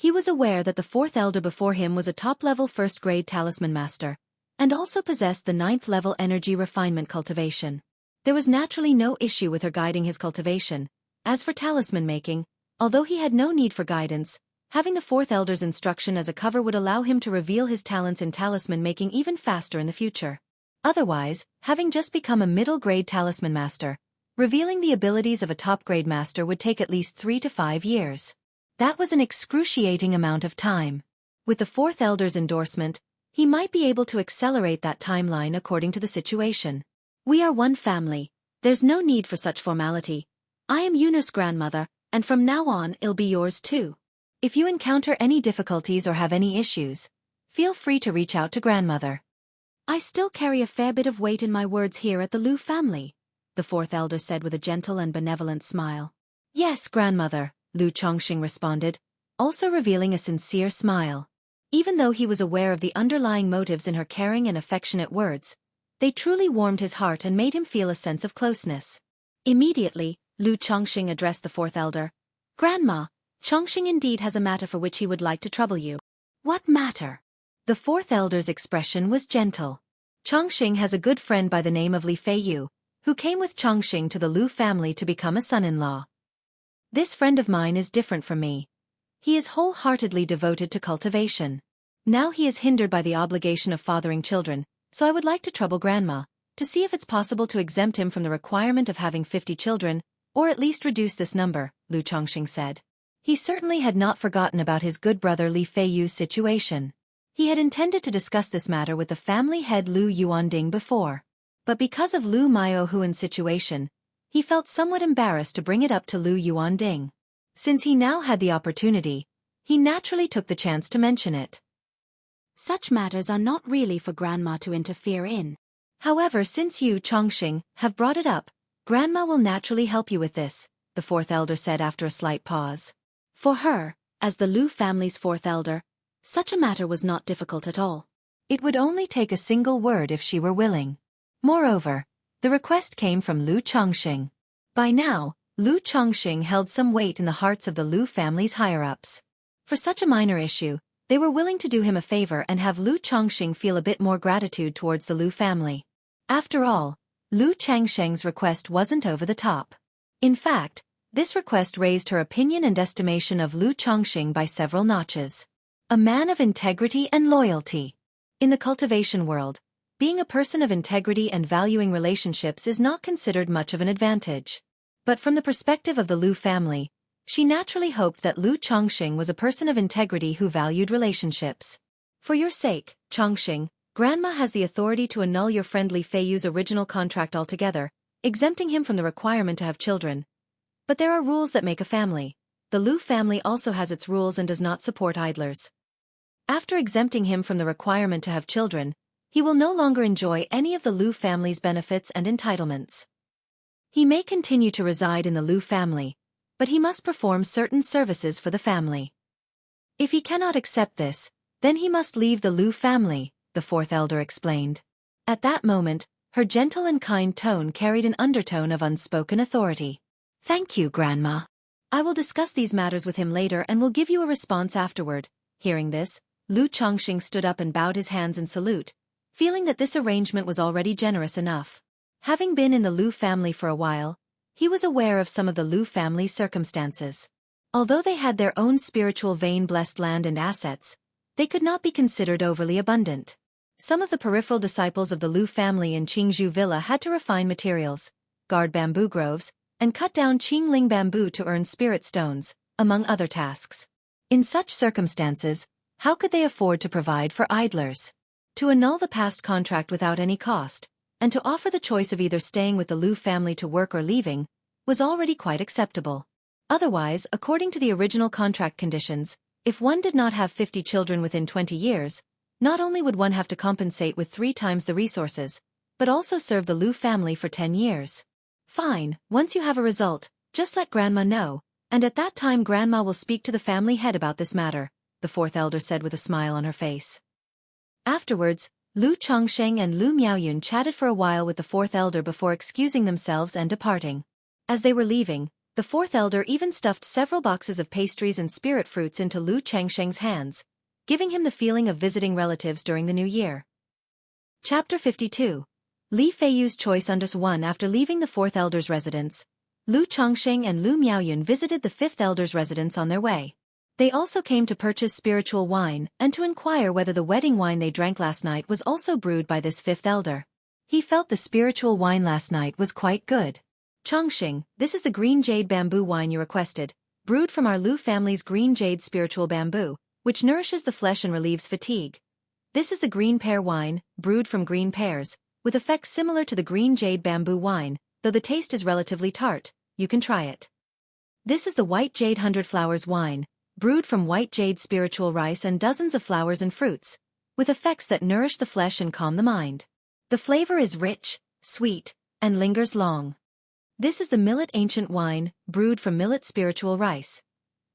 He was aware that the fourth elder before him was a top-level first-grade talisman master, and also possessed the ninth-level energy refinement cultivation. There was naturally no issue with her guiding his cultivation. As for talisman making, although he had no need for guidance, having the fourth elder's instruction as a cover would allow him to reveal his talents in talisman making even faster in the future. Otherwise, having just become a middle-grade talisman master, revealing the abilities of a top-grade master would take at least 3 to 5 years. That was an excruciating amount of time. With the fourth elder's endorsement, he might be able to accelerate that timeline according to the situation. We are one family. There's no need for such formality. I am Yunus' grandmother, and from now on it'll be yours too. If you encounter any difficulties or have any issues, feel free to reach out to grandmother. I still carry a fair bit of weight in my words here at the Lu family, the fourth elder said with a gentle and benevolent smile. Yes, grandmother, Lu Chongxing responded, also revealing a sincere smile. Even though he was aware of the underlying motives in her caring and affectionate words, they truly warmed his heart and made him feel a sense of closeness. Immediately, Lu Chongxing addressed the fourth elder. Grandma, Chongxing indeed has a matter for which he would like to trouble you. What matter? The fourth elder's expression was gentle. Chongxing has a good friend by the name of Li Feiyu, who came with Chongxing to the Lu family to become a son-in-law. This friend of mine is different from me. He is wholeheartedly devoted to cultivation. Now he is hindered by the obligation of fathering children, so I would like to trouble Grandma, to see if it's possible to exempt him from the requirement of having 50 children, or at least reduce this number, Lu Chongxing said. He certainly had not forgotten about his good brother Li Feiyu's situation. He had intended to discuss this matter with the family head Lu Yuanding before. But because of Lu Miaohuan's situation, he felt somewhat embarrassed to bring it up to Lu Yuanding. Since he now had the opportunity, he naturally took the chance to mention it. Such matters are not really for Grandma to interfere in. However, since you, Chongxing, have brought it up, Grandma will naturally help you with this, the fourth elder said after a slight pause. For her, as the Lu family's fourth elder, such a matter was not difficult at all. It would only take a single word if she were willing. Moreover, the request came from Lu Chongxing. By now, Lu Chongxing held some weight in the hearts of the Lu family's higher-ups. For such a minor issue, they were willing to do him a favor and have Lu Chongxing feel a bit more gratitude towards the Lu family. After all, Lu Changsheng's request wasn't over the top. In fact, this request raised her opinion and estimation of Lu Chongxing by several notches. A man of integrity and loyalty. In the cultivation world, being a person of integrity and valuing relationships is not considered much of an advantage. But from the perspective of the Lu family, she naturally hoped that Lu Chongxing was a person of integrity who valued relationships. For your sake, Chongxing, Grandma has the authority to annul your friend Li Feiyu's original contract altogether, exempting him from the requirement to have children. But there are rules that make a family. The Lu family also has its rules and does not support idlers. After exempting him from the requirement to have children, he will no longer enjoy any of the Lu family's benefits and entitlements. He may continue to reside in the Lu family, but he must perform certain services for the family. If he cannot accept this, then he must leave the Lu family, the fourth elder explained. At that moment, her gentle and kind tone carried an undertone of unspoken authority. Thank you, Grandma. I will discuss these matters with him later and will give you a response afterward. Hearing this, Lu Chongxing stood up and bowed his hands in salute, feeling that this arrangement was already generous enough. Having been in the Lu family for a while, he was aware of some of the Lu family's circumstances. Although they had their own spiritual vein-blessed land and assets, they could not be considered overly abundant. Some of the peripheral disciples of the Lu family in Qingzhou Villa had to refine materials, guard bamboo groves, and cut down Qingling bamboo to earn spirit stones, among other tasks. In such circumstances, how could they afford to provide for idlers? To annul the past contract without any cost, and to offer the choice of either staying with the Lu family to work or leaving, was already quite acceptable. Otherwise, according to the original contract conditions, If one did not have 50 children within 20 years, not only would one have to compensate with 3 times the resources, but also serve the Lu family for 10 years. Fine, once you have a result, just let Grandma know, and at that time Grandma will speak to the family head about this matter, the fourth elder said with a smile on her face. Afterwards, Lu Chongsheng and Lu Miaoyun chatted for a while with the fourth elder before excusing themselves and departing. As they were leaving, the fourth elder even stuffed several boxes of pastries and spirit fruits into Lu Chengsheng's hands, giving him the feeling of visiting relatives during the new year. Chapter 52. Li Feiyu's choice under 1. After leaving the fourth elder's residence, Lu Chongsheng and Lu Miaoyun visited the fifth elder's residence on their way. They also came to purchase spiritual wine and to inquire whether the wedding wine they drank last night was also brewed by this fifth elder. He felt the spiritual wine last night was quite good. Chongsheng, this is the green jade bamboo wine you requested, brewed from our Lu family's green jade spiritual bamboo, which nourishes the flesh and relieves fatigue. This is the green pear wine, brewed from green pears, with effects similar to the green jade bamboo wine, though the taste is relatively tart. You can try it. This is the white jade 100 flowers wine, brewed from white jade spiritual rice and dozens of flowers and fruits, with effects that nourish the flesh and calm the mind. The flavor is rich, sweet, and lingers long. This is the millet ancient wine, brewed from millet spiritual rice.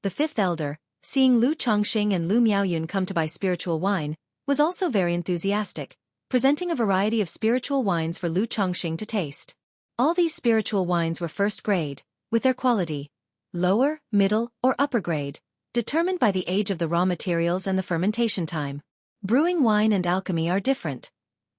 The fifth elder, seeing Lu Chongsheng and Lu Miaoyun come to buy spiritual wine, was also very enthusiastic, presenting a variety of spiritual wines for Lu Chongsheng to taste. All these spiritual wines were first grade, with their quality, lower, middle, or upper grade, determined by the age of the raw materials and the fermentation time. Brewing wine and alchemy are different.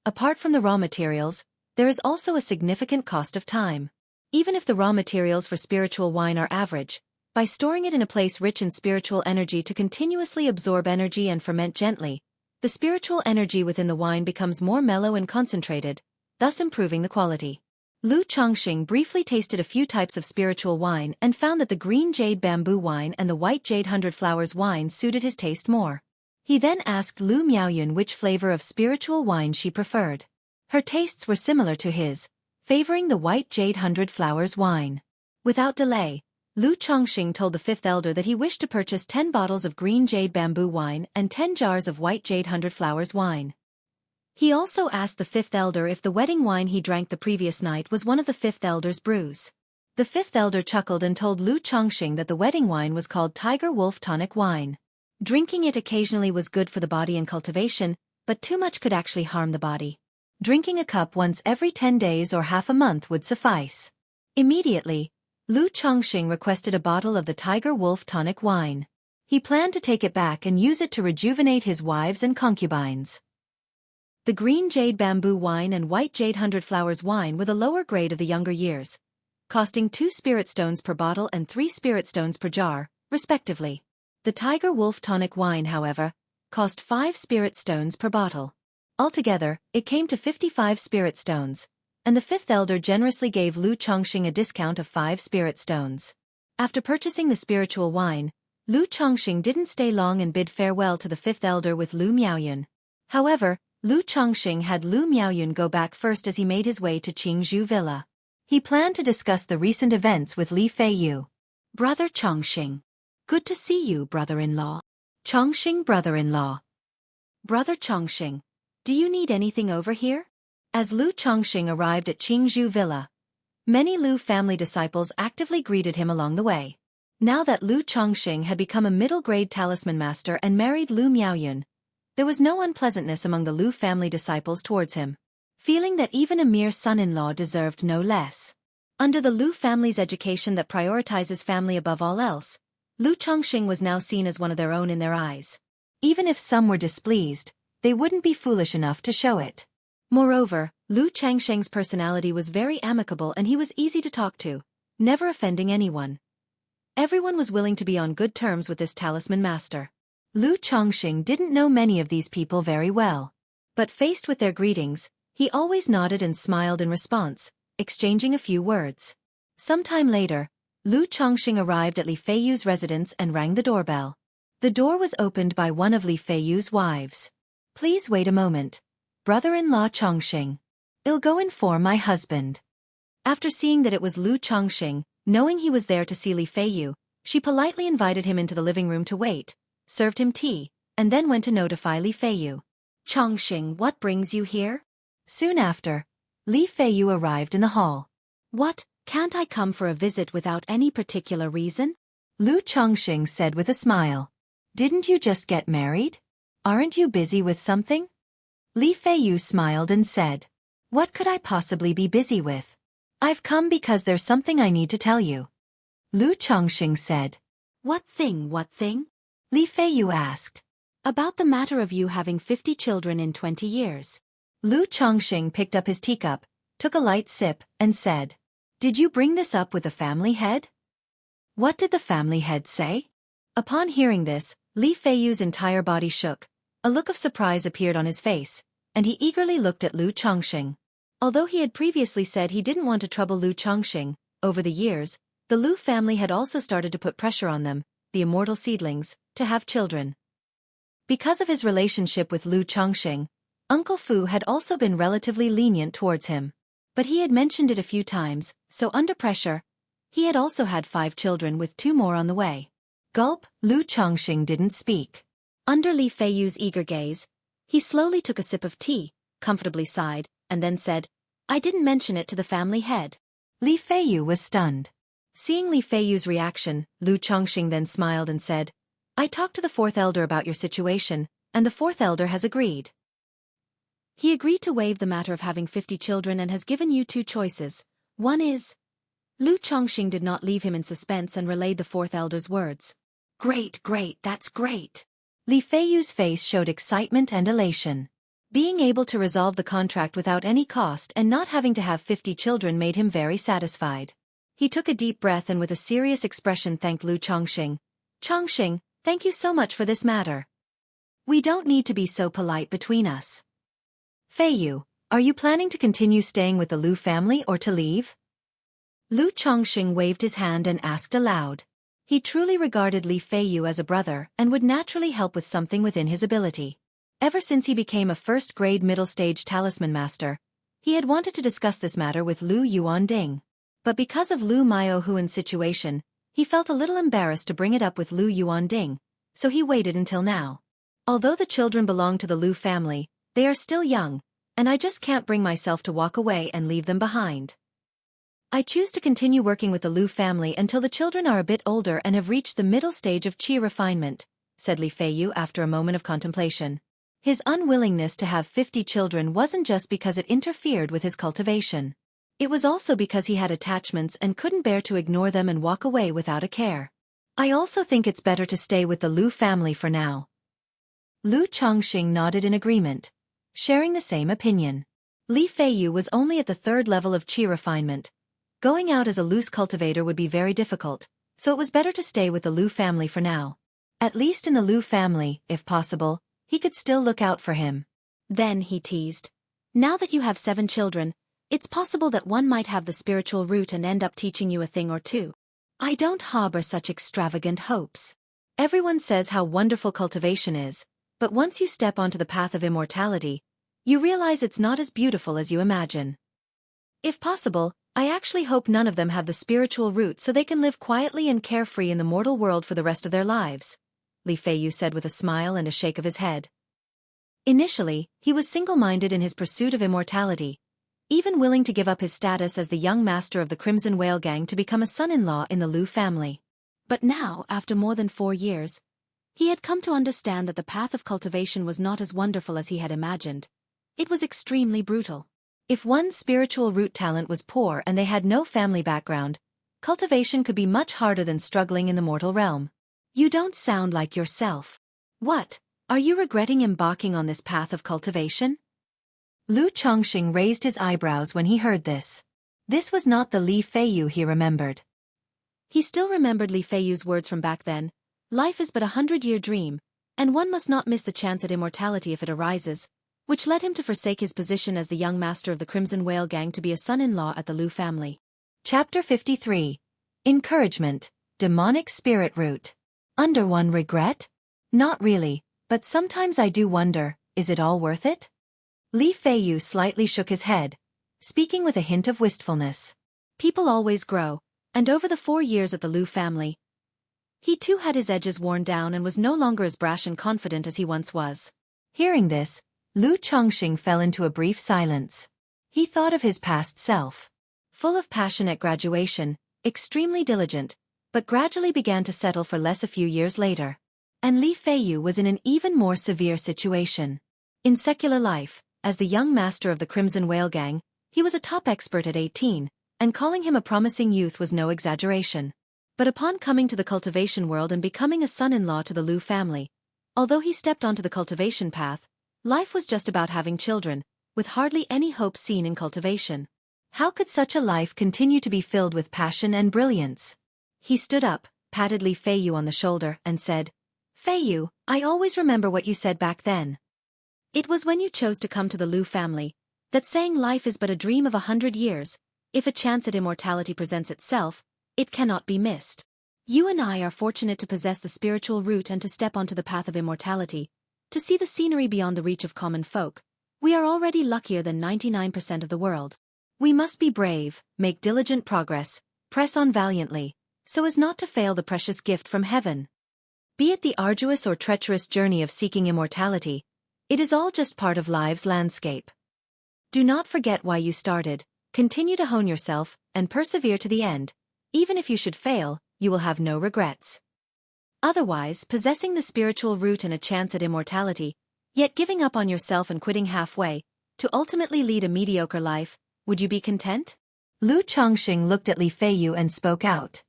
Apart from the raw materials, there is also a significant cost of time. Even if the raw materials for spiritual wine are average, by storing it in a place rich in spiritual energy to continuously absorb energy and ferment gently, the spiritual energy within the wine becomes more mellow and concentrated, thus improving the quality. Lu Chongsheng briefly tasted a few types of spiritual wine and found that the green jade bamboo wine and the white jade 100 flowers wine suited his taste more. He then asked Lu Miaoyun which flavor of spiritual wine she preferred. Her tastes were similar to his, favoring the white jade 100 flowers wine. Without delay, Lu Chongsheng told the fifth elder that he wished to purchase 10 bottles of green jade bamboo wine and 10 jars of white jade 100 flowers wine. He also asked the fifth elder if the wedding wine he drank the previous night was one of the fifth elder's brews. The fifth elder chuckled and told Lu Chongsheng that the wedding wine was called Tiger Wolf Tonic Wine. Drinking it occasionally was good for the body and cultivation, but too much could actually harm the body. Drinking a cup once every 10 days or half a month would suffice. Immediately, Lu Chongsheng requested a bottle of the Tiger Wolf Tonic Wine. He planned to take it back and use it to rejuvenate his wives and concubines. The green jade bamboo wine and white jade 100 flowers wine were the lower grade of the younger years, costing 2 spirit stones per bottle and 3 spirit stones per jar, respectively. The Tiger Wolf Tonic Wine, however, cost 5 spirit stones per bottle. Altogether, it came to 55 spirit stones, and the fifth elder generously gave Lu Chongsheng a discount of 5 spirit stones. After purchasing the spiritual wine, Lu Chongsheng didn't stay long and bid farewell to the fifth elder with Lu Miaoyun. However, Lu Chongsheng had Lu Miaoyun go back first as he made his way to Qingzhou Villa. He planned to discuss the recent events with Li Feiyu. Brother Chongsheng. Good to see you, brother-in-law. Chongsheng brother-in-law. Brother Chongsheng, do you need anything over here? As Lu Chongsheng arrived at Qingzhou Villa, many Lu family disciples actively greeted him along the way. Now that Lu Chongsheng had become a middle-grade talisman master and married Lu Miaoyun, there was no unpleasantness among the Lu family disciples towards him, feeling that even a mere son-in-law deserved no less. Under the Lu family's education that prioritizes family above all else, Lu Chongsheng was now seen as one of their own in their eyes. Even if some were displeased, they wouldn't be foolish enough to show it. Moreover, Lu Chongsheng's personality was very amicable and he was easy to talk to, never offending anyone. Everyone was willing to be on good terms with this talisman master. Lu Chongsheng didn't know many of these people very well, but faced with their greetings, he always nodded and smiled in response, exchanging a few words. Sometime later, Lu Chongsheng arrived at Li Feiyu's residence and rang the doorbell. The door was opened by one of Li Feiyu's wives. Please wait a moment. Brother-in-law Chongsheng. I'll go inform my husband. After seeing that it was Lu Chongsheng, knowing he was there to see Li Feiyu, she politely invited him into the living room to wait, served him tea, and then went to notify Li Feiyu. "Chongqing, what brings you here?" Soon after, Li Feiyu arrived in the hall. "What, can't I come for a visit without any particular reason?" Lu Chongqing said with a smile. "Didn't you just get married? Aren't you busy with something?" Li Feiyu smiled and said, "What could I possibly be busy with? I've come because there's something I need to tell you." Lu Chongqing said. "What thing, what thing?" Li Feiyu asked. "About the matter of you having 50 children in 20 years. Lu Chongqing picked up his teacup, took a light sip, and said, "Did you bring this up with the family head?" "What did the family head say?" Upon hearing this, Li Feiyu's entire body shook. A look of surprise appeared on his face, and he eagerly looked at Lu Chongqing. Although he had previously said he didn't want to trouble Lu Chongqing, over the years, the Lu family had also started to put pressure on them, the immortal seedlings, to have children. Because of his relationship with Lu Chongqing, Uncle Fu had also been relatively lenient towards him. But he had mentioned it a few times, so under pressure, he had also had 5 children with 2 more on the way. Gulp, Lu Chongqing didn't speak. Under Li Feiyu's eager gaze, he slowly took a sip of tea, comfortably sighed, and then said, "I didn't mention it to the family head." Li Feiyu was stunned. Seeing Li Feiyu's reaction, Lu Chongqing then smiled and said, "I talked to the 4th elder about your situation, and the 4th elder has agreed. He agreed to waive the matter of having 50 children and has given you 2 choices. One is..." Lu Chongqing did not leave him in suspense and relayed the 4th elder's words. "Great, great, that's great." Li Feiyu's face showed excitement and elation. Being able to resolve the contract without any cost and not having to have 50 children made him very satisfied. He took a deep breath and with a serious expression thanked Lu Chongqing. "Chongqing, thank you so much for this matter. We don't need to be so polite between us. Feiyu, are you planning to continue staying with the Lu family or to leave?" Lu Chongqing waved his hand and asked aloud. He truly regarded Li Feiyu as a brother and would naturally help with something within his ability. Ever since he became a first-grade middle-stage talisman master, he had wanted to discuss this matter with Lu Yuanding. But because of Lu Miaohuan's situation, he felt a little embarrassed to bring it up with Lu Yuanding, so he waited until now. Although the children belong to the Lu family, they are still young, and I just can't bring myself to walk away and leave them behind. I choose to continue working with the Lu family until the children are a bit older and have reached the middle stage of qi refinement, said Li Feiyu after a moment of contemplation. His unwillingness to have 50 children wasn't just because it interfered with his cultivation. It was also because he had attachments and couldn't bear to ignore them and walk away without a care. I also think it's better to stay with the Lu family for now. Lu Chongqing nodded in agreement, sharing the same opinion. Li Feiyu was only at the 3rd level of qi refinement. Going out as a loose cultivator would be very difficult, so it was better to stay with the Lu family for now. At least in the Lu family, if possible, he could still look out for him. Then he teased, "Now that you have 7 children, it's possible that one might have the spiritual root and end up teaching you a thing or two. I don't harbor such extravagant hopes. Everyone says how wonderful cultivation is, but once you step onto the path of immortality, you realize it's not as beautiful as you imagine. If possible, I actually hope none of them have the spiritual root so they can live quietly and carefree in the mortal world for the rest of their lives," Li Feiyu said with a smile and a shake of his head. Initially, he was single-minded in his pursuit of immortality, even willing to give up his status as the young master of the Crimson Whale Gang to become a son-in-law in the Lu family. But now, after more than 4 years, he had come to understand that the path of cultivation was not as wonderful as he had imagined. It was extremely brutal. If one's spiritual root talent was poor and they had no family background, cultivation could be much harder than struggling in the mortal realm. "You don't sound like yourself. What, are you regretting embarking on this path of cultivation?" Lu Chongqing raised his eyebrows when he heard this. This was not the Li Feiyu he remembered. He still remembered Li Feiyu's words from back then, "Life is but a 100-year dream, and one must not miss the chance at immortality if it arises," which led him to forsake his position as the young master of the Crimson Whale Gang to be a son-in-law at the Lu family. Chapter 53. Encouragement, Demonic Spirit Root. Under one regret? Not really, but sometimes I do wonder, is it all worth it? Li Feiyu slightly shook his head, speaking with a hint of wistfulness. People always grow, and over the 4 years at the Lu family, He too had his edges worn down and was no longer as brash and confident as he once was. Hearing this, Lu Chongqing fell into a brief silence. He thought of his past self. Full of passion at graduation, extremely diligent, but gradually began to settle for less a few years later. And Li Feiyu was in an even more severe situation. In secular life, as the young master of the Crimson Whale Gang, he was a top expert at 18, and calling him a promising youth was no exaggeration. But upon coming to the cultivation world and becoming a son-in-law to the Lu family, although he stepped onto the cultivation path, life was just about having children, with hardly any hope seen in cultivation. How could such a life continue to be filled with passion and brilliance? He stood up, patted Li Feiyu on the shoulder, and said, "Feiyu, I always remember what you said back then. It was when you chose to come to the Lu family, that saying life is but a dream of 100 years, if a chance at immortality presents itself, it cannot be missed. You and I are fortunate to possess the spiritual root and to step onto the path of immortality, to see the scenery beyond the reach of common folk. We are already luckier than 99% of the world. We must be brave, make diligent progress, press on valiantly, so as not to fail the precious gift from heaven. Be it the arduous or treacherous journey of seeking immortality, it is all just part of life's landscape. Do not forget why you started, continue to hone yourself, and persevere to the end. Even if you should fail, you will have no regrets. Otherwise, possessing the spiritual root and a chance at immortality, yet giving up on yourself and quitting halfway, to ultimately lead a mediocre life, would you be content?" Lu Chongqing looked at Li Feiyu and spoke out.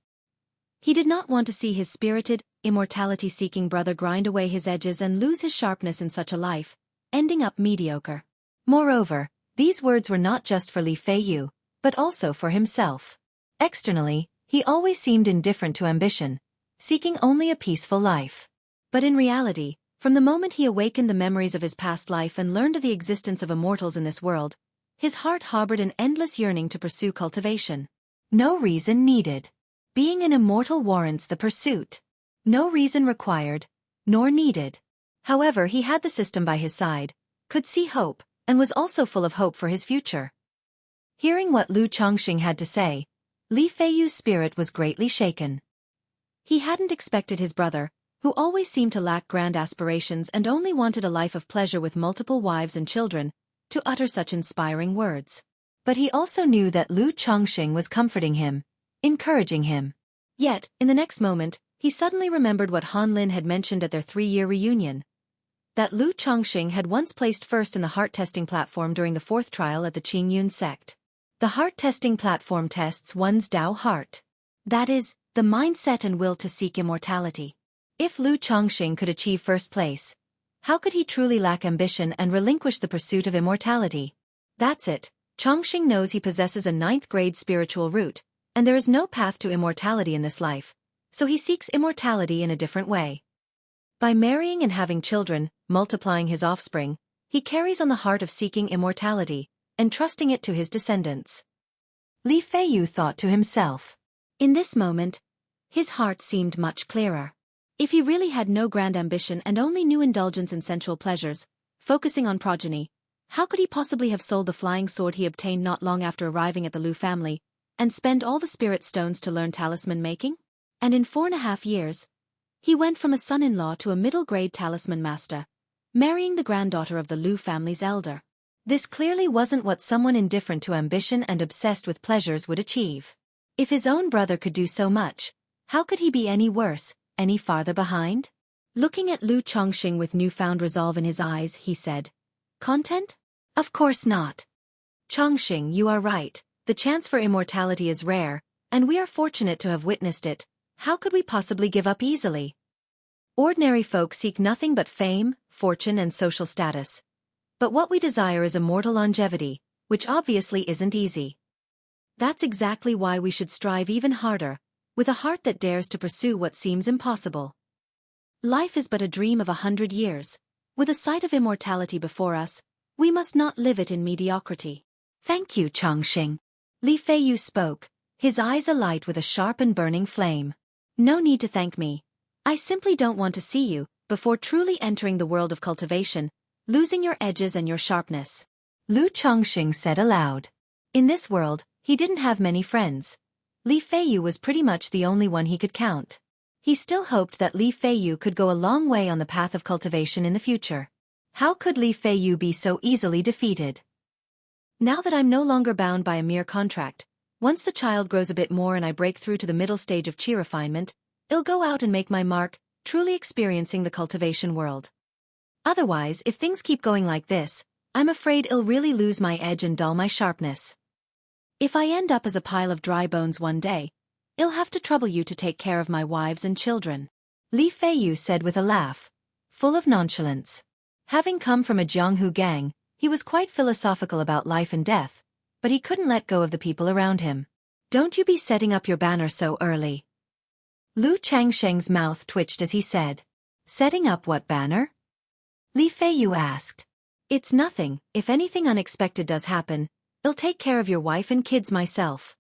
He did not want to see his spirited, immortality-seeking brother grind away his edges and lose his sharpness in such a life, ending up mediocre. Moreover, these words were not just for Li Feiyu, but also for himself. Externally, he always seemed indifferent to ambition, seeking only a peaceful life. But in reality, from the moment he awakened the memories of his past life and learned of the existence of immortals in this world, his heart harbored an endless yearning to pursue cultivation. No reason needed. Being an immortal warrants the pursuit. No reason required, nor needed. However, he had the system by his side, could see hope, and was also full of hope for his future. Hearing what Lu Chongqing had to say, Li Feiyu's spirit was greatly shaken. He hadn't expected his brother, who always seemed to lack grand aspirations and only wanted a life of pleasure with multiple wives and children, to utter such inspiring words. But he also knew that Lu Chongqing was comforting him, encouraging him. Yet, in the next moment, he suddenly remembered what Han Lin had mentioned at their 3-year reunion. That Lu Chongqing had once placed first in the heart-testing platform during the 4th trial at the Qingyun sect. The heart-testing platform tests one's Dao heart. That is, the mindset and will to seek immortality. If Lu Chongqing could achieve first place, how could he truly lack ambition and relinquish the pursuit of immortality? That's it. Chongqing knows he possesses a 9th-grade spiritual root, and there is no path to immortality in this life, so he seeks immortality in a different way. By marrying and having children, multiplying his offspring, he carries on the heart of seeking immortality, entrusting it to his descendants. Li Feiyu thought to himself. In this moment, his heart seemed much clearer. If he really had no grand ambition and only knew indulgence in sensual pleasures, focusing on progeny, how could he possibly have sold the flying sword he obtained not long after arriving at the Lu family, and spend all the spirit stones to learn talisman making? And in 4.5 years, he went from a son-in-law to a middle-grade talisman master, marrying the granddaughter of the Lu family's elder. This clearly wasn't what someone indifferent to ambition and obsessed with pleasures would achieve. If his own brother could do so much, how could he be any worse, any farther behind? Looking at Lu Chongqing with newfound resolve in his eyes, he said, "Content? Of course not. Chongqing, you are right. The chance for immortality is rare, and we are fortunate to have witnessed it. How could we possibly give up easily? Ordinary folk seek nothing but fame, fortune, and social status. But what we desire is immortal longevity, which obviously isn't easy. That's exactly why we should strive even harder, with a heart that dares to pursue what seems impossible. Life is but a dream of 100 years. With a sight of immortality before us, we must not live it in mediocrity." "Thank you, Chongqing." Li Feiyu spoke, his eyes alight with a sharp and burning flame. "No need to thank me. I simply don't want to see you, before truly entering the world of cultivation, losing your edges and your sharpness." Lu Chongqing said aloud. In this world, he didn't have many friends. Li Feiyu was pretty much the only one he could count. He still hoped that Li Feiyu could go a long way on the path of cultivation in the future. How could Li Feiyu be so easily defeated? Now that I'm no longer bound by a mere contract, once the child grows a bit more and I break through to the middle stage of chi refinement, I'll go out and make my mark, truly experiencing the cultivation world. Otherwise, if things keep going like this, I'm afraid I'll really lose my edge and dull my sharpness. If I end up as a pile of dry bones one day, I'll have to trouble you to take care of my wives and children. Li Feiyu said with a laugh, full of nonchalance. Having come from a Jianghu gang, he was quite philosophical about life and death, but he couldn't let go of the people around him. Don't you be setting up your banner so early. Lu Changsheng's mouth twitched as he said, setting up what banner? Li Feiyu asked. It's nothing, if anything unexpected does happen, I'll take care of your wife and kids myself.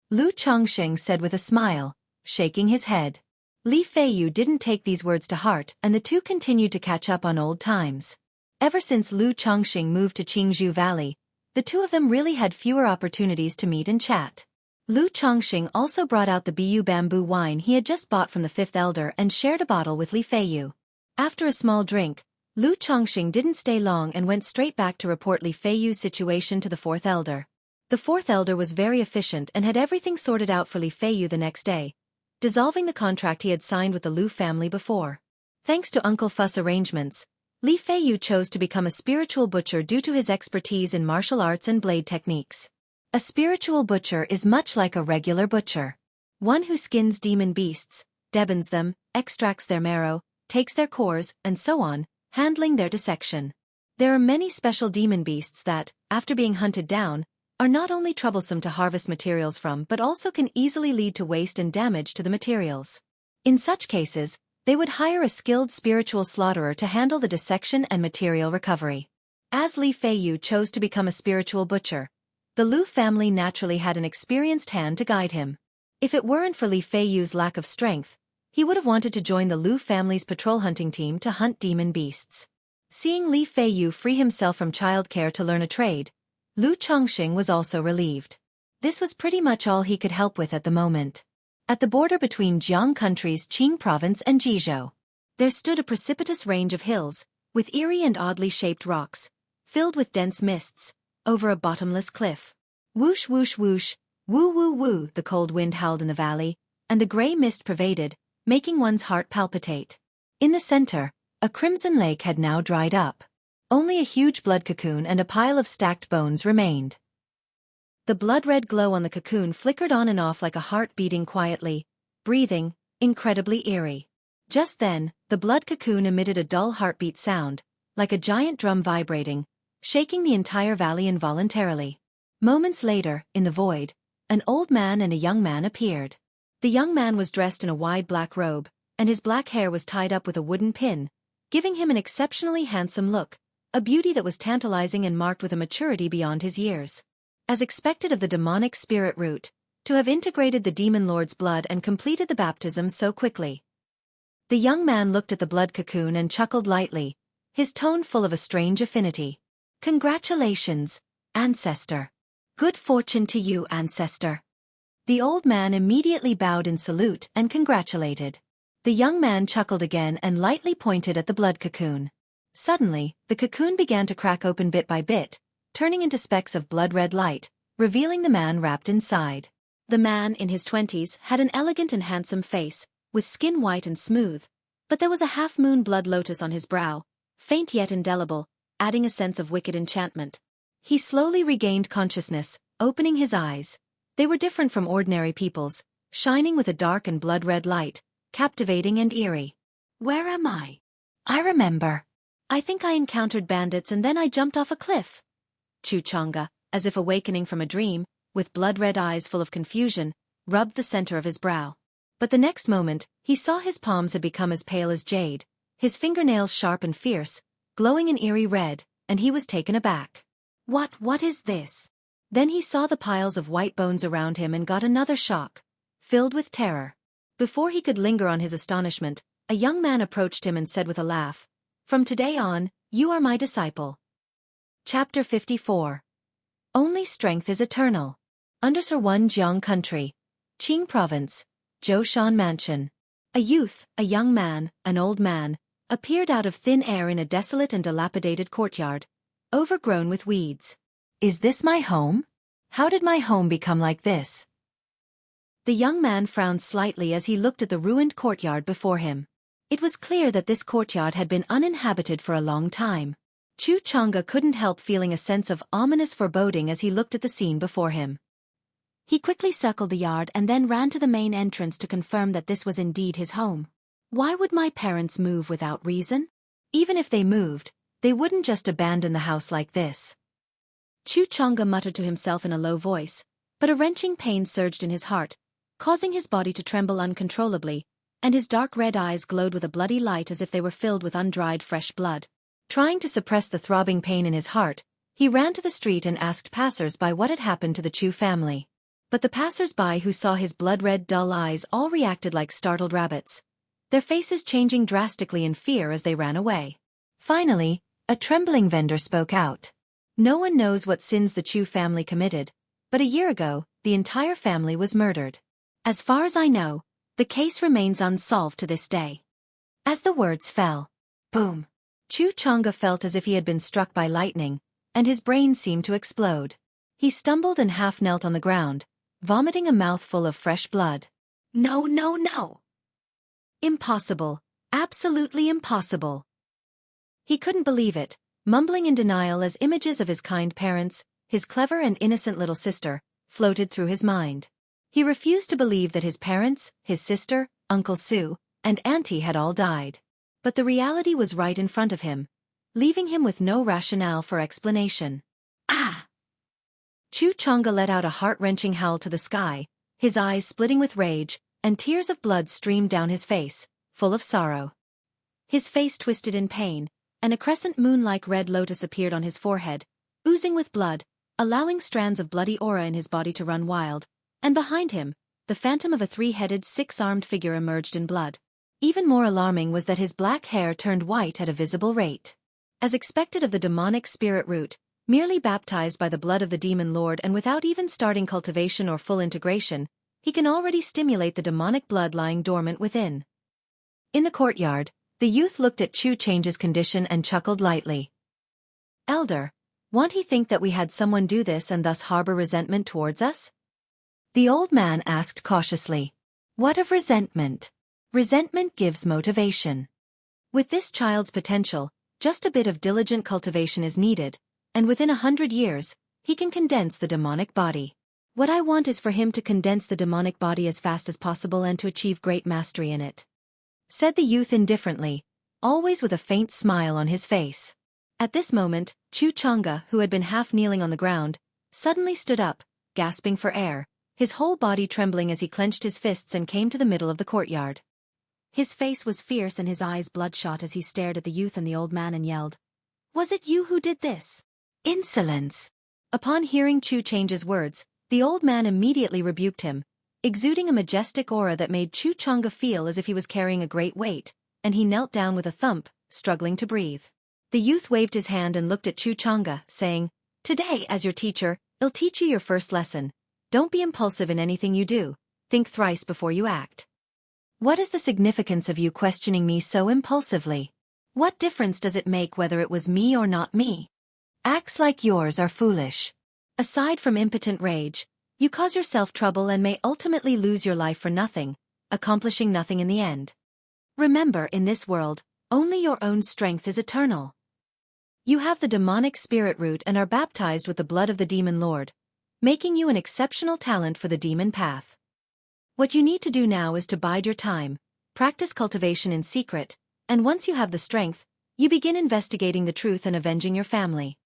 Lu Changsheng said with a smile, shaking his head. Li Feiyu didn't take these words to heart and the two continued to catch up on old times. Ever since Lu Changsheng moved to Qingzhou Valley, the two of them really had fewer opportunities to meet and chat. Lu Changsheng also brought out the Bu bamboo wine he had just bought from the fifth elder and shared a bottle with Li Feiyu. After a small drink, Lu Changsheng didn't stay long and went straight back to report Li Feiyu's situation to the fourth elder. The fourth elder was very efficient and had everything sorted out for Li Feiyu the next day, dissolving the contract he had signed with the Lu family before. Thanks to Uncle Fuss arrangements, Li Feiyu chose to become a spiritual butcher due to his expertise in martial arts and blade techniques. A spiritual butcher is much like a regular butcher. One who skins demon beasts, debons them, extracts their marrow, takes their cores, and so on, handling their dissection. There are many special demon beasts that, after being hunted down, are not only troublesome to harvest materials from but also can easily lead to waste and damage to the materials. In such cases, they would hire a skilled spiritual slaughterer to handle the dissection and material recovery. As Li Feiyu chose to become a spiritual butcher, the Lu family naturally had an experienced hand to guide him. If it weren't for Li Feiyu's lack of strength, he would have wanted to join the Lu family's patrol hunting team to hunt demon beasts. Seeing Li Feiyu free himself from childcare to learn a trade, Lu Chongqing was also relieved. This was pretty much all he could help with at the moment. At the border between Jiang country's Qing province and Jizhou, there stood a precipitous range of hills, with eerie and oddly shaped rocks, filled with dense mists, over a bottomless cliff. Whoosh whoosh whoosh, woo woo woo, the cold wind howled in the valley, and the grey mist pervaded, making one's heart palpitate. In the center, a crimson lake had now dried up. Only a huge blood cocoon and a pile of stacked bones remained. The blood-red glow on the cocoon flickered on and off like a heart beating quietly, breathing, incredibly eerie. Just then, the blood cocoon emitted a dull heartbeat sound, like a giant drum vibrating, shaking the entire valley involuntarily. Moments later, in the void, an old man and a young man appeared. The young man was dressed in a wide black robe, and his black hair was tied up with a wooden pin, giving him an exceptionally handsome look, a beauty that was tantalizing and marked with a maturity beyond his years. As expected of the demonic spirit root, to have integrated the demon lord's blood and completed the baptism so quickly. The young man looked at the blood cocoon and chuckled lightly, his tone full of a strange affinity. Congratulations, ancestor. Good fortune to you, ancestor. The old man immediately bowed in salute and congratulated. The young man chuckled again and lightly pointed at the blood cocoon. Suddenly, the cocoon began to crack open bit by bit, turning into specks of blood-red light, revealing the man wrapped inside. The man, in his 20s, had an elegant and handsome face, with skin white and smooth, but there was a half-moon blood lotus on his brow, faint yet indelible, adding a sense of wicked enchantment. He slowly regained consciousness, opening his eyes. They were different from ordinary people's, shining with a dark and blood-red light, captivating and eerie. Where am I? I remember. I think I encountered bandits and then I jumped off a cliff. Chu Chonga, as if awakening from a dream, with blood-red eyes full of confusion, rubbed the center of his brow. But the next moment, he saw his palms had become as pale as jade, his fingernails sharp and fierce, glowing an eerie red, and he was taken aback. What is this? Then he saw the piles of white bones around him and got another shock, filled with terror. Before he could linger on his astonishment, a young man approached him and said with a laugh, "From today on, you are my disciple." Chapter 54. Only strength is eternal. Under Sir Jiang country, Qing province, Zhoushan mansion. A youth, a young man, an old man, appeared out of thin air in a desolate and dilapidated courtyard, overgrown with weeds. Is this my home? How did my home become like this? The young man frowned slightly as he looked at the ruined courtyard before him. It was clear that this courtyard had been uninhabited for a long time. Chu Chang'e couldn't help feeling a sense of ominous foreboding as he looked at the scene before him. He quickly circled the yard and then ran to the main entrance to confirm that this was indeed his home. Why would my parents move without reason? Even if they moved, they wouldn't just abandon the house like this. Chu Chang'e muttered to himself in a low voice, but a wrenching pain surged in his heart, causing his body to tremble uncontrollably, and his dark red eyes glowed with a bloody light as if they were filled with undried fresh blood. Trying to suppress the throbbing pain in his heart, he ran to the street and asked passers-by what had happened to the Chu family. But the passers-by who saw his blood-red dull eyes all reacted like startled rabbits, their faces changing drastically in fear as they ran away. Finally, a trembling vendor spoke out. No one knows what sins the Chu family committed, but a year ago, the entire family was murdered. As far as I know, the case remains unsolved to this day. As the words fell, boom, Chu Chang'e felt as if he had been struck by lightning, and his brain seemed to explode. He stumbled and half knelt on the ground, vomiting a mouthful of fresh blood. No, no, no! Impossible. Absolutely impossible. He couldn't believe it, mumbling in denial as images of his kind parents, his clever and innocent little sister, floated through his mind. He refused to believe that his parents, his sister, Uncle Sue, and Auntie had all died. But the reality was right in front of him, leaving him with no rationale for explanation. Ah! Chu Chang'e let out a heart-wrenching howl to the sky, his eyes splitting with rage, and tears of blood streamed down his face, full of sorrow. His face twisted in pain, and a crescent moon-like red lotus appeared on his forehead, oozing with blood, allowing strands of bloody aura in his body to run wild, and behind him, the phantom of a three-headed, six-armed figure emerged in blood. Even more alarming was that his black hair turned white at a visible rate. As expected of the demonic spirit root, merely baptized by the blood of the demon lord and without even starting cultivation or full integration, he can already stimulate the demonic blood lying dormant within. In the courtyard, the youth looked at Chu Chang'e's condition and chuckled lightly. Elder, won't he think that we had someone do this and thus harbor resentment towards us? The old man asked cautiously. What of resentment? Resentment gives motivation. With this child's potential, just a bit of diligent cultivation is needed, and within 100 years, he can condense the demonic body. What I want is for him to condense the demonic body as fast as possible and to achieve great mastery in it, said the youth indifferently, always with a faint smile on his face. At this moment, Chu Chang'e, who had been half kneeling on the ground, suddenly stood up, gasping for air, his whole body trembling as he clenched his fists and came to the middle of the courtyard. His face was fierce and his eyes bloodshot as he stared at the youth and the old man and yelled, "Was it you who did this? Insolence!" Upon hearing Chu Chang'e's words, the old man immediately rebuked him, exuding a majestic aura that made Chu Chang'e feel as if he was carrying a great weight, and he knelt down with a thump, struggling to breathe. The youth waved his hand and looked at Chu Chang'e, saying, "Today, as your teacher, I'll teach you your first lesson. Don't be impulsive in anything you do. Think thrice before you act. What is the significance of you questioning me so impulsively? What difference does it make whether it was me or not me? Acts like yours are foolish. Aside from impotent rage, you cause yourself trouble and may ultimately lose your life for nothing, accomplishing nothing in the end. Remember, in this world, only your own strength is eternal. You have the demonic spirit root and are baptized with the blood of the demon lord, making you an exceptional talent for the demon path. What you need to do now is to bide your time, practice cultivation in secret, and once you have the strength, you begin investigating the truth and avenging your family.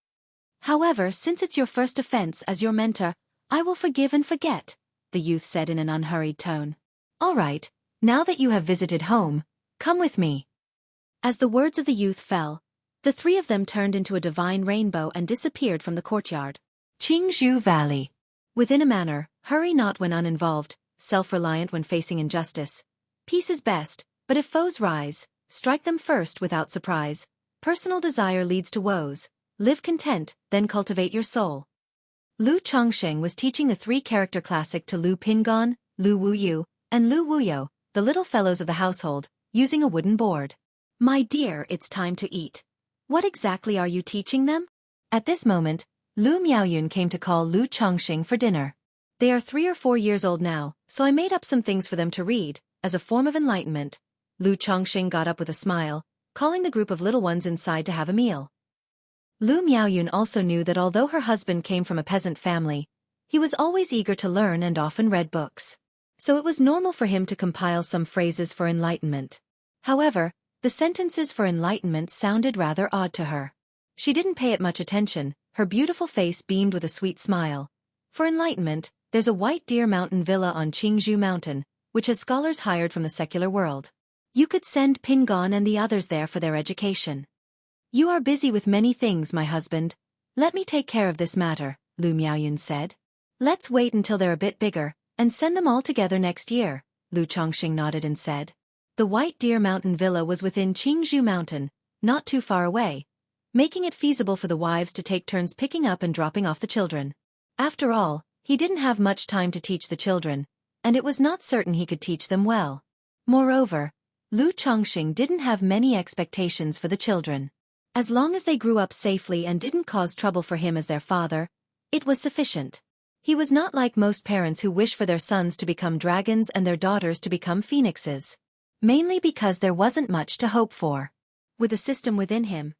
However, since it's your first offense as your mentor, I will forgive and forget," the youth said in an unhurried tone. "All right, now that you have visited home, come with me." As the words of the youth fell, the three of them turned into a divine rainbow and disappeared from the courtyard. Qingzhou Valley. Within a manner, hurry not when uninvolved, self-reliant when facing injustice. Peace is best, but if foes rise, strike them first without surprise. Personal desire leads to woes. Live content, then cultivate your soul. Lu Chongsheng was teaching the three-character classic to Lu Pingon, Lu Wuyu, and Lu Wuyo, the little fellows of the household, using a wooden board. My dear, it's time to eat. What exactly are you teaching them? At this moment, Lu Miaoyun came to call Lu Chongxing for dinner. They are 3 or 4 years old now, so I made up some things for them to read, as a form of enlightenment. Lu Chongxing got up with a smile, calling the group of little ones inside to have a meal. Lu Miaoyun also knew that although her husband came from a peasant family, he was always eager to learn and often read books. So it was normal for him to compile some phrases for enlightenment. However, the sentences for enlightenment sounded rather odd to her. She didn't pay it much attention, her beautiful face beamed with a sweet smile. For enlightenment, there's a white deer mountain villa on Qingzhou Mountain, which has scholars hired from the secular world. You could send Pingon and the others there for their education. You are busy with many things, my husband. Let me take care of this matter, Lu Miaoyun said. Let's wait until they're a bit bigger, and send them all together next year, Lu Chongxing nodded and said. The White Deer Mountain Villa was within Qingzhou Mountain, not too far away, making it feasible for the wives to take turns picking up and dropping off the children. After all, he didn't have much time to teach the children, and it was not certain he could teach them well. Moreover, Lu Chongxing didn't have many expectations for the children. As long as they grew up safely and didn't cause trouble for him as their father, it was sufficient. He was not like most parents who wish for their sons to become dragons and their daughters to become phoenixes. Mainly because there wasn't much to hope for. With a system within him,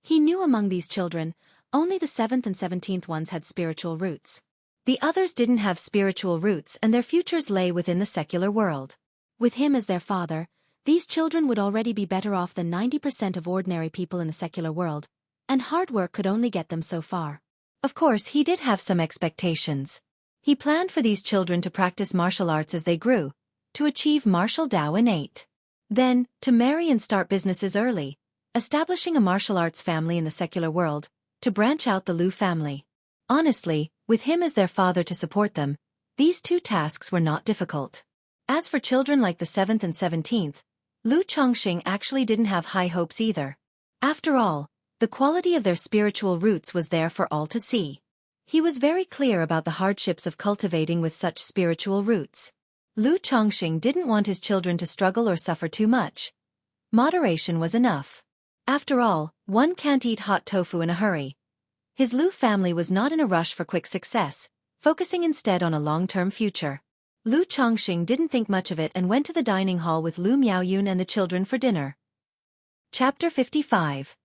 he knew among these children, only the 7th and 17th ones had spiritual roots. The others didn't have spiritual roots and their futures lay within the secular world. With him as their father, these children would already be better off than 90% of ordinary people in the secular world, and hard work could only get them so far. Of course, he did have some expectations. He planned for these children to practice martial arts as they grew, to achieve martial Dao innate. Then, to marry and start businesses early, establishing a martial arts family in the secular world, to branch out the Lu family. Honestly, with him as their father to support them, these 2 tasks were not difficult. As for children like the 7th and 17th, Lu Chongxing actually didn't have high hopes either. After all, the quality of their spiritual roots was there for all to see. He was very clear about the hardships of cultivating with such spiritual roots. Lu Chongxing didn't want his children to struggle or suffer too much. Moderation was enough. After all, one can't eat hot tofu in a hurry. His Lu family was not in a rush for quick success, focusing instead on a long-term future. Lu Chongxing didn't think much of it and went to the dining hall with Lu Miaoyun and the children for dinner. Chapter 55.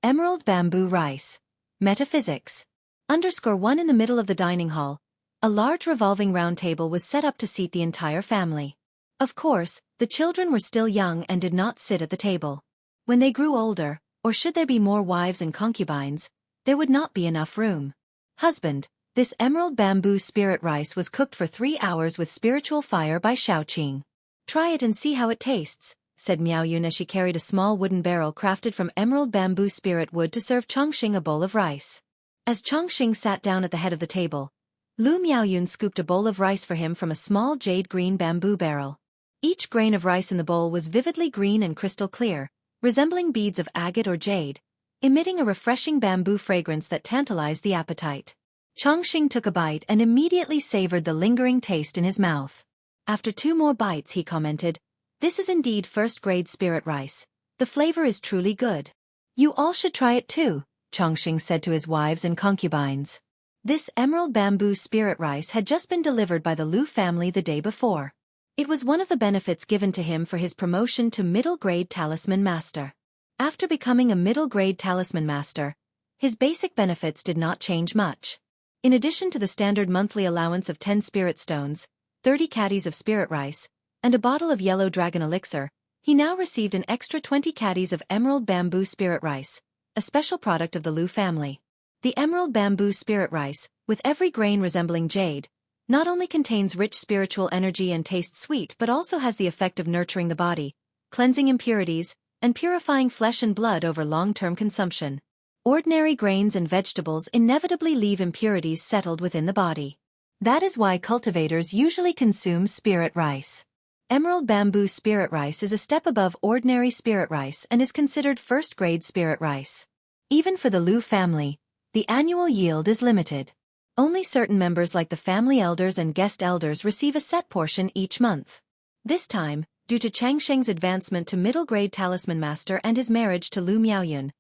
Emerald Bamboo Rice. Metaphysics. _1 In the middle of the dining hall, a large revolving round table was set up to seat the entire family. Of course, the children were still young and did not sit at the table. When they grew older, or should there be more wives and concubines, there would not be enough room. Husband, this emerald bamboo spirit rice was cooked for 3 hours with spiritual fire by Xiaoqing. Try it and see how it tastes, said Miaoyun as she carried a small wooden barrel crafted from emerald bamboo spirit wood to serve Chongxing a bowl of rice. As Chongxing sat down at the head of the table, Lu Miaoyun scooped a bowl of rice for him from a small jade-green bamboo barrel. Each grain of rice in the bowl was vividly green and crystal clear, resembling beads of agate or jade, emitting a refreshing bamboo fragrance that tantalized the appetite. Chongxing took a bite and immediately savored the lingering taste in his mouth. After 2 more bites he commented, "This is indeed first-grade spirit rice. The flavor is truly good. You all should try it too," Chongxing said to his wives and concubines. This emerald bamboo spirit rice had just been delivered by the Lu family the day before. It was one of the benefits given to him for his promotion to middle-grade talisman master. After becoming a middle-grade talisman master, his basic benefits did not change much. In addition to the standard monthly allowance of 10 spirit stones, 30 caddies of spirit rice, and a bottle of yellow dragon elixir, he now received an extra 20 caddies of emerald bamboo spirit rice, a special product of the Lu family. The emerald bamboo spirit rice, with every grain resembling jade, not only contains rich spiritual energy and tastes sweet but also has the effect of nurturing the body, cleansing impurities, and purifying flesh and blood over long-term consumption. Ordinary grains and vegetables inevitably leave impurities settled within the body. That is why cultivators usually consume spirit rice. Emerald bamboo spirit rice is a step above ordinary spirit rice and is considered first-grade spirit rice. Even for the Lu family, the annual yield is limited. Only certain members like the family elders and guest elders receive a set portion each month. This time, due to Changsheng's advancement to middle-grade talisman master and his marriage to Lu Miaoyun,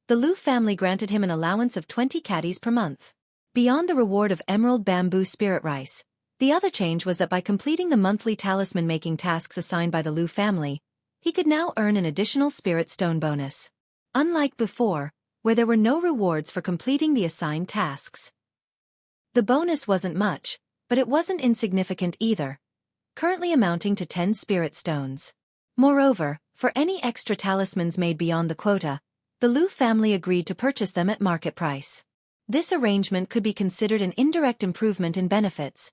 the Lu family granted him an allowance of 20 caddies per month. Beyond the reward of emerald bamboo spirit rice, the other change was that by completing the monthly talisman-making tasks assigned by the Lu family, he could now earn an additional spirit stone bonus. Unlike before, where there were no rewards for completing the assigned tasks. The bonus wasn't much, but it wasn't insignificant either, currently amounting to 10 spirit stones. Moreover, for any extra talismans made beyond the quota, the Lu family agreed to purchase them at market price. This arrangement could be considered an indirect improvement in benefits,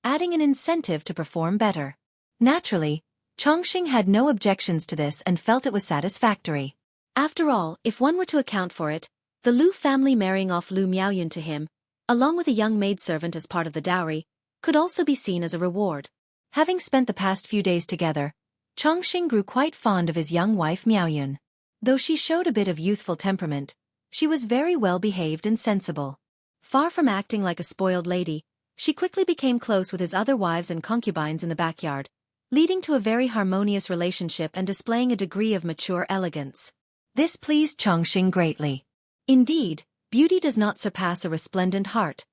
adding an incentive to perform better. Naturally, Chongqing had no objections to this and felt it was satisfactory. After all, if one were to account for it, the Lu family marrying off Lu Miaoyun to him, along with a young maidservant as part of the dowry, could also be seen as a reward. Having spent the past few days together, Chongqing grew quite fond of his young wife Miaoyun. Though she showed a bit of youthful temperament, she was very well behaved and sensible. Far from acting like a spoiled lady, she quickly became close with his other wives and concubines in the backyard, leading to a very harmonious relationship and displaying a degree of mature elegance. This pleased Chongqing greatly. Indeed, beauty does not surpass a resplendent heart.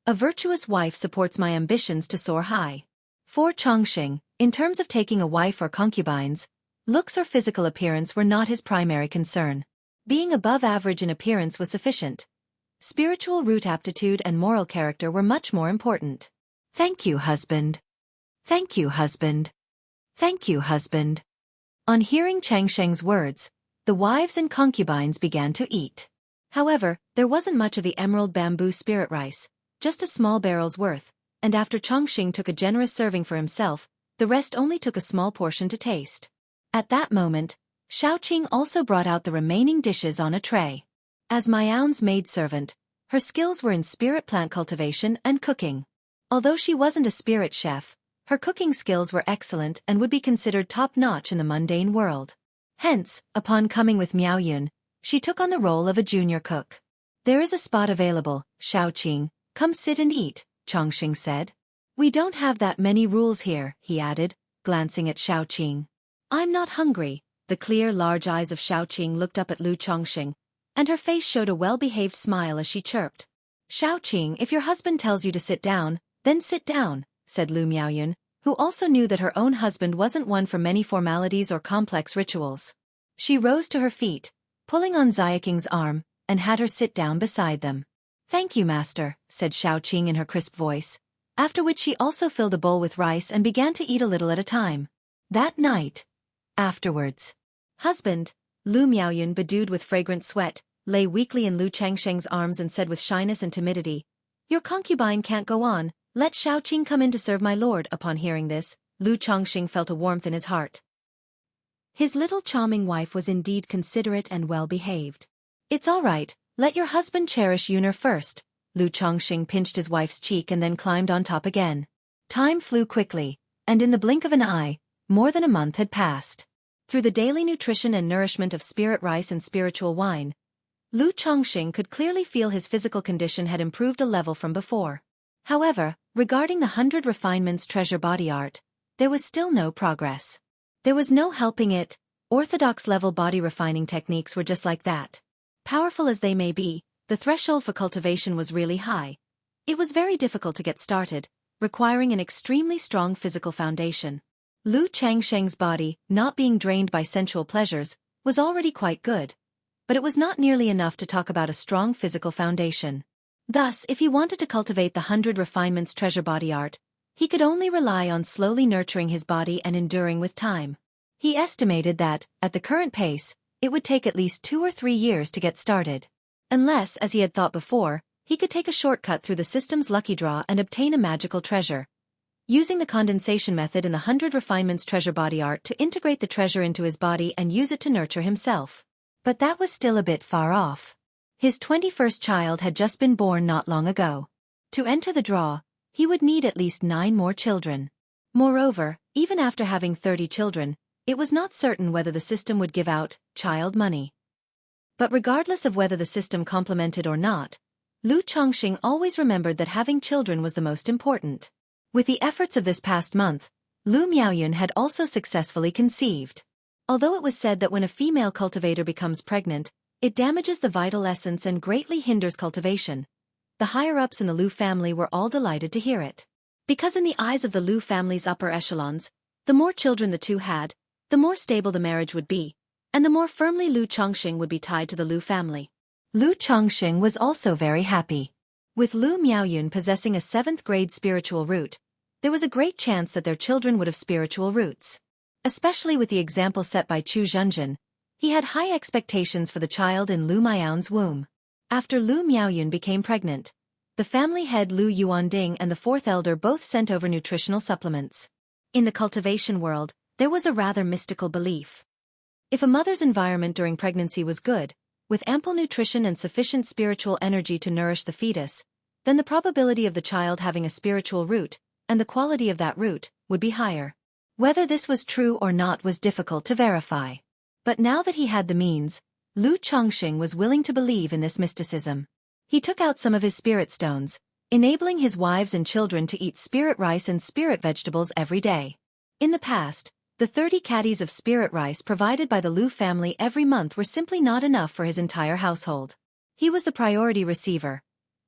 A virtuous wife supports my ambitions to soar high. For Chongqing, in terms of taking a wife or concubines, looks or physical appearance were not his primary concern. Being above average in appearance was sufficient. Spiritual root aptitude and moral character were much more important. Thank you, husband. Thank you, husband. Thank you, husband. On hearing Changsheng's words, the wives and concubines began to eat. However, there wasn't much of the emerald bamboo spirit rice, just a small barrel's worth, and after Chongqing took a generous serving for himself, the rest only took a small portion to taste. At that moment, Xiaoqing also brought out the remaining dishes on a tray. As Miaoyun's maidservant, her skills were in spirit plant cultivation and cooking. Although she wasn't a spirit chef, her cooking skills were excellent and would be considered top-notch in the mundane world. Hence, upon coming with Miaoyun, she took on the role of a junior cook. There is a spot available, Xiaoqing, come sit and eat, Chongqing said. We don't have that many rules here, he added, glancing at Xiaoqing. I'm not hungry. The clear, large eyes of Xiaoqing looked up at Lu Chongqing, and her face showed a well-behaved smile as she chirped. Xiaoqing, if your husband tells you to sit down, then sit down, said Lu Miaoyun, who also knew that her own husband wasn't one for many formalities or complex rituals. She rose to her feet, pulling on Xiaoqing's arm, and had her sit down beside them. Thank you, master, said Xiaoqing in her crisp voice, after which she also filled a bowl with rice and began to eat a little at a time. That night. Afterwards. Husband, Lu Miaoyun, bedewed with fragrant sweat, lay weakly in Lu Changsheng's arms and said with shyness and timidity, Your concubine can't go on, let Xiaoqing come in to serve my lord. Upon hearing this, Lu Chongqing felt a warmth in his heart. His little charming wife was indeed considerate and well-behaved. It's all right, let your husband cherish Yuner first. Lu Chongqing pinched his wife's cheek and then climbed on top again. Time flew quickly, and in the blink of an eye, more than a month had passed. Through the daily nutrition and nourishment of spirit rice and spiritual wine, Lu Chongqing could clearly feel his physical condition had improved a level from before. However, regarding the 100 Refinements treasure body art, there was still no progress. There was no helping it. Orthodox-level body refining techniques were just like that. Powerful as they may be, the threshold for cultivation was really high. It was very difficult to get started, requiring an extremely strong physical foundation. Lu Changsheng's body, not being drained by sensual pleasures, was already quite good. But it was not nearly enough to talk about a strong physical foundation. Thus, if he wanted to cultivate the 100 Refinements treasure body art, he could only rely on slowly nurturing his body and enduring with time. He estimated that, at the current pace, it would take at least 2 or 3 years to get started. Unless, as he had thought before, he could take a shortcut through the system's lucky draw and obtain a magical treasure, using the condensation method in the 100 Refinements treasure body art to integrate the treasure into his body and use it to nurture himself. But that was still a bit far off. His 21st child had just been born not long ago. To enter the draw, he would need at least 9 more children. Moreover, even after having 30 children, it was not certain whether the system would give out child money. But regardless of whether the system complemented or not, Lu Chongqing always remembered that having children was the most important. With the efforts of this past month, Lu Miaoyun had also successfully conceived. Although it was said that when a female cultivator becomes pregnant, it damages the vital essence and greatly hinders cultivation, the higher-ups in the Lu family were all delighted to hear it. Because in the eyes of the Lu family's upper echelons, the more children the two had, the more stable the marriage would be, and the more firmly Lu Chongqing would be tied to the Lu family. Lu Chongqing was also very happy. With Lu Miaoyun possessing a 7th-grade spiritual root, there was a great chance that their children would have spiritual roots. Especially with the example set by Chu Zhenjin, he had high expectations for the child in Lu Miaoyun's womb. After Lu Miaoyun became pregnant, the family head Lu Yuanding and the 4th elder both sent over nutritional supplements. In the cultivation world, there was a rather mystical belief. If a mother's environment during pregnancy was good, with ample nutrition and sufficient spiritual energy to nourish the fetus, then the probability of the child having a spiritual root, and the quality of that root, would be higher. Whether this was true or not was difficult to verify. But now that he had the means, Lu Chongqing was willing to believe in this mysticism. He took out some of his spirit stones, enabling his wives and children to eat spirit rice and spirit vegetables every day. In the past, the 30 caddies of spirit rice provided by the Lu family every month were simply not enough for his entire household. He was the priority receiver.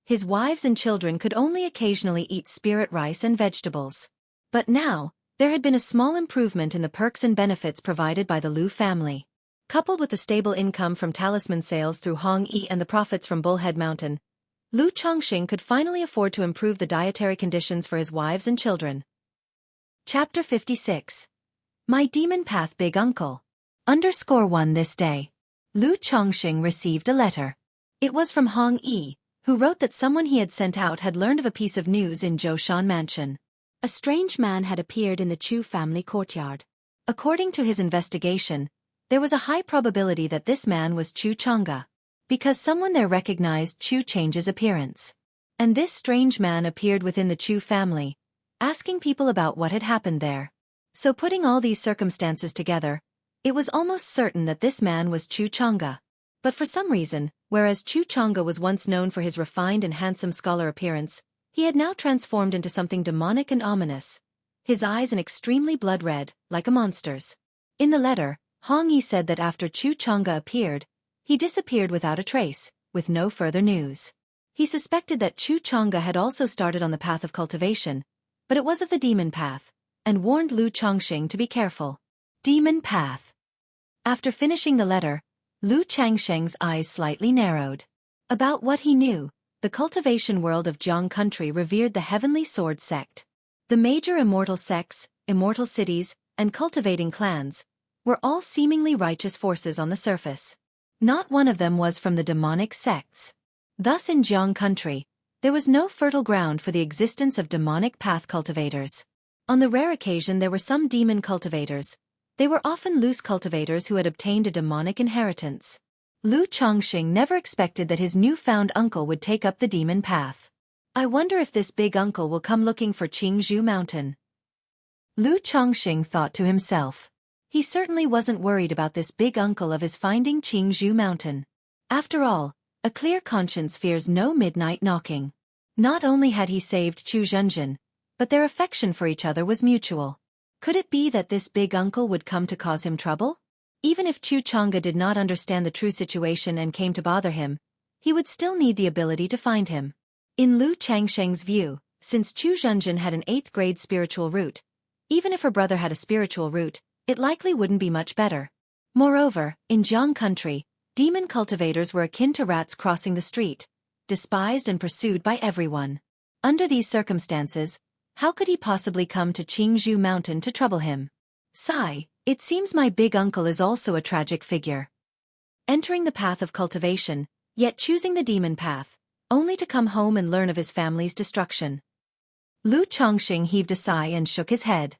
His wives and children could only occasionally eat spirit rice and vegetables. But now, there had been a small improvement in the perks and benefits provided by the Lu family. Coupled with the stable income from talisman sales through Hong Yi and the profits from Bullhead Mountain, Lu Chongqing could finally afford to improve the dietary conditions for his wives and children. Chapter 56. My Demon Path Big Uncle. _1 This day, Lu Chongqing received a letter. It was from Hong Yi, who wrote that someone he had sent out had learned of a piece of news in Zhoushan Mansion. A strange man had appeared in the Chu family courtyard. According to his investigation, there was a high probability that this man was Chu Chang'e, because someone there recognized Chu Chang's appearance. And this strange man appeared within the Chu family, asking people about what had happened there. So putting all these circumstances together, it was almost certain that this man was Chu Chang'e. But for some reason, whereas Chu Chang'e was once known for his refined and handsome scholar appearance, he had now transformed into something demonic and ominous, his eyes an extremely blood red, like a monster's. In the letter, Hong Yi said that after Chu Chang'e appeared, he disappeared without a trace, with no further news. He suspected that Chu Chang'e had also started on the path of cultivation, but it was of the demon path, and warned Lu Chongqing to be careful. Demon path. After finishing the letter, Lu Chongqing's eyes slightly narrowed. About what he knew, the cultivation world of Jiang country revered the heavenly sword sect. The major immortal sects, immortal cities, and cultivating clans were all seemingly righteous forces on the surface. Not one of them was from the demonic sects. Thus in Jiang country, there was no fertile ground for the existence of demonic path cultivators. On the rare occasion there were some demon cultivators. They were often loose cultivators who had obtained a demonic inheritance. Lu Chongqing never expected that his newfound uncle would take up the demon path. I wonder if this big uncle will come looking for Qingzhou Mountain. Lu Chongqing thought to himself. He certainly wasn't worried about this big uncle of his finding Qingzhou Mountain. After all, a clear conscience fears no midnight knocking. Not only had he saved Chu Zhenjin, but their affection for each other was mutual. Could it be that this big uncle would come to cause him trouble? Even if Chu Chang'e did not understand the true situation and came to bother him, he would still need the ability to find him. In Lu Changsheng's view, since Chu Zhenjin had an 8th-grade spiritual root, even if her brother had a spiritual root, it likely wouldn't be much better. Moreover, in Jiang country, demon cultivators were akin to rats crossing the street, despised and pursued by everyone. Under these circumstances, how could he possibly come to Qingzhou Mountain to trouble him? Sigh, it seems my big uncle is also a tragic figure. Entering the path of cultivation, yet choosing the demon path, only to come home and learn of his family's destruction. Lu Chongqing heaved a sigh and shook his head.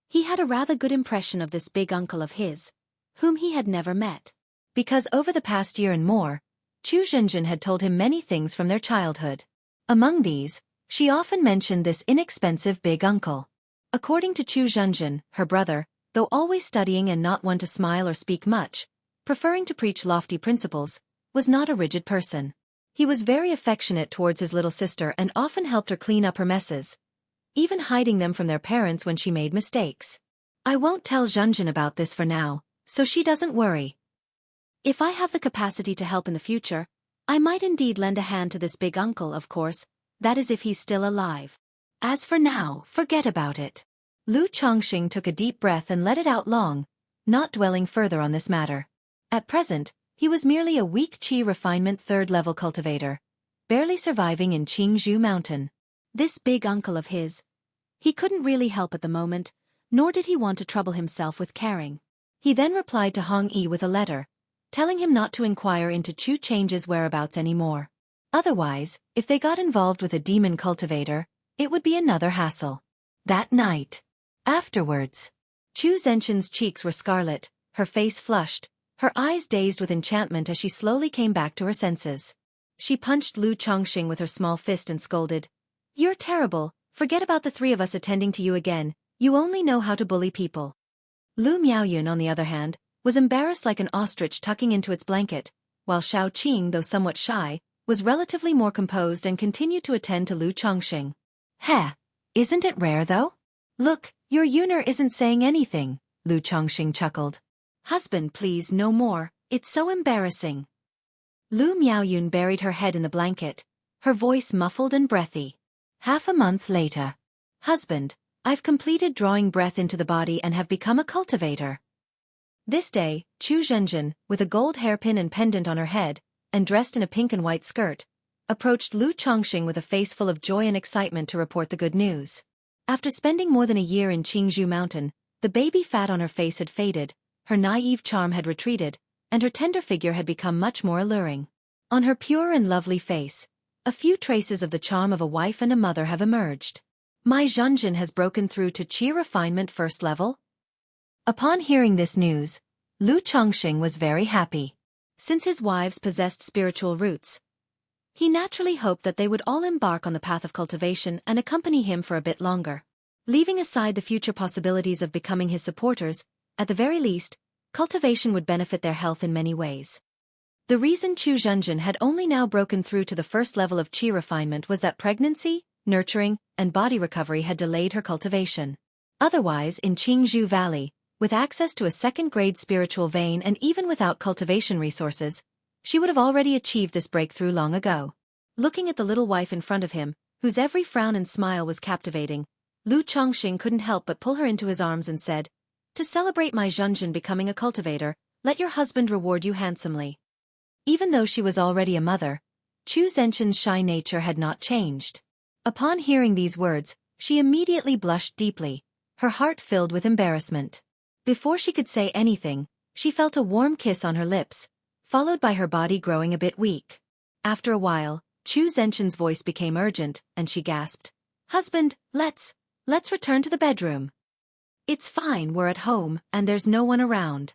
He had a rather good impression of this big uncle of his, whom he had never met. Because over the past year and more, Chu Zhenjin had told him many things from their childhood. Among these, she often mentioned this inexpensive big uncle. According to Chu Zhenjin, her brother, though always studying and not one to smile or speak much, preferring to preach lofty principles, was not a rigid person. He was very affectionate towards his little sister and often helped her clean up her messes, even hiding them from their parents when she made mistakes. I won't tell Zhenjin about this for now, so she doesn't worry. If I have the capacity to help in the future, I might indeed lend a hand to this big uncle, of course, that is if he's still alive. As for now, forget about it. Lu Chongqing took a deep breath and let it out long, not dwelling further on this matter. At present, he was merely a weak qi refinement third-level cultivator, barely surviving in Qingzhou Mountain. This big uncle of his, he couldn't really help at the moment, nor did he want to trouble himself with caring. He then replied to Hong Yi with a letter, telling him not to inquire into Chu Change's whereabouts anymore. Otherwise, if they got involved with a demon cultivator, it would be another hassle. That night. Afterwards. Chu Zenshin's cheeks were scarlet, her face flushed, her eyes dazed with enchantment as she slowly came back to her senses. She punched Lu Chongqing with her small fist and scolded, "You're terrible, forget about the three of us attending to you again, you only know how to bully people." Lu Miaoyun, on the other hand, was embarrassed like an ostrich tucking into its blanket, while Xiao Qing, though somewhat shy, was relatively more composed and continued to attend to Lu Chongqing. "Heh, isn't it rare though? Look, your Yuner isn't saying anything," Lu Chongqing chuckled. "Husband, please no more, it's so embarrassing." Lu Miaoyun buried her head in the blanket, her voice muffled and breathy. Half a month later. "Husband, I've completed drawing breath into the body and have become a cultivator." This day, Chu Zhenjin, with a gold hairpin and pendant on her head, and dressed in a pink and white skirt, approached Lu Chongqing with a face full of joy and excitement to report the good news. After spending more than a year in Qingzhou Mountain, the baby fat on her face had faded, her naive charm had retreated, and her tender figure had become much more alluring. On her pure and lovely face, a few traces of the charm of a wife and a mother have emerged. "My Zhenjin has broken through to Qi refinement first level?" Upon hearing this news, Lu Chongqing was very happy. Since his wives possessed spiritual roots, he naturally hoped that they would all embark on the path of cultivation and accompany him for a bit longer. Leaving aside the future possibilities of becoming his supporters, at the very least, cultivation would benefit their health in many ways. The reason Chu Zhenjin had only now broken through to the first level of qi refinement was that pregnancy, nurturing, and body recovery had delayed her cultivation. Otherwise, in Qingzhou Valley, with access to a second-grade spiritual vein and even without cultivation resources, she would have already achieved this breakthrough long ago. Looking at the little wife in front of him, whose every frown and smile was captivating, Lu Chongqing couldn't help but pull her into his arms and said, "To celebrate my Zhenjin becoming a cultivator, let your husband reward you handsomely." Even though she was already a mother, Chu Zenshin's shy nature had not changed. Upon hearing these words, she immediately blushed deeply, her heart filled with embarrassment. Before she could say anything, she felt a warm kiss on her lips, followed by her body growing a bit weak. After a while, Chu Zenshin's voice became urgent, and she gasped, "Husband, let's return to the bedroom." "It's fine, we're at home, and there's no one around."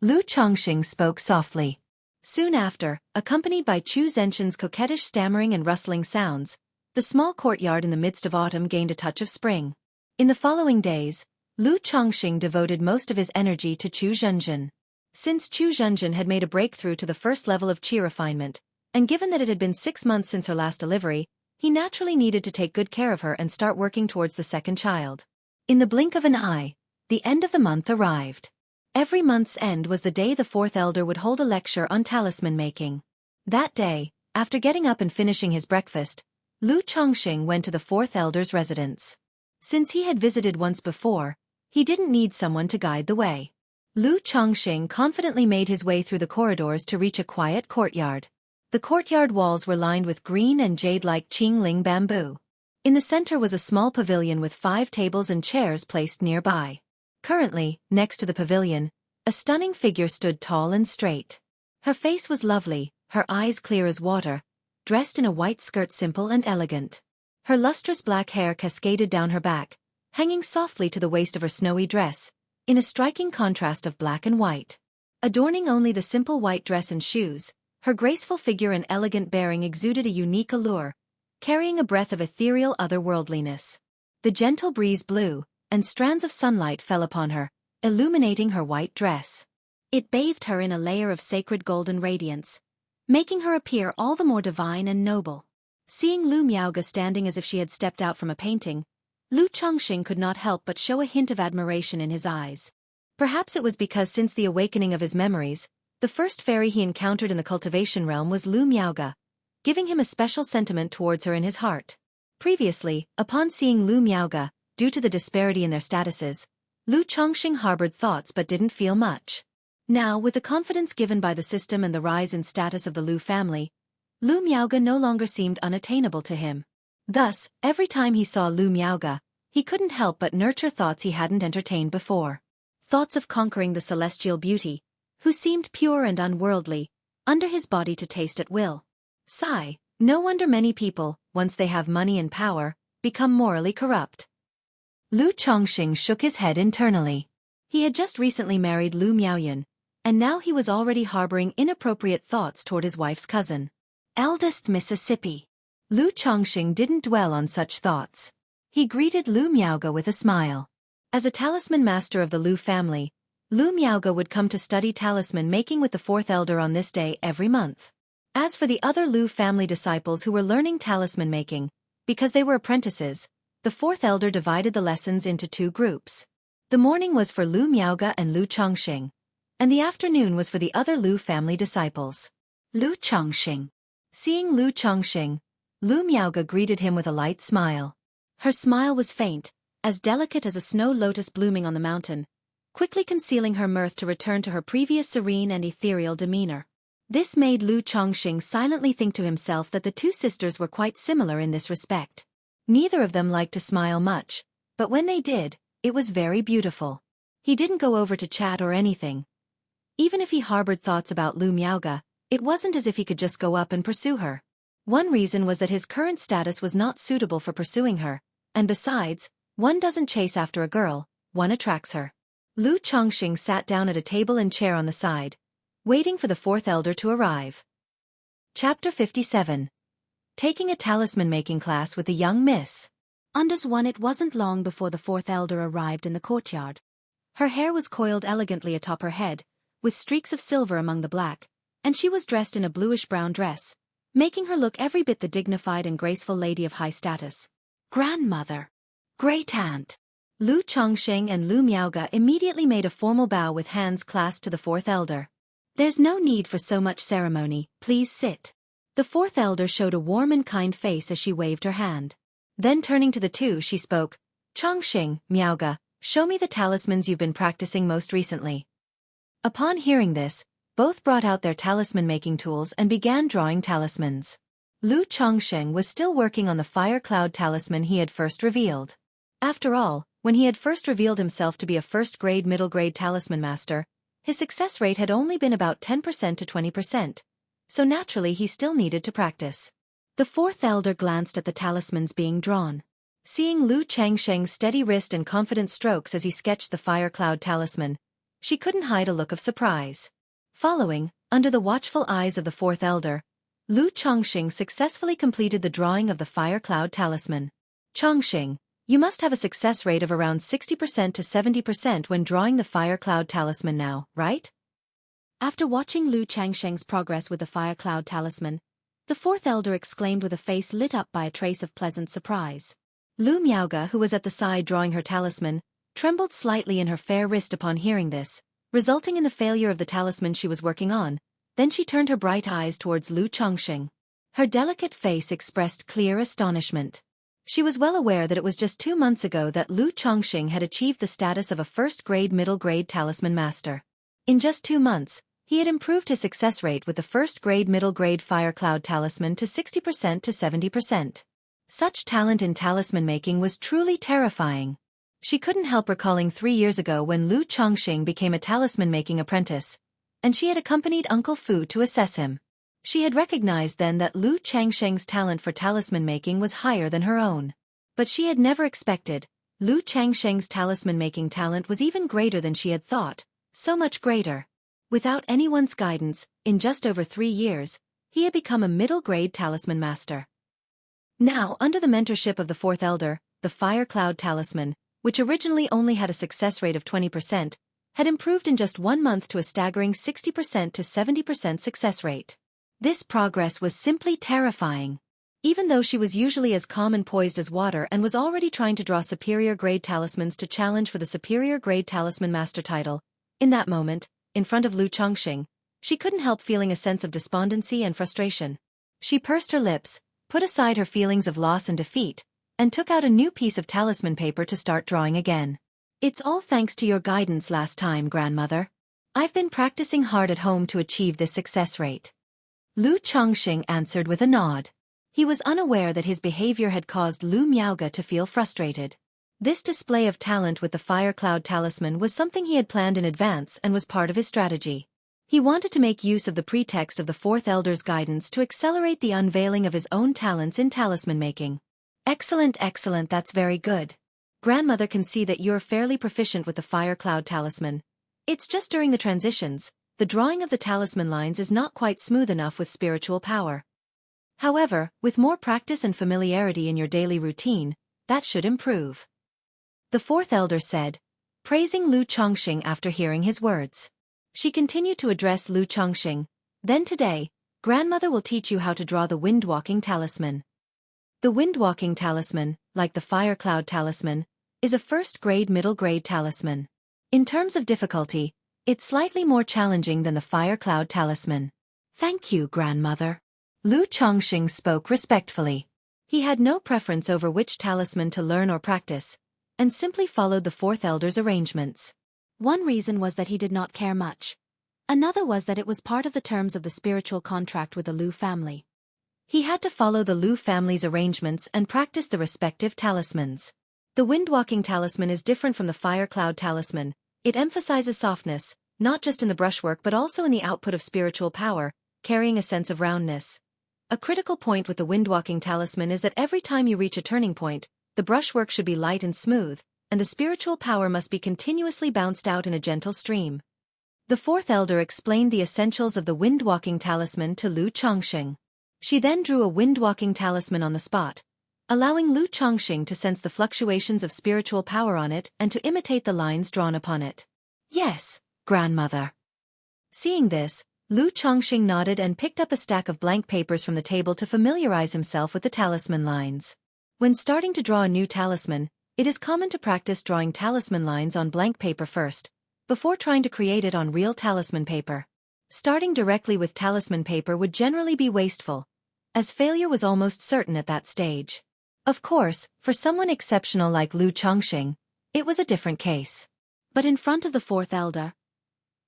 Lu Chongqing spoke softly. Soon after, accompanied by Chu Zenshin's coquettish stammering and rustling sounds, the small courtyard in the midst of autumn gained a touch of spring. In the following days, Lu Chongqing devoted most of his energy to Chu Zhenjin. Since Chu Zhenjin had made a breakthrough to the first level of qi refinement, and given that it had been 6 months since her last delivery, he naturally needed to take good care of her and start working towards the second child. In the blink of an eye, the end of the month arrived. Every month's end was the day the fourth elder would hold a lecture on talisman making. That day, after getting up and finishing his breakfast, Lu Chongqing went to the fourth elder's residence. Since he had visited once before, he didn't need someone to guide the way. Lu Chongqing confidently made his way through the corridors to reach a quiet courtyard. The courtyard walls were lined with green and jade-like Qingling bamboo. In the center was a small pavilion with 5 tables and chairs placed nearby. Currently, next to the pavilion, a stunning figure stood tall and straight. Her face was lovely, her eyes clear as water, dressed in a white skirt simple and elegant. Her lustrous black hair cascaded down her back, hanging softly to the waist of her snowy dress, in a striking contrast of black and white. Adorning only the simple white dress and shoes, her graceful figure and elegant bearing exuded a unique allure, carrying a breath of ethereal otherworldliness. The gentle breeze blew, and strands of sunlight fell upon her, illuminating her white dress. It bathed her in a layer of sacred golden radiance, making her appear all the more divine and noble. Seeing Lu Miaoge standing as if she had stepped out from a painting, Lu Chongqing could not help but show a hint of admiration in his eyes. Perhaps it was because since the awakening of his memories, the first fairy he encountered in the cultivation realm was Lu Miaoga, giving him a special sentiment towards her in his heart. Previously, upon seeing Lu Miaoga, due to the disparity in their statuses, Lu Chongqing harbored thoughts but didn't feel much. Now, with the confidence given by the system and the rise in status of the Lu family, Lu Miaoga no longer seemed unattainable to him. Thus, every time he saw Lu Miaoga, he couldn't help but nurture thoughts he hadn't entertained before. Thoughts of conquering the celestial beauty, who seemed pure and unworldly, under his body to taste at will. Sigh, no wonder many people, once they have money and power, become morally corrupt. Lu Chongqing shook his head internally. He had just recently married Lu Miaoyan, and now he was already harboring inappropriate thoughts toward his wife's cousin. Eldest Mississippi. Lu Chongqing didn't dwell on such thoughts. He greeted Lu Miaoga with a smile. As a talisman master of the Lu family, Lu Miaoga would come to study talisman making with the fourth elder on this day every month. As for the other Lu family disciples who were learning talisman making, because they were apprentices, the fourth elder divided the lessons into two groups. The morning was for Lu Miaoga and Lu Chongqing, and the afternoon was for the other Lu family disciples. Lu Chongqing. Seeing Lu Chongqing, Lu Miaoga greeted him with a light smile. Her smile was faint, as delicate as a snow lotus blooming on the mountain, quickly concealing her mirth to return to her previous serene and ethereal demeanor. This made Lu Chongqing silently think to himself that the two sisters were quite similar in this respect. Neither of them liked to smile much, but when they did, it was very beautiful. He didn't go over to chat or anything. Even if he harbored thoughts about Lu Miaoga, it wasn't as if he could just go up and pursue her. One reason was that his current status was not suitable for pursuing her, and besides, one doesn't chase after a girl, one attracts her. Lu Chongqing sat down at a table and chair on the side, waiting for the fourth elder to arrive. Chapter 57. Taking a talisman-making class with a young miss. Undas one. It wasn't long before the fourth elder arrived in the courtyard. Her hair was coiled elegantly atop her head, with streaks of silver among the black, and she was dressed in a bluish-brown dress, making her look every bit the dignified and graceful lady of high status. Grandmother. Great-aunt. Lu Chongqing and Lu Miaoga immediately made a formal bow with hands clasped to the fourth elder. There's no need for so much ceremony, please sit. The fourth elder showed a warm and kind face as she waved her hand. Then turning to the two she spoke, Chongqing, Miaoga, show me the talismans you've been practicing most recently. Upon hearing this, both brought out their talisman-making tools and began drawing talismans. Lu Chongqing was still working on the fire cloud talisman he had first revealed. After all, when he had first revealed himself to be a first-grade middle-grade talisman master, his success rate had only been about 10% to 20%, so naturally he still needed to practice. The fourth elder glanced at the talismans being drawn. Seeing Lu Chongqing's steady wrist and confident strokes as he sketched the fire cloud talisman, she couldn't hide a look of surprise. Following, under the watchful eyes of the fourth elder, Lu Chongqing successfully completed the drawing of the fire cloud talisman. Chongqing, you must have a success rate of around 60% to 70% when drawing the fire cloud talisman now, right? After watching Lu Chongqing's progress with the fire cloud talisman, the fourth elder exclaimed with a face lit up by a trace of pleasant surprise. Lu Miaoga, who was at the side drawing her talisman, trembled slightly in her fair wrist upon hearing this, resulting in the failure of the talisman she was working on. Then she turned her bright eyes towards Lu Chongqing. Her delicate face expressed clear astonishment. She was well aware that it was just 2 months ago that Lu Chongqing had achieved the status of a first-grade middle-grade talisman master. In just 2 months, he had improved his success rate with the first-grade middle-grade fire cloud talisman to 60% to 70%. Such talent in talisman making was truly terrifying. She couldn't help recalling 3 years ago when Lu Chongqing became a talisman-making apprentice, and she had accompanied Uncle Fu to assess him. She had recognized then that Lu Chongqing's talent for talisman making was higher than her own. But she had never expected, Lu Chongqing's talisman making talent was even greater than she had thought, so much greater. Without anyone's guidance, in just over 3 years, he had become a middle-grade talisman master. Now, under the mentorship of the fourth elder, the fire cloud talisman, which originally only had a success rate of 20%, had improved in just 1 month to a staggering 60% to 70% success rate. This progress was simply terrifying. Even though she was usually as calm and poised as water and was already trying to draw superior-grade talismans to challenge for the superior-grade talisman master title, in that moment, in front of Lu Chongqing, she couldn't help feeling a sense of despondency and frustration. She pursed her lips, put aside her feelings of loss and defeat, and took out a new piece of talisman paper to start drawing again. It's all thanks to your guidance last time, grandmother. I've been practicing hard at home to achieve this success rate. Lu Chongqing answered with a nod. He was unaware that his behavior had caused Lu Miaoge to feel frustrated. This display of talent with the Fire Cloud Talisman was something he had planned in advance and was part of his strategy. He wanted to make use of the pretext of the Fourth Elder's guidance to accelerate the unveiling of his own talents in talisman making. Excellent, excellent, that's very good. Grandmother can see that you're fairly proficient with the Fire Cloud Talisman. It's just during the transitions, the drawing of the talisman lines is not quite smooth enough with spiritual power. However, with more practice and familiarity in your daily routine, that should improve. The Fourth Elder said, praising Lu Chongqing after hearing his words. She continued to address Lu Chongqing. Then today, grandmother will teach you how to draw the Windwalking Talisman. The Windwalking Talisman, like the Fire Cloud Talisman, is a first-grade middle-grade talisman. In terms of difficulty, it's slightly more challenging than the Fire Cloud Talisman. Thank you, grandmother. Lu Chongqing spoke respectfully. He had no preference over which talisman to learn or practice, and simply followed the Fourth Elder's arrangements. One reason was that he did not care much. Another was that it was part of the terms of the spiritual contract with the Lu family. He had to follow the Lu family's arrangements and practice the respective talismans. The Windwalking Talisman is different from the Fire Cloud Talisman. It emphasizes softness, not just in the brushwork but also in the output of spiritual power, carrying a sense of roundness. A critical point with the Windwalking Talisman is that every time you reach a turning point, the brushwork should be light and smooth, and the spiritual power must be continuously bounced out in a gentle stream. The Fourth Elder explained the essentials of the Windwalking Talisman to Lu Chongqing. She then drew a Windwalking Talisman on the spot, allowing Lu Chongqing to sense the fluctuations of spiritual power on it and to imitate the lines drawn upon it. Yes, grandmother. Seeing this, Lu Chongqing nodded and picked up a stack of blank papers from the table to familiarize himself with the talisman lines. When starting to draw a new talisman, it is common to practice drawing talisman lines on blank paper first, before trying to create it on real talisman paper. Starting directly with talisman paper would generally be wasteful, as failure was almost certain at that stage. Of course, for someone exceptional like Lu Chongqing, it was a different case. But in front of the Fourth Elder,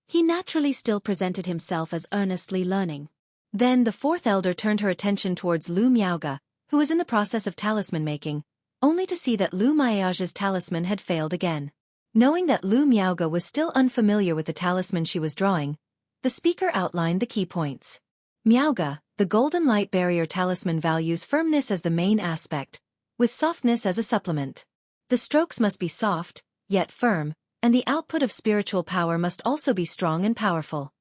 he naturally still presented himself as earnestly learning. Then the Fourth Elder turned her attention towards Lu Miaoge, who was in the process of talisman making, only to see that Lu Miaoge's talisman had failed again. Knowing that Lu Miaoge was still unfamiliar with the talisman she was drawing, the speaker outlined the key points. Miaoge, the golden light barrier talisman values firmness as the main aspect, with softness as a supplement. The strokes must be soft, yet firm, and the output of spiritual power must also be strong and powerful.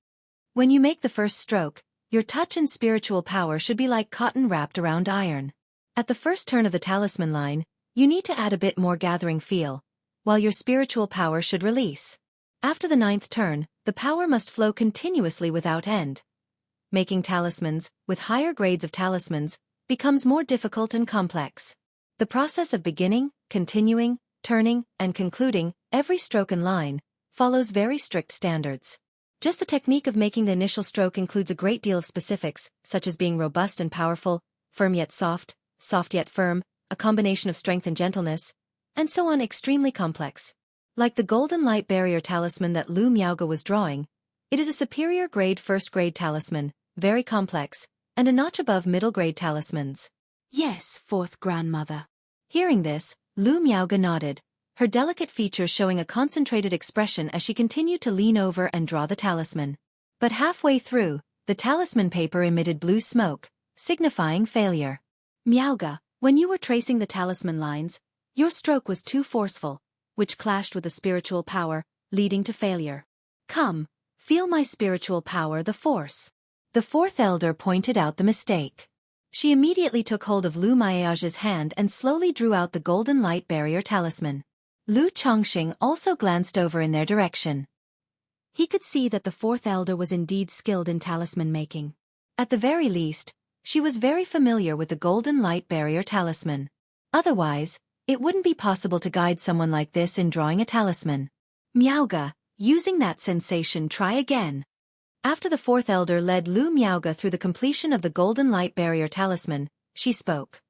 When you make the first stroke, your touch and spiritual power should be like cotton wrapped around iron. At the first turn of the talisman line, you need to add a bit more gathering feel, while your spiritual power should release. After the ninth turn, the power must flow continuously without end. Making talismans, with higher grades of talismans, becomes more difficult and complex. The process of beginning, continuing, turning, and concluding every stroke and line follows very strict standards. Just the technique of making the initial stroke includes a great deal of specifics, such as being robust and powerful, firm yet soft, soft yet firm, a combination of strength and gentleness, and so on, extremely complex. Like the golden light barrier talisman that Lu Miaoge was drawing, it is a superior grade first-grade talisman, very complex, and a notch above middle-grade talismans. Yes, fourth grandmother. Hearing this, Lu Miaoge nodded, her delicate features showing a concentrated expression as she continued to lean over and draw the talisman. But halfway through, the talisman paper emitted blue smoke, signifying failure. Miaoge, when you were tracing the talisman lines, your stroke was too forceful, which clashed with the spiritual power, leading to failure. Come, feel my spiritual power, the force. The Fourth Elder pointed out the mistake. She immediately took hold of Lu Miaoge's hand and slowly drew out the golden light barrier talisman. Lu Chongqing also glanced over in their direction. He could see that the Fourth Elder was indeed skilled in talisman making. At the very least, She was very familiar with the golden light barrier talisman. Otherwise, it wouldn't be possible to guide someone like this in drawing a talisman. Miaoga, using that sensation, try again. After the fourth elder led Lu Miaoga through the completion of the golden light barrier talisman, she spoke.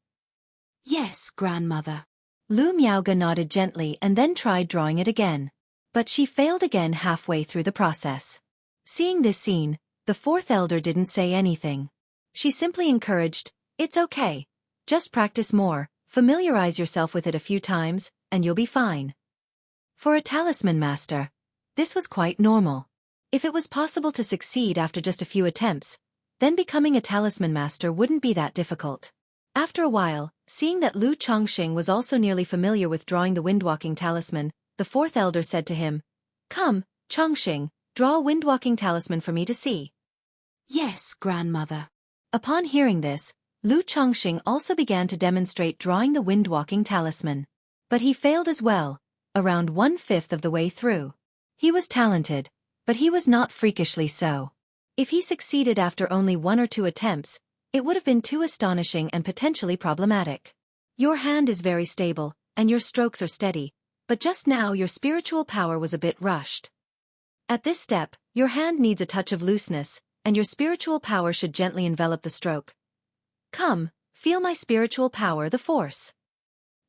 Yes, grandmother. Lu Miaoga nodded gently and then tried drawing it again. But she failed again halfway through the process. Seeing this scene, the fourth elder didn't say anything. She simply encouraged, "It's okay. Just practice more, familiarize yourself with it a few times, and you'll be fine." For a talisman master, this was quite normal. If it was possible to succeed after just a few attempts, then becoming a talisman master wouldn't be that difficult. After a while, seeing that Lu Chongqing was also nearly familiar with drawing the windwalking talisman, the fourth elder said to him, "Come, Chongqing, draw a windwalking talisman for me to see." Yes, grandmother. Upon hearing this, Lu Chongqing also began to demonstrate drawing the windwalking talisman. But he failed as well, around 1/5 of the way through. He was talented, but he was not freakishly so. If he succeeded after only 1 or 2 attempts, it would have been too astonishing and potentially problematic. Your hand is very stable, and your strokes are steady, but just now your spiritual power was a bit rushed. At this step, your hand needs a touch of looseness, and your spiritual power should gently envelop the stroke. Come, feel my spiritual power, the force.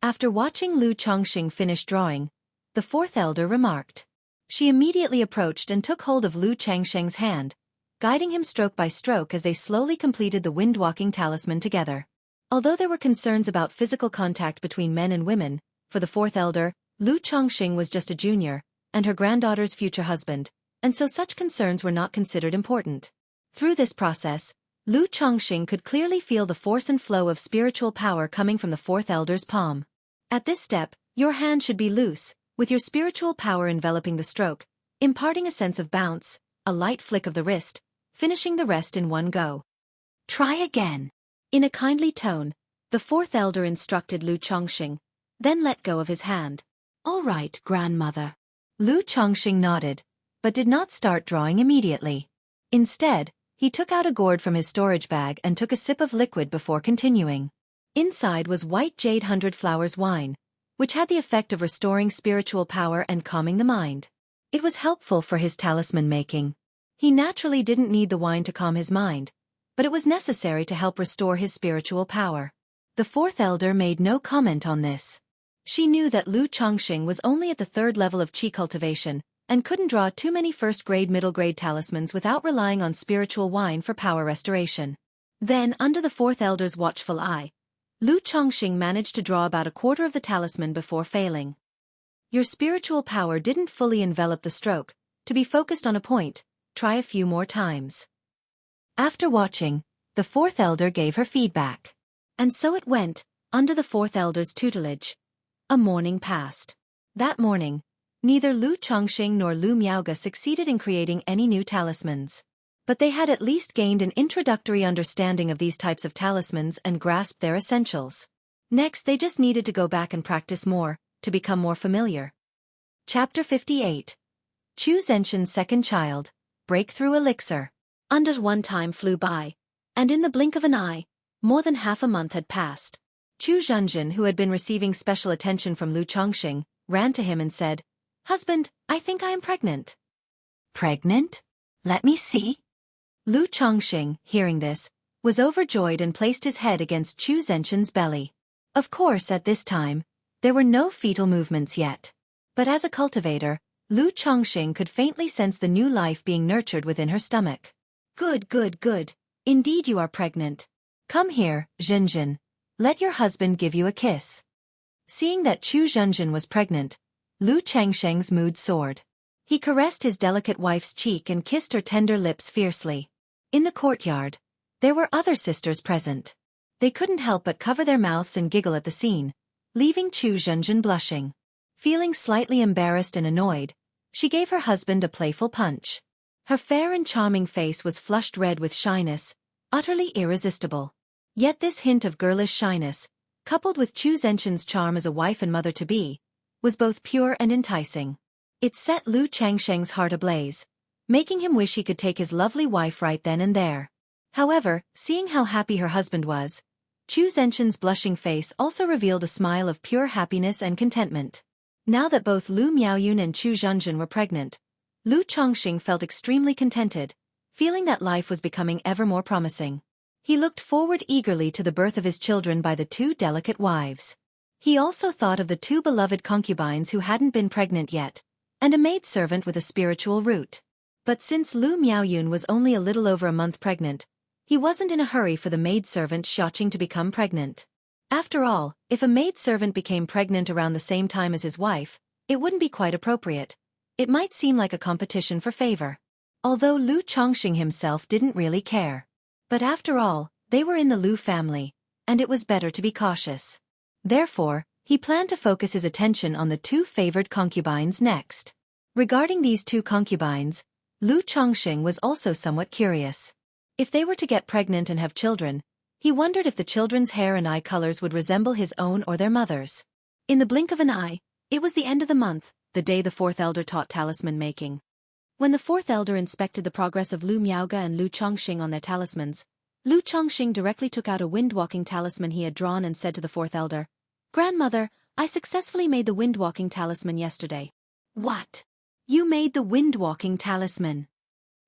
After watching Lu Chongqing finish drawing, the fourth elder remarked. She immediately approached and took hold of Lu Chongqing's hand, guiding him stroke by stroke as they slowly completed the windwalking talisman together. Although there were concerns about physical contact between men and women, for the fourth elder, Lu Chongqing was just a junior, and her granddaughter's future husband, and so such concerns were not considered important. Through this process, Lu Chongqing could clearly feel the force and flow of spiritual power coming from the fourth elder's palm. At this step, your hand should be loose, with your spiritual power enveloping the stroke, imparting a sense of bounce, a light flick of the wrist, finishing the rest in one go. Try again. In a kindly tone, the fourth elder instructed Lu Chongqing, then let go of his hand. All right, grandmother. Lu Chongqing nodded, but did not start drawing immediately. Instead, he took out a gourd from his storage bag and took a sip of liquid before continuing. Inside was white jade 100 flowers wine, which had the effect of restoring spiritual power and calming the mind. It was helpful for his talisman making. He naturally didn't need the wine to calm his mind, but it was necessary to help restore his spiritual power. The fourth elder made no comment on this. She knew that Lu Chongqing was only at the 3rd level of qi cultivation, and couldn't draw too many first-grade middle-grade talismans without relying on spiritual wine for power restoration. Then, under the fourth elder's watchful eye, Lu Chongqing managed to draw about a quarter of the talisman before failing. Your spiritual power didn't fully envelop the stroke. To be focused on a point, try a few more times. After watching, the fourth elder gave her feedback. And so it went, under the fourth elder's tutelage. A morning passed. That morning, neither Lu Chongqing nor Lu Miaoga succeeded in creating any new talismans. But they had at least gained an introductory understanding of these types of talismans and grasped their essentials. Next, they just needed to go back and practice more, to become more familiar. Chapter 58. Chu Zhenshin's second child, Breakthrough Elixir. Under one time flew by, and in the blink of an eye, more than half a month had passed. Chu Zhenshin, who had been receiving special attention from Lu Chongqing, ran to him and said, "Husband, I think I am pregnant." Pregnant? Let me see. Lu Chongqing, hearing this, was overjoyed and placed his head against Chu Zhenshin's belly. Of course, at this time, there were no fetal movements yet. But as a cultivator, Lu Chongqing could faintly sense the new life being nurtured within her stomach. Good, good, good. Indeed you are pregnant. Come here, Zhenshin. Let your husband give you a kiss. Seeing that Chu Zhenshin was pregnant, Lu Chongqing's mood soared. He caressed his delicate wife's cheek and kissed her tender lips fiercely. In the courtyard, there were other sisters present. They couldn't help but cover their mouths and giggle at the scene, leaving Chu Zhenshin blushing. Feeling slightly embarrassed and annoyed, she gave her husband a playful punch. Her fair and charming face was flushed red with shyness, utterly irresistible. Yet this hint of girlish shyness, coupled with Chu Zhenshin's charm as a wife and mother-to-be, was both pure and enticing. It set Lu Chongqing's heart ablaze, making him wish he could take his lovely wife right then and there. However, seeing how happy her husband was, Chu Zhenshin's blushing face also revealed a smile of pure happiness and contentment. Now that both Lu Miaoyun and Chu Zhenzhen were pregnant, Lu Chongqing felt extremely contented, feeling that life was becoming ever more promising. He looked forward eagerly to the birth of his children by the two delicate wives. He also thought of the two beloved concubines who hadn't been pregnant yet, and a maidservant with a spiritual root. But since Lu Miaoyun was only a little over a month pregnant, he wasn't in a hurry for the maidservant Xiaoqing to become pregnant. After all, if a maidservant became pregnant around the same time as his wife, it wouldn't be quite appropriate. It might seem like a competition for favor. Although Lu Chongqing himself didn't really care. But after all, they were in the Lu family, and it was better to be cautious. Therefore, he planned to focus his attention on the two favored concubines next. Regarding these two concubines, Lu Chongqing was also somewhat curious. If they were to get pregnant and have children, he wondered if the children's hair and eye colors would resemble his own or their mother's. In the blink of an eye, it was the end of the month, the day the fourth elder taught talisman making. When the fourth elder inspected the progress of Lu Miaoge and Lu Chongqing on their talismans, Lu Chongqing directly took out a wind-walking talisman he had drawn and said to the fourth elder, "Grandmother, I successfully made the wind-walking talisman yesterday." "What? You made the wind-walking talisman?"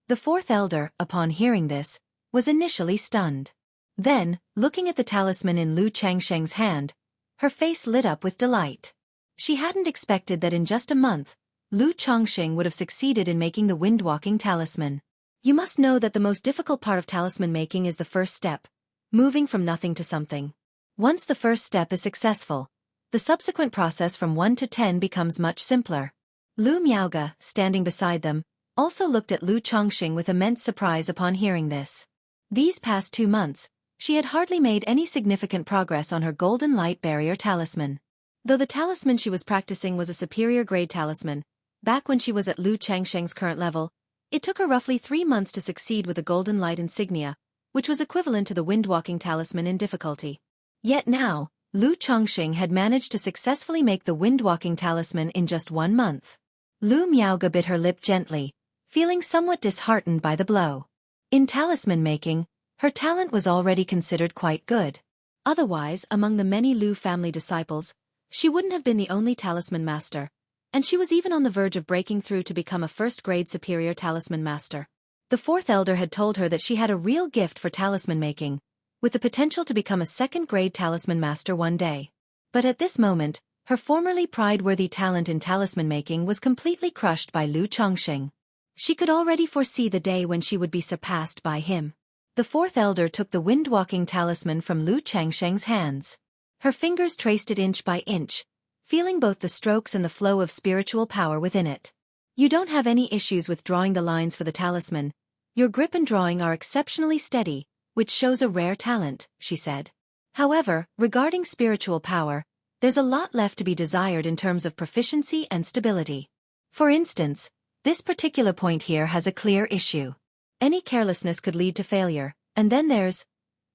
The fourth elder, upon hearing this, was initially stunned. Then, looking at the talisman in Lu Changsheng's hand, her face lit up with delight. She hadn't expected that in just a month, Lu Chongqing would have succeeded in making the wind-walking talisman. You must know that the most difficult part of talisman making is the first step, moving from nothing to something. Once the first step is successful, the subsequent process from 1 to 10 becomes much simpler. Lu Miaoge, standing beside them, also looked at Lu Chongqing with immense surprise upon hearing this. These past 2 months, she had hardly made any significant progress on her golden light barrier talisman. Though the talisman she was practicing was a superior grade talisman, back when she was at Lu Changsheng's current level, it took her roughly 3 months to succeed with the golden light insignia, which was equivalent to the wind-walking talisman in difficulty. Yet now, Lu Chongqing had managed to successfully make the wind-walking talisman in just 1 month. Lu Miaoge bit her lip gently, feeling somewhat disheartened by the blow. In talisman making, her talent was already considered quite good. Otherwise, among the many Lu family disciples, she wouldn't have been the only talisman master, and she was even on the verge of breaking through to become a first-grade superior talisman master. The fourth elder had told her that she had a real gift for talisman making, with the potential to become a second-grade talisman master one day. But at this moment, her formerly pride-worthy talent in talisman making was completely crushed by Lu Chongqing. She could already foresee the day when she would be surpassed by him. The fourth elder took the wind-walking talisman from Lu Changsheng's hands. Her fingers traced it inch by inch, feeling both the strokes and the flow of spiritual power within it. "You don't have any issues with drawing the lines for the talisman. Your grip and drawing are exceptionally steady, which shows a rare talent," she said. "However, regarding spiritual power, there's a lot left to be desired in terms of proficiency and stability. For instance, this particular point here has a clear issue. Any carelessness could lead to failure, and then there's..."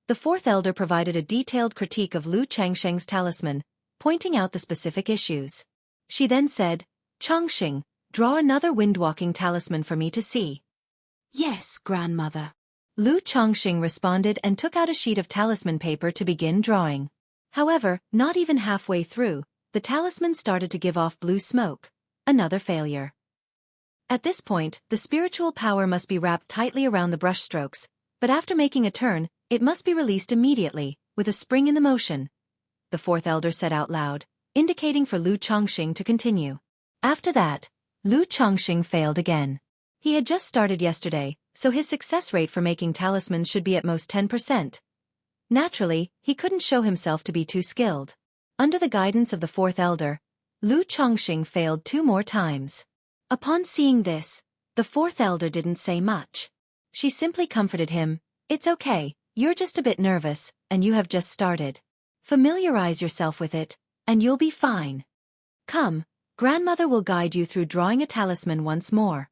The fourth elder provided a detailed critique of Lu Changsheng's talisman, pointing out the specific issues. She then said, "Chongqing, draw another wind-walking talisman for me to see." "Yes, grandmother." Lu Chongqing responded and took out a sheet of talisman paper to begin drawing. However, not even halfway through, the talisman started to give off blue smoke. Another failure. At this point, the spiritual power must be wrapped tightly around the brushstrokes, but after making a turn, it must be released immediately, with a spring in the motion, the fourth elder said out loud, indicating for Lu Chongqing to continue. After that, Lu Chongqing failed again. He had just started yesterday, so his success rate for making talismans should be at most 10%. Naturally, he couldn't show himself to be too skilled. Under the guidance of the fourth elder, Lu Chongqing failed 2 more times. Upon seeing this, the fourth elder didn't say much. She simply comforted him, "It's okay, you're just a bit nervous, and you have just started. Familiarize yourself with it, and you'll be fine. Come, grandmother will guide you through drawing a talisman once more."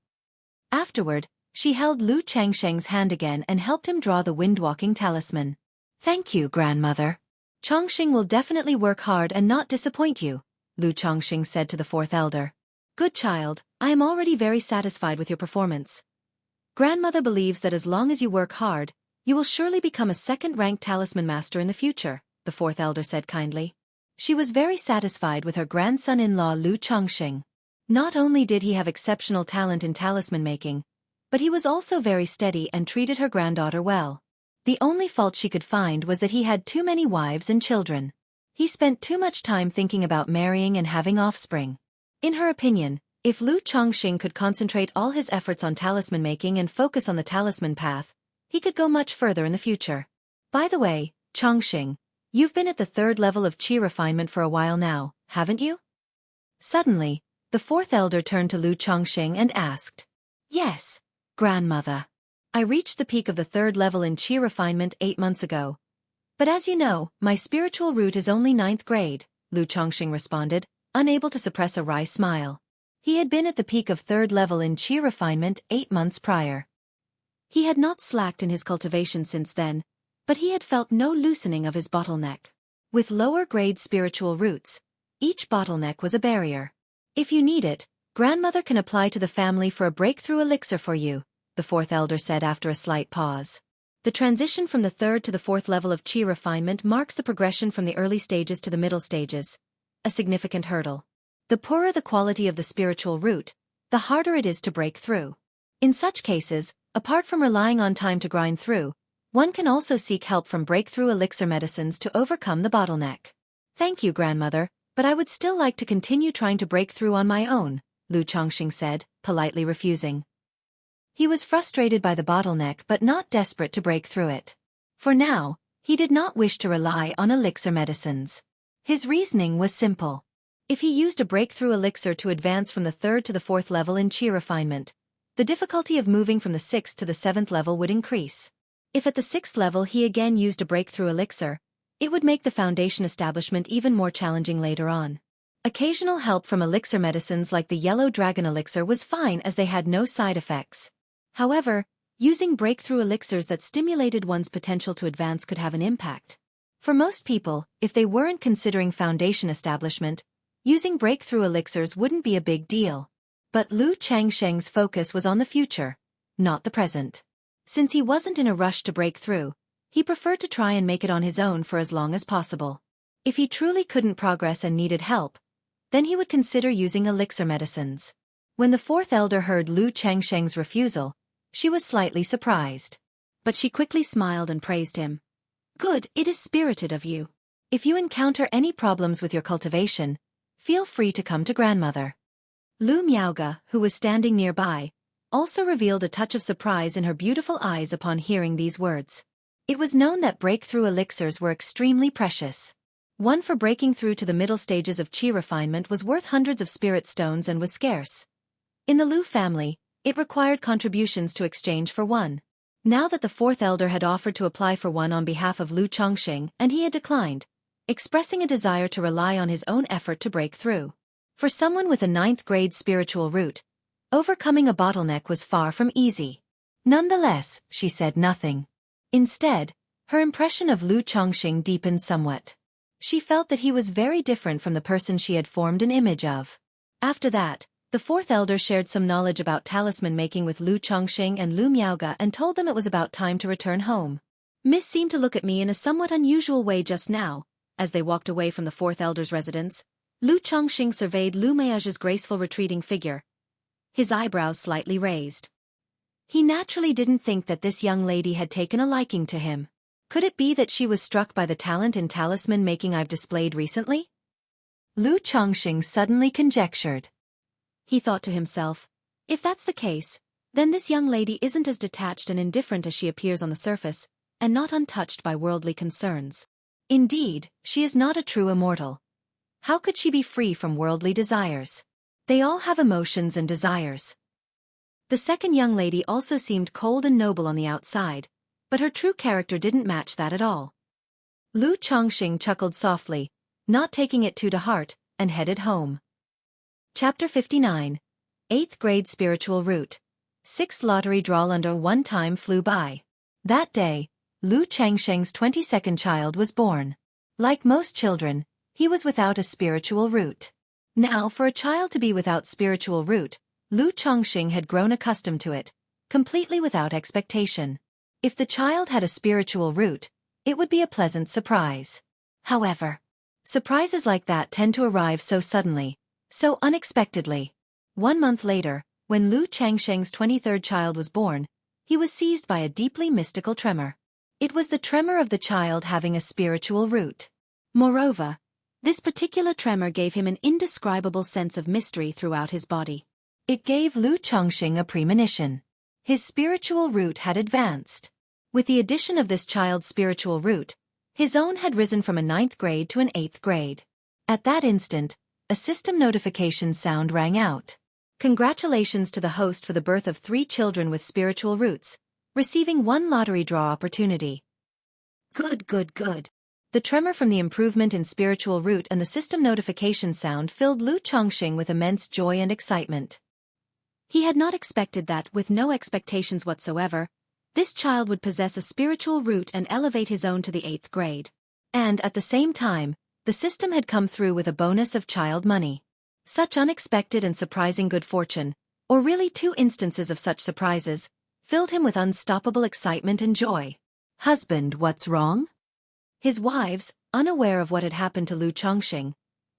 Afterward, she held Lu Changsheng's hand again and helped him draw the wind-walking talisman. "Thank you, grandmother. Chongqing will definitely work hard and not disappoint you," Lu Chongqing said to the fourth elder. "Good child, I am already very satisfied with your performance. Grandmother believes that as long as you work hard, You will surely become a second-ranked talisman master in the future, the fourth elder said kindly. She was very satisfied with her grandson-in-law Lu Chongqing. Not only did he have exceptional talent in talisman making, but he was also very steady and treated her granddaughter well. The only fault she could find was that he had too many wives and children. He spent too much time thinking about marrying and having offspring. In her opinion, if Lu Chongqing could concentrate all his efforts on talisman making and focus on the talisman path, he could go much further in the future. By the way, Chongqing, you've been at the third level of qi refinement for a while now, haven't you? Suddenly, the fourth elder turned to Lu Chongqing and asked. Yes, grandmother. I reached the peak of the third level in qi refinement 8 months ago. But as you know, my spiritual root is only 9th grade, Lu Chongqing responded, unable to suppress a wry smile. He had been at the peak of third level in qi refinement 8 months prior. He had not slacked in his cultivation since then, but he had felt no loosening of his bottleneck. With lower-grade spiritual roots, each bottleneck was a barrier. If you need it, grandmother can apply to the family for a breakthrough elixir for you, the fourth elder said after a slight pause. The transition from the third to the fourth level of qi refinement marks the progression from the early stages to the middle stages, a significant hurdle. The poorer the quality of the spiritual root, the harder it is to break through. In such cases, apart from relying on time to grind through, one can also seek help from breakthrough elixir medicines to overcome the bottleneck. Thank you, grandmother, but I would still like to continue trying to break through on my own, Lu Chongqing said, politely refusing. He was frustrated by the bottleneck but not desperate to break through it. For now, he did not wish to rely on elixir medicines. His reasoning was simple. If he used a breakthrough elixir to advance from the third to the fourth level in qi refinement, the difficulty of moving from the 6th to the 7th level would increase. If at the 6th level he again used a breakthrough elixir, it would make the foundation establishment even more challenging later on. Occasional help from elixir medicines like the Yellow Dragon elixir was fine as they had no side effects. However, using breakthrough elixirs that stimulated one's potential to advance could have an impact. For most people, if they weren't considering foundation establishment, using breakthrough elixirs wouldn't be a big deal. But Lu Chongqing's focus was on the future, not the present. Since he wasn't in a rush to break through, he preferred to try and make it on his own for as long as possible. If he truly couldn't progress and needed help, then he would consider using elixir medicines. When the fourth elder heard Lu Chongqing's refusal, she was slightly surprised. But she quickly smiled and praised him. Good, it is spirited of you. If you encounter any problems with your cultivation, feel free to come to grandmother. Lu Miaoge, who was standing nearby, also revealed a touch of surprise in her beautiful eyes upon hearing these words. It was known that breakthrough elixirs were extremely precious. One for breaking through to the middle stages of qi refinement was worth hundreds of spirit stones and was scarce. In the Lu family, it required contributions to exchange for one. Now that the fourth elder had offered to apply for one on behalf of Lu Chongqing and he had declined, expressing a desire to rely on his own effort to break through. For someone with a 9th grade spiritual root, overcoming a bottleneck was far from easy. Nonetheless, she said nothing. Instead, her impression of Lu Chongqing deepened somewhat. She felt that he was very different from the person she had formed an image of. After that, the fourth elder shared some knowledge about talisman making with Lu Chongqing and Lu Miaoge and told them it was about time to return home. Miss seemed to look at me in a somewhat unusual way just now. As they walked away from the fourth elder's residence, Lu Chongqing surveyed Lu Miaoge's graceful retreating figure, his eyebrows slightly raised. He naturally didn't think that this young lady had taken a liking to him. Could it be that she was struck by the talent in talisman making I've displayed recently? Lu Chongqing suddenly conjectured. He thought to himself, if that's the case, then this young lady isn't as detached and indifferent as she appears on the surface, and not untouched by worldly concerns. Indeed, she is not a true immortal. How could she be free from worldly desires? They all have emotions and desires. The second young lady also seemed cold and noble on the outside, but her true character didn't match that at all. Lu Chongqing chuckled softly, not taking it too to heart, and headed home. Chapter 59. 8th grade spiritual root. 6th lottery draw under one time flew by. That day, Lu Chongqing's 22nd child was born. Like most children, he was without a spiritual root. Now, for a child to be without spiritual root, Lu Chongqing had grown accustomed to it, completely without expectation. If the child had a spiritual root, it would be a pleasant surprise. However, surprises like that tend to arrive so suddenly, so unexpectedly. 1 month later, when Lu Changsheng's 23rd child was born, he was seized by a deeply mystical tremor. It was the tremor of the child having a spiritual root. Moreover, this particular tremor gave him an indescribable sense of mystery throughout his body. It gave Lu Changsheng a premonition. His spiritual root had advanced. With the addition of this child's spiritual root, his own had risen from a 9th grade to an 8th grade. At that instant, a system notification sound rang out. Congratulations to the host for the birth of 3 children with spiritual roots, receiving 1 lottery draw opportunity. Good. The tremor from the improvement in spiritual root and the system notification sound filled Lu Changsheng with immense joy and excitement. He had not expected that, with no expectations whatsoever, this child would possess a spiritual root and elevate his own to the 8th grade. And at the same time, the system had come through with a bonus of child money. Such unexpected and surprising good fortune, or really 2 instances of such surprises, filled him with unstoppable excitement and joy. Husband, what's wrong? His wives, unaware of what had happened to Lu Changsheng,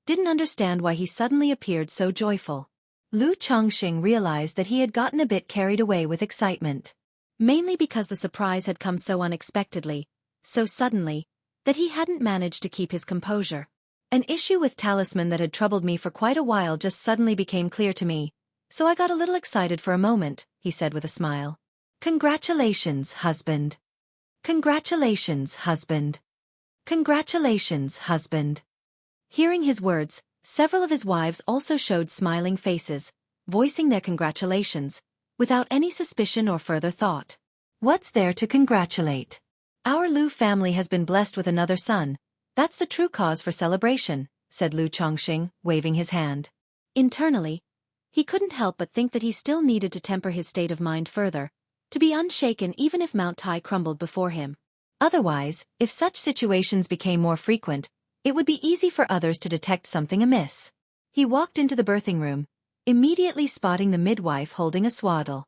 didn't understand why he suddenly appeared so joyful. Lu Changsheng realized that he had gotten a bit carried away with excitement. Mainly because the surprise had come so unexpectedly, so suddenly, that he hadn't managed to keep his composure. An issue with talisman that had troubled me for quite a while just suddenly became clear to me, so I got a little excited for a moment, he said with a smile. Congratulations, husband. Congratulations, husband. Congratulations, husband. Hearing his words, several of his wives also showed smiling faces, voicing their congratulations, without any suspicion or further thought. What's there to congratulate? Our Lu family has been blessed with another son. That's the true cause for celebration, said Lu Changsheng, waving his hand. Internally, he couldn't help but think that he still needed to temper his state of mind further, to be unshaken even if Mount Tai crumbled before him. Otherwise, if such situations became more frequent, it would be easy for others to detect something amiss. He walked into the birthing room, immediately spotting the midwife holding a swaddle.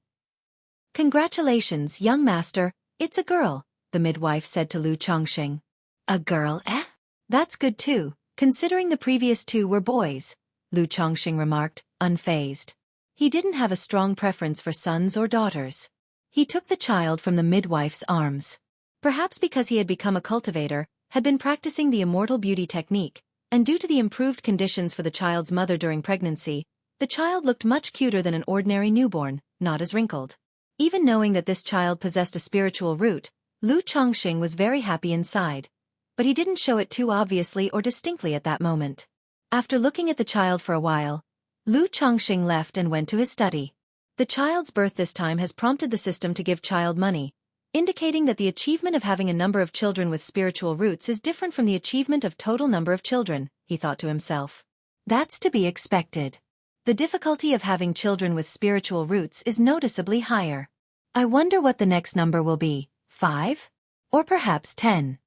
Congratulations, young master, it's a girl, the midwife said to Lu Changsheng. A girl, eh? That's good too, considering the previous 2 were boys, Lu Changsheng remarked, unfazed. He didn't have a strong preference for sons or daughters. He took the child from the midwife's arms. Perhaps because he had become a cultivator, had been practicing the immortal beauty technique, and due to the improved conditions for the child's mother during pregnancy, the child looked much cuter than an ordinary newborn, not as wrinkled. Even knowing that this child possessed a spiritual root, Lu Changsheng was very happy inside, but he didn't show it too obviously or distinctly at that moment. After looking at the child for a while, Lu Changsheng left and went to his study. The child's birth this time has prompted the system to give child money, indicating that the achievement of having a number of children with spiritual roots is different from the achievement of total number of children, he thought to himself. That's to be expected. The difficulty of having children with spiritual roots is noticeably higher. I wonder what the next number will be, 5? Or perhaps 10?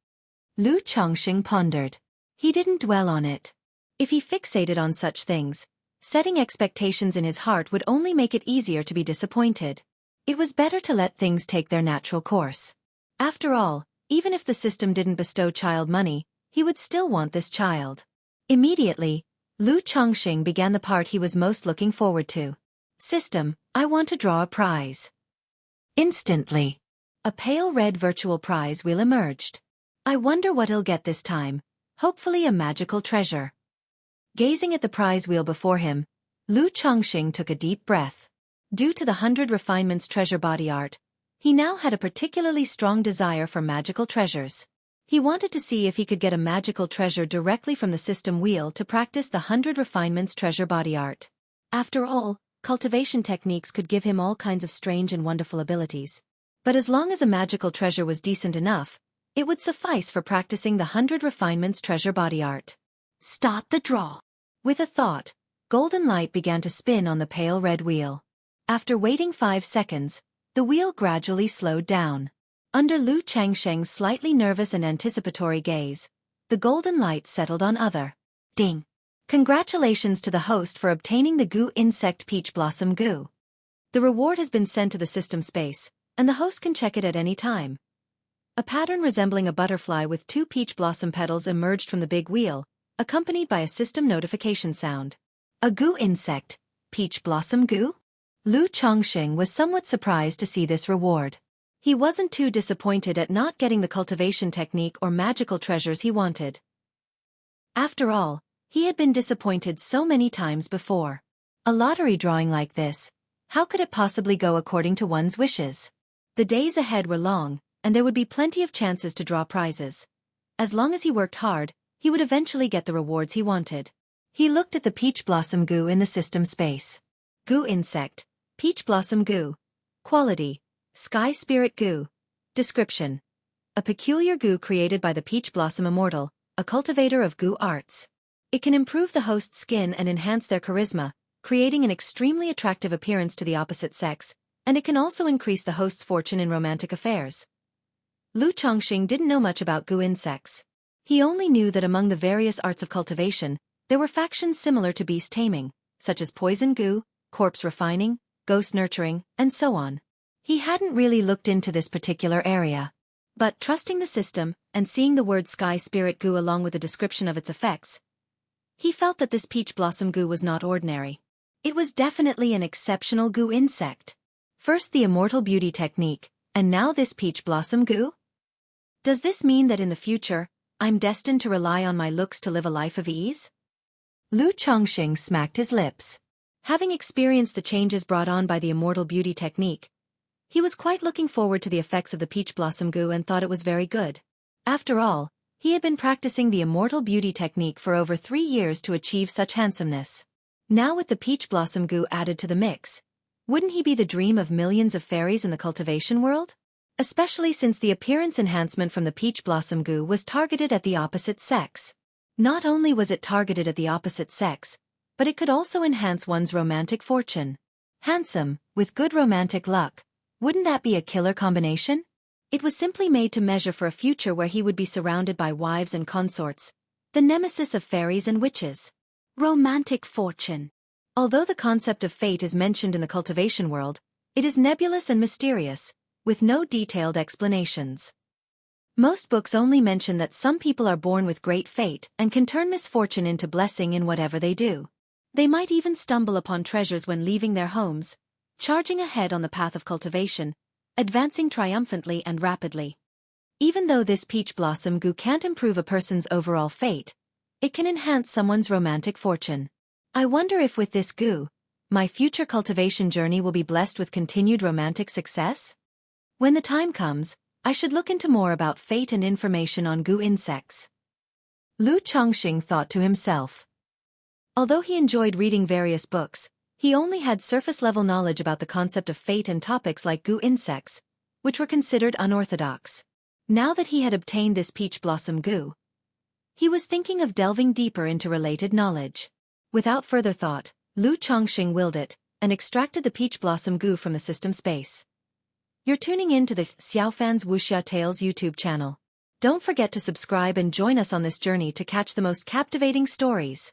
Lu Changsheng pondered. He didn't dwell on it. If he fixated on such things, setting expectations in his heart would only make it easier to be disappointed. It was better to let things take their natural course. After all, even if the system didn't bestow child money, he would still want this child. Immediately, Lu Changsheng began the part he was most looking forward to. System, I want to draw a prize. Instantly, a pale red virtual prize wheel emerged. I wonder what he'll get this time, hopefully a magical treasure. Gazing at the prize wheel before him, Lu Changsheng took a deep breath. Due to the 100 Refinements treasure body art, he now had a particularly strong desire for magical treasures. He wanted to see if he could get a magical treasure directly from the system wheel to practice the 100 Refinements treasure body art. After all, cultivation techniques could give him all kinds of strange and wonderful abilities. But as long as a magical treasure was decent enough, it would suffice for practicing the 100 Refinements treasure body art. Start the draw. With a thought, golden light began to spin on the pale red wheel. After waiting 5 seconds, the wheel gradually slowed down. Under Lu Changsheng's slightly nervous and anticipatory gaze, the golden light settled on other. Ding! Congratulations to the host for obtaining the goo insect peach blossom goo. The reward has been sent to the system space, and the host can check it at any time. A pattern resembling a butterfly with 2 peach blossom petals emerged from the big wheel, accompanied by a system notification sound. A goo insect, peach blossom goo? Lu Chongqing was somewhat surprised to see this reward. He wasn't too disappointed at not getting the cultivation technique or magical treasures he wanted. After all, he had been disappointed so many times before. A lottery drawing like this, how could it possibly go according to one's wishes? The days ahead were long, and there would be plenty of chances to draw prizes. As long as he worked hard, he would eventually get the rewards he wanted. He looked at the peach blossom goo in the system space. Goo insect, peach blossom goo. Quality, sky spirit goo. Description: a peculiar goo created by the peach blossom immortal, a cultivator of goo arts. It can improve the host's skin and enhance their charisma, creating an extremely attractive appearance to the opposite sex, and it can also increase the host's fortune in romantic affairs. Lu Chongqing didn't know much about goo insects. He only knew that among the various arts of cultivation, there were factions similar to beast taming, such as poison goo, corpse refining, ghost nurturing, and so on. He hadn't really looked into this particular area. But trusting the system, and seeing the word sky spirit goo along with a description of its effects, he felt that this peach blossom goo was not ordinary. It was definitely an exceptional goo insect. First the immortal beauty technique, and now this peach blossom goo? Does this mean that in the future, I'm destined to rely on my looks to live a life of ease? Lu Chongqing smacked his lips. Having experienced the changes brought on by the immortal beauty technique, he was quite looking forward to the effects of the peach blossom goo and thought it was very good. After all, he had been practicing the immortal beauty technique for over 3 years to achieve such handsomeness. Now with the peach blossom goo added to the mix, wouldn't he be the dream of millions of fairies in the cultivation world? Especially since the appearance enhancement from the peach blossom goo was targeted at the opposite sex. Not only was it targeted at the opposite sex, but it could also enhance one's romantic fortune. Handsome, with good romantic luck, wouldn't that be a killer combination? It was simply made to measure for a future where he would be surrounded by wives and consorts, the nemesis of fairies and witches. Romantic fortune. Although the concept of fate is mentioned in the cultivation world, it is nebulous and mysterious, with no detailed explanations. Most books only mention that some people are born with great fate and can turn misfortune into blessing in whatever they do. They might even stumble upon treasures when leaving their homes, charging ahead on the path of cultivation, advancing triumphantly and rapidly. Even though this peach blossom goo can't improve a person's overall fate, it can enhance someone's romantic fortune. I wonder if with this goo, my future cultivation journey will be blessed with continued romantic success? When the time comes, I should look into more about fate and information on goo insects. Lu Chongqing thought to himself. Although he enjoyed reading various books, he only had surface-level knowledge about the concept of fate and topics like goo insects, which were considered unorthodox. Now that he had obtained this peach blossom goo, he was thinking of delving deeper into related knowledge. Without further thought, Lu Chongqing willed it, and extracted the peach blossom goo from the system space. You're tuning in to the Xiaofan's Wuxia Tales YouTube channel. Don't forget to subscribe and join us on this journey to catch the most captivating stories.